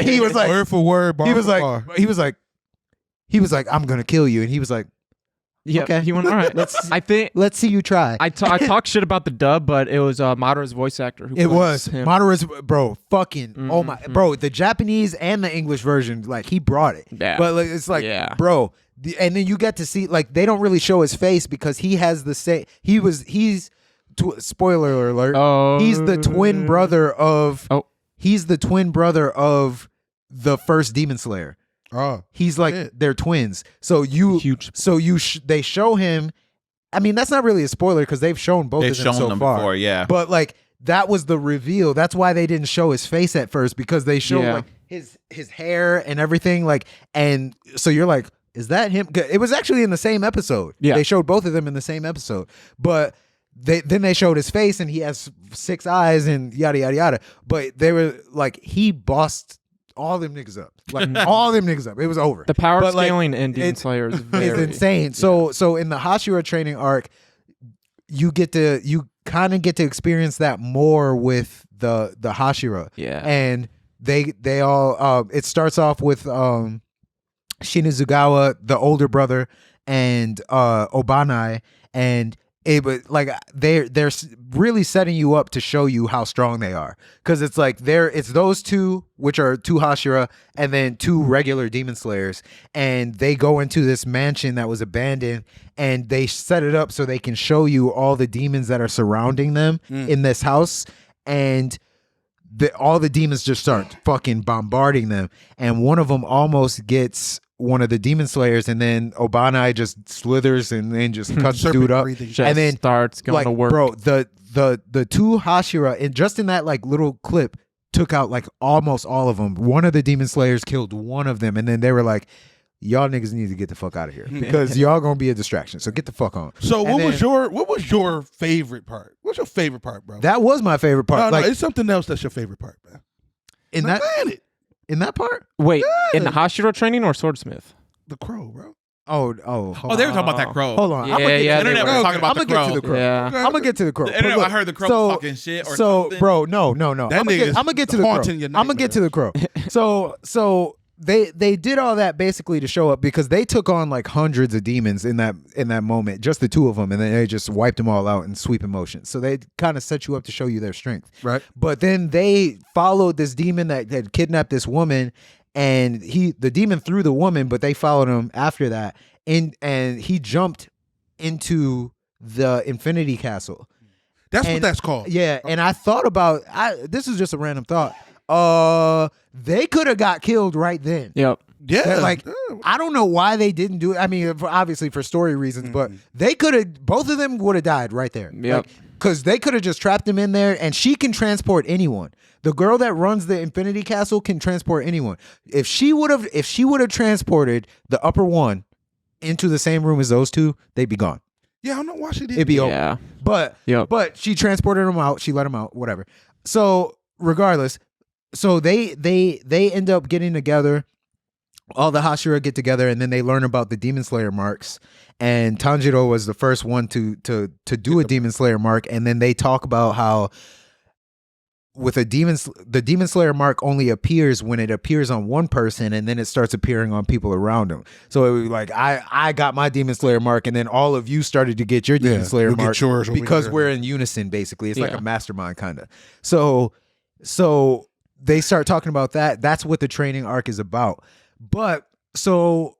B: he was like,
C: word for word. Bar
B: he was
C: for
B: like,
C: bar.
B: he was like, "I'm gonna kill you," and he was like,
F: yeah,
B: okay.
F: He went all right. Let's
B: see you try.
F: I talk shit about the dub, but it was Madara's voice actor who
B: was
F: him.
B: Madara's, bro. Fucking oh my, bro. The Japanese and the English version, like he brought it.
F: Yeah.
B: But like, it's like, bro. And then you get to see like they don't really show his face because he has the same. Spoiler alert.
F: Oh.
B: He's the twin brother of. Oh. He's the twin brother of the first Demon Slayer.
C: Oh,
B: he's like they're twins. So they show him. I mean, that's not really a spoiler because they've shown both of them so far.
A: Before, yeah.
B: But like that was the reveal. That's why they didn't show his face at first because they showed like his hair and everything. Like, and so you're like, is that him? It was actually in the same episode.
F: Yeah,
B: they showed both of them in the same episode, but. Then they showed his face and he has 6 eyes and yada yada yada. But they were like he bossed all them niggas up, like all them niggas up. It was over.
F: The power scaling in Demon Slayer is
B: insane.
F: Yeah.
B: So in the Hashira training arc, you kind of get to experience that more with the Hashira.
F: Yeah,
B: and they all it starts off with Shinizugawa, the older brother, and Obanai, and but like they're really setting you up to show you how strong they are, because it's like it's those two, which are two Hashira and then two regular demon slayers, and they go into this mansion that was abandoned, and they set it up so they can show you all the demons that are surrounding them in this house, and all the demons just start fucking bombarding them, and one of them almost gets one of the demon slayers, and then Obanai just slithers and then just cuts dude up, and then
F: starts going to work.
B: Bro, the two Hashira in that like little clip took out like almost all of them. One of the demon slayers killed one of them, and then they were like, y'all niggas need to get the fuck out of here because y'all gonna be a distraction. So get the fuck on.
C: So what was your favorite part? What's your favorite part, bro?
B: That was my favorite part.
C: No, it's something else that's your favorite part, man. In that part?
F: Wait, in the Hashira training or swordsmith?
C: The crow, bro.
B: Oh,
A: they were talking about that crow.
B: Hold on.
F: Yeah,
A: The internet was talking about the crow.
B: Get to the crow.
F: Yeah.
B: I'm gonna get to the crow.
A: The internet, I heard the crow was talking shit or something.
B: Bro, no.
C: That
B: I'm gonna get to the crow. I'm gonna get to the crow. So they did all that basically to show up, because they took on like hundreds of demons in that moment, just the two of them, and then they just wiped them all out in sweep motion. So they kind of set you up to show you their strength.
C: Right.
B: But then they followed this demon that had kidnapped this woman, and the demon threw the woman, but they followed him after that, and he jumped into the Infinity Castle.
C: That's what that's called.
B: Yeah, and I thought about this is just a random thought. They could have got killed right then.
F: Yep.
C: Yeah.
B: Like, I don't know why they didn't do it. I mean, obviously for story reasons, but they could have. Both of them would have died right there.
F: Yep.
B: Because they could have just trapped him in there, and she can transport anyone. The girl that runs the Infinity Castle can transport anyone. If she would have transported the upper one into the same room as those two, they'd be gone.
C: Yeah, I don't know why she did.
B: It'd be
F: Yeah.
B: over. But she transported them out. She let them out. Whatever. So regardless, they end up getting together. All the Hashira get together, and then they learn about the Demon Slayer marks. And Tanjiro was the first one to do a Demon Slayer mark. And then they talk about how with the Demon Slayer mark only appears when it appears on one person, and then it starts appearing on people around them. So it was like I got my Demon Slayer mark, and then all of you started to get your Demon Slayer mark because we're in unison. Basically, it's like a mastermind kind of. So they start talking about that. That's what the training arc is about. But so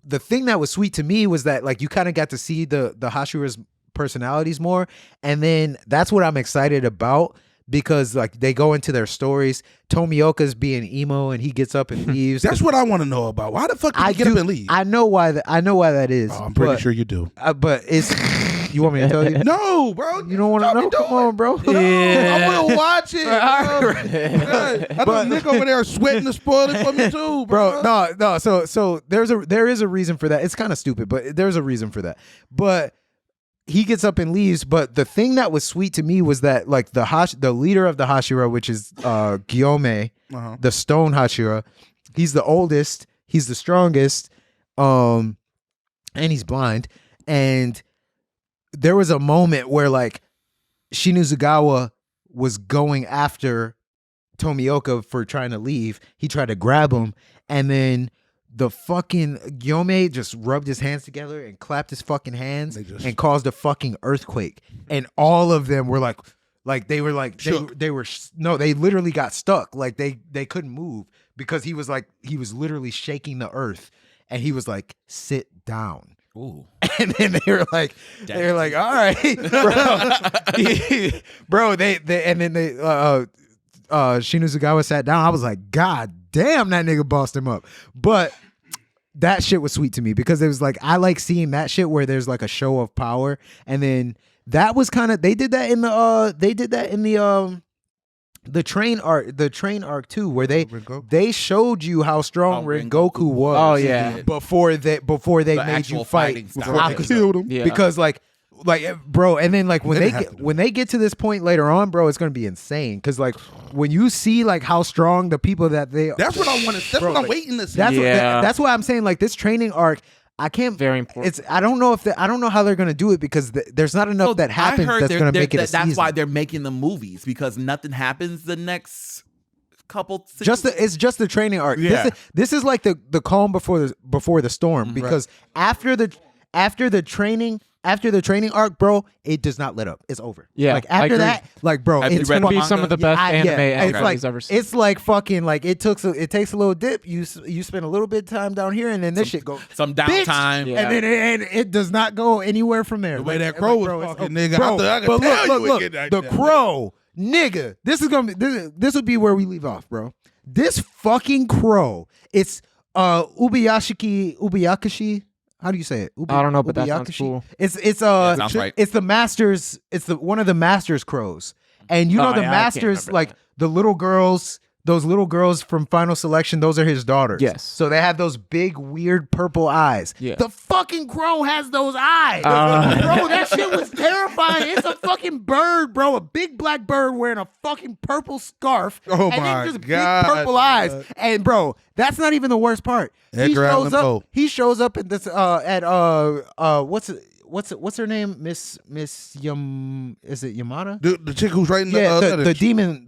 B: the thing that was sweet to me was that like you kind of got to see the Hashira's personalities more, and then that's what I'm excited about. Because like they go into their stories. Tomioka's being emo and he gets up and leaves.
C: That's what I want to know about. Why the fuck did he get up and leave?
B: I know why that is.
C: Oh, I'm pretty sure you do.
B: But it's you want me to tell you?
C: No, bro.
B: You don't want to know? Come on, bro.
C: No, I will watch it. I know Nick over there sweating to spoil it for me too, bro.
B: No. So there is a reason for that. It's kind of stupid, but there's a reason for that. But he gets up and leaves, but the thing that was sweet to me was that like the leader of the Hashira, which is Gyome, the stone Hashira, he's the oldest, he's the strongest, and he's blind. And there was a moment where like Shinuzagawa was going after Tomioka for trying to leave. He tried to grab him, and then the fucking Gyome just rubbed his hands together and clapped his fucking hands and caused a fucking earthquake. And all of them were they literally got stuck. Like they couldn't move because he was literally shaking the earth, and he was like, sit down. Ooh. And then they were like, all right, bro. Shinuzagawa sat down. I was like, God damn, that nigga bossed him up. But that shit was sweet to me because it was like I like seeing that shit where there's like a show of power, and then that was kind of they did that in the train arc too, where they showed you how strong Rengoku was.
F: Oh yeah,
B: before they made you fight.
C: I killed him.
B: Yeah. Because like bro, and then like when they get to this point later on, bro, it's gonna be insane. Because like when you see like how strong the people that they
C: that's what I want to. That's what I'm waiting to see.
B: That's why I'm saying like this training arc. I can't.
F: Very important.
B: I don't know how they're gonna do it because there's not enough that happens that's gonna make it a season.
A: That's why they're making the movies, because nothing happens the next couple.
B: It's just the training arc.
A: Yeah.
B: This is like the calm before the storm, because after the training after the training arc, bro, it does not let up. It's over.
F: Yeah,
B: like
F: I
B: after
F: agree.
B: that, like bro,
A: Have you
B: it's
A: read
F: Gonna be
A: manga?
F: some of the best anime
B: it's
F: anybody's
B: like
F: ever seen.
B: it's like fucking like it takes a little dip. You spend a little bit of time down here, and then this shit goes
A: Some downtime.
F: Yeah.
B: and then it does not go anywhere from there.
C: The way
B: Like,
C: that crow was
B: bro, it's
C: talking,
B: over.
C: nigga,
B: Bro,
C: I could
B: but
C: tell you
B: look,
C: would get like
B: the
C: that.
B: crow, nigga. This is gonna be this would be where we leave off, bro. This fucking crow. It's Ubiyakashi. How do you say it?
F: I don't know, but that sounds
B: Ubiyakashi?
F: cool.
B: It's
A: sounds right.
B: It's the masters. It's one of the masters crows, and you know
F: Oh,
B: the
F: yeah, I can't
B: masters
F: remember
B: like
F: that.
B: the little girls. Those little girls from Final Selection, those are his daughters.
F: Yes.
B: So they have those big, weird purple eyes.
F: Yeah.
B: The fucking crow has those eyes. Bro, that shit was terrifying. It's a fucking bird, bro. A big black bird wearing a fucking purple scarf.
C: Oh,
B: and
C: my
B: then just
C: God,
B: big purple eyes.
C: bro.
B: And bro, that's not even the worst part.
C: Edgar Allan Poe.
B: He shows up at this what's her name? Miss is it Yamada?
C: The chick who's writing
B: Yeah,
C: the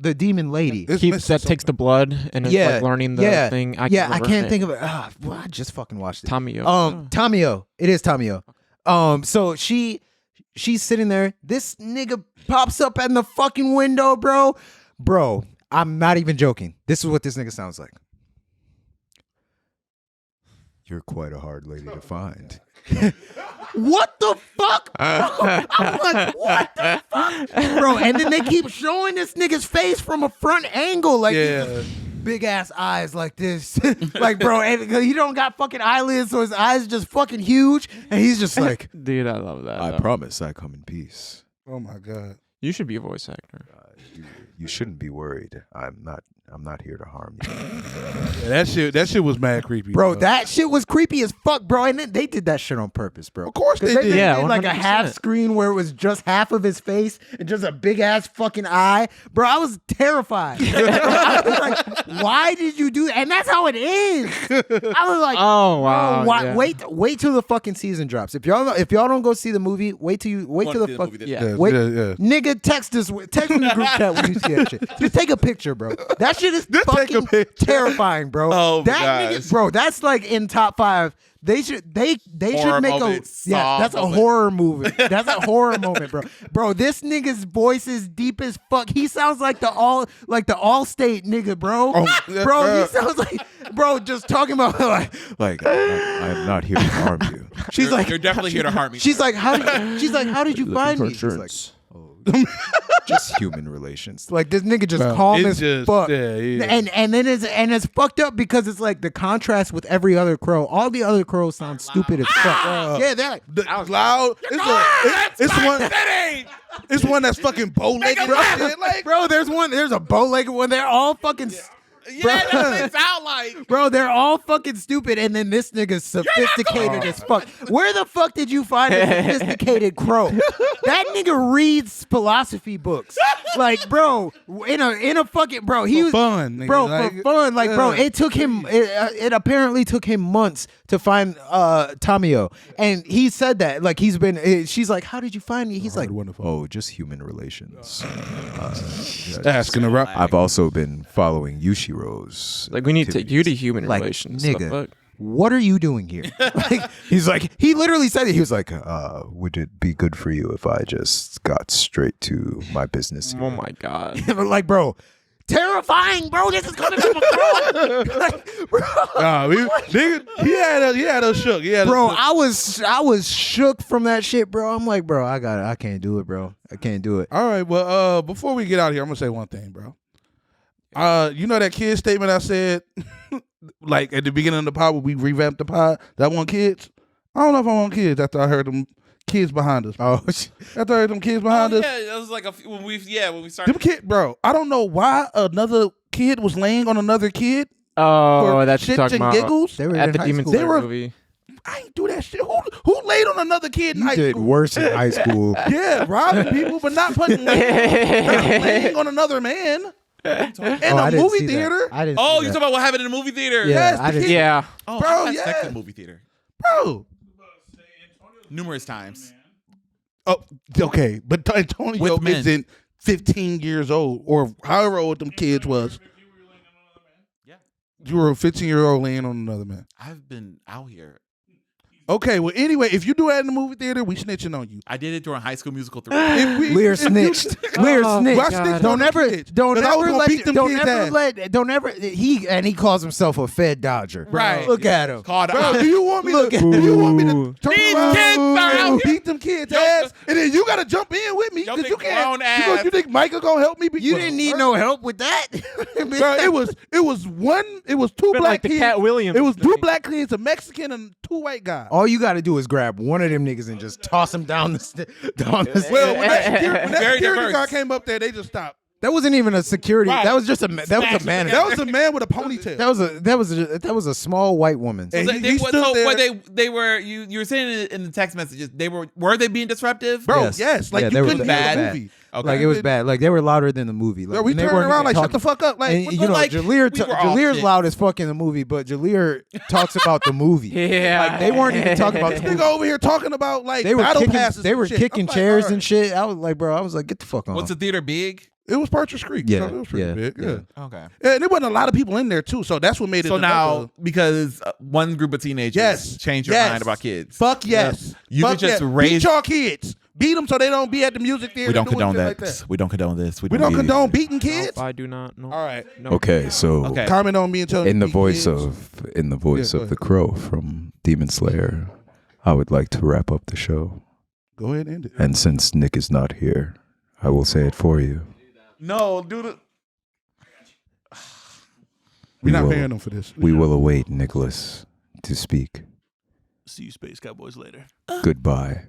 B: the demon lady.
C: It's
F: Keeps
C: missing
F: that takes the blood and is like learning the thing.
B: I can't think of it. Well, I just fucking watched it.
F: Tamio.
B: Tamio. It is Tamio. So she's sitting there. This nigga pops up in the fucking window, bro. Bro, I'm not even joking. This is what this nigga sounds like. You're quite a hard lady to find. What the fuck? Bro? I'm like, what the fuck? Bro, and then they keep showing this nigga's face from a front angle. Like,
C: Yeah.
B: big ass eyes like this. Like, bro, and he don't got fucking eyelids, so his eyes are just fucking huge. And he's just like,
F: Dude, I love that.
B: I
F: though.
B: promise I come in peace.
C: Oh my God.
F: You should be a voice actor.
B: You shouldn't be worried. I'm not here to harm you.
C: Yeah, that shit was mad creepy.
B: Bro, that shit was creepy as fuck, bro. And then they did that shit on purpose, bro.
C: Of course they did.
F: Yeah,
B: made like a
F: 100%.
B: half screen where it was just half of his face and just a big ass fucking eye. Bro, I was terrified. I was like, why did you do that? And that's how it is. I was like,
F: Oh wow.
B: why,
F: yeah.
B: wait till the fucking season drops. If y'all don't go see the movie, wait till the fuck.
F: Yeah.
B: Wait,
C: yeah.
B: nigga, text me in the group chat when you see that shit. Just take a picture, bro. That shit is
C: Just take a
B: fucking
C: picture.
B: terrifying, bro.
A: Oh my
B: that
A: gosh.
B: nigga, bro, that's like in top 5. They should
A: Horror
B: make
A: moment,
B: that's a
A: moment.
B: horror movie. That's a horror moment, bro. Bro, this nigga's voice is deep as fuck. He sounds like the Allstate nigga, bro.
C: Oh,
B: bro, he sounds like just talking about like I'm not here to harm you. She's like,
A: You're definitely here to harm me.
B: She's like, how did you find me? She's like, just human relations. Like this nigga just
C: Bro,
B: calm
C: it's
B: as
C: just-
B: fuck.
C: yeah.
B: And then it's fucked up because it's like the contrast with every other crow. All the other crows sound stupid as fuck. Yeah, they're like,
C: The loud. It's one that's fucking bow-legged, bro. Like,
B: bro, there's a bow-legged one. They're all fucking
A: yeah, that's what it sound like.
B: Bro, they're all fucking stupid, and then this nigga's sophisticated as fuck. Where the fuck did you find a sophisticated crow? That nigga reads philosophy books. Like, bro, in a fucking bro, he was
C: fun, nigga.
B: bro,
C: Like,
B: for fun. Like, bro, it took him. It apparently took him months to find Tamio, and he said that. Like, he's been. She's like, "How did you find me?" He's like,
C: wonderful.
B: "Oh, just human relations."
C: Asking around.
B: I've also been following Yushiro's.
F: Like we need to take you to human
B: Like,
F: relations.
B: nigga.
F: The fuck?
B: What are you doing here? Like, he's like, he literally said it. He was like, would it be good for you if I just got straight to my business?
F: Oh my god.
B: Like, bro, terrifying, bro. This is coming from a crow. Like, bro,
C: Nigga, he had us shook.
B: bro, I was shook from that shit, bro. I'm like, bro, I can't do it, bro. I can't do it.
C: All right, well, before we get out of here, I'm gonna say one thing, bro. You know that kid statement I said, like at the beginning of the pod when we revamped the pod. That one kids. I don't know if I want kids after I heard them kids behind us.
B: Oh,
C: After I heard them kids behind us.
A: Yeah, it was like when we started.
C: Them kid, bro. I don't know why another kid was laying on another kid.
F: Oh,
C: for
F: that's what
C: shits
F: you're talking
C: and
F: about.
C: giggles.
B: they were
F: At
B: in
F: the
B: high
F: Demon
B: school.
C: They were-
F: Slayer movie.
C: I ain't do that shit. Who laid on another kid in
B: You
C: high
B: did
C: school?
B: worse in high school.
C: Yeah, robbing people, but not putting laying on another man in
B: I
C: a
B: didn't
C: movie
B: see that.
C: theater,
B: I didn't.
A: Oh,
B: see
A: you
B: that.
A: talking about what happened in the movie theater?
B: Yeah,
C: Yes,
B: I
C: the
B: didn't.
C: kid-
F: Yeah.
A: Oh,
C: Bro,
A: I've had sex
C: yeah.
A: in the movie theater
C: bro.
A: numerous times.
C: Oh, okay, but Antonio
A: With men.
C: isn't 15 years old or however old them kids was.
A: Yeah,
C: You were a 15-year-old laying on another man.
A: I've been out here.
C: Okay, well, anyway, if you do that in the movie theater, we snitching on you.
A: I did it during High School Musical 3.
B: We're snitched. We're snitched.
C: Well, I snitched
B: Don't
C: on
B: ever,
C: the kids,
B: don't
C: 'cause I was
B: ever
C: gonna beat them kids' ass.
B: don't ever. He calls himself a Fed Dodger.
C: Right.
B: Look at him.
A: Called
C: Bro,
A: out.
C: do you want me to turn
A: These
C: around
A: kids are out
C: and
A: here.
C: beat them kids' ass, and then you gotta jump in with me
A: Yo,
C: because
A: big
C: you can't.
A: grown ass.
C: You think Michael gonna help me?
B: You didn't need no help with that.
C: Bro, it was two
F: Been
C: black
F: like the
C: kids.
F: Cat Williams
C: It was two
F: thing.
C: black kids, a Mexican and 2 white guys.
B: All you got to do is grab one of them niggas and just toss him down the
C: Well, when that
A: Very
C: security
A: diverse.
C: guard came up there, they just stopped.
B: that wasn't even a security.
A: Right.
B: That was just a manager.
C: That was a man with a ponytail.
B: That was a small white woman.
C: And
A: So
C: he stood there.
A: they were you were saying in the text messages were they being disruptive?
C: Bro,
B: Yes.
C: yes. Like
B: Yeah,
C: you
B: they were
C: couldn't hear
A: bad.
C: the movie.
A: Okay.
B: Like it was bad. Like they were louder than the movie. Like
C: Bro, we
B: and they
C: turned
B: weren't
C: around
B: even
C: like, shut
B: talking-
C: the fuck up. Like,
B: And,
C: what
B: you
C: the-
B: know,
A: like,
B: Jalir,
A: we were all
B: Jalir's
A: shit.
B: loud as fuck in the movie, but Jalir talks about the movie.
F: Yeah.
B: Like they weren't even talking about the
C: this
B: movie.
C: nigga over here talking about like
B: They were
C: battle
B: kicking,
C: passes.
B: they were
C: and shit.
B: kicking
C: I'm like,
B: chairs
C: all right.
B: and shit. I was like, get the fuck on.
A: What's the theater big?
C: It was Partridge Creek.
B: Yeah,
C: So it was pretty
B: yeah,
C: big.
B: yeah.
C: Yeah.
A: Okay.
C: And there wasn't a lot of people in there too, so that's what made it.
A: So now,
C: another-
A: because one group of teenagers
C: yes,
A: changed your
C: yes.
A: mind about kids.
C: Fuck yes.
A: You
C: Fuck
A: could just
C: yes.
A: raise-
C: beat your kids. Beat them so they don't be at the music theater.
A: We don't
C: doing
A: condone
C: shit
A: that.
C: like
A: We don't condone this.
C: We don't condone beating kids.
F: I do not know.
C: All right.
F: No.
I: Okay, so
A: Okay.
C: Comment on me and tell
I: in the
C: me
I: voice
C: kids.
I: of
C: Yeah, go
I: the
C: ahead.
I: Crow from Demon Slayer, I would like to wrap up the show.
C: Go ahead and end it.
I: And since Nick is not here, I will say it for you.
A: No, dude.
C: We're not
I: will-
C: paying them for this.
I: We will await Nicholas to speak.
H: See you, Space Cowboys, later.
I: Goodbye.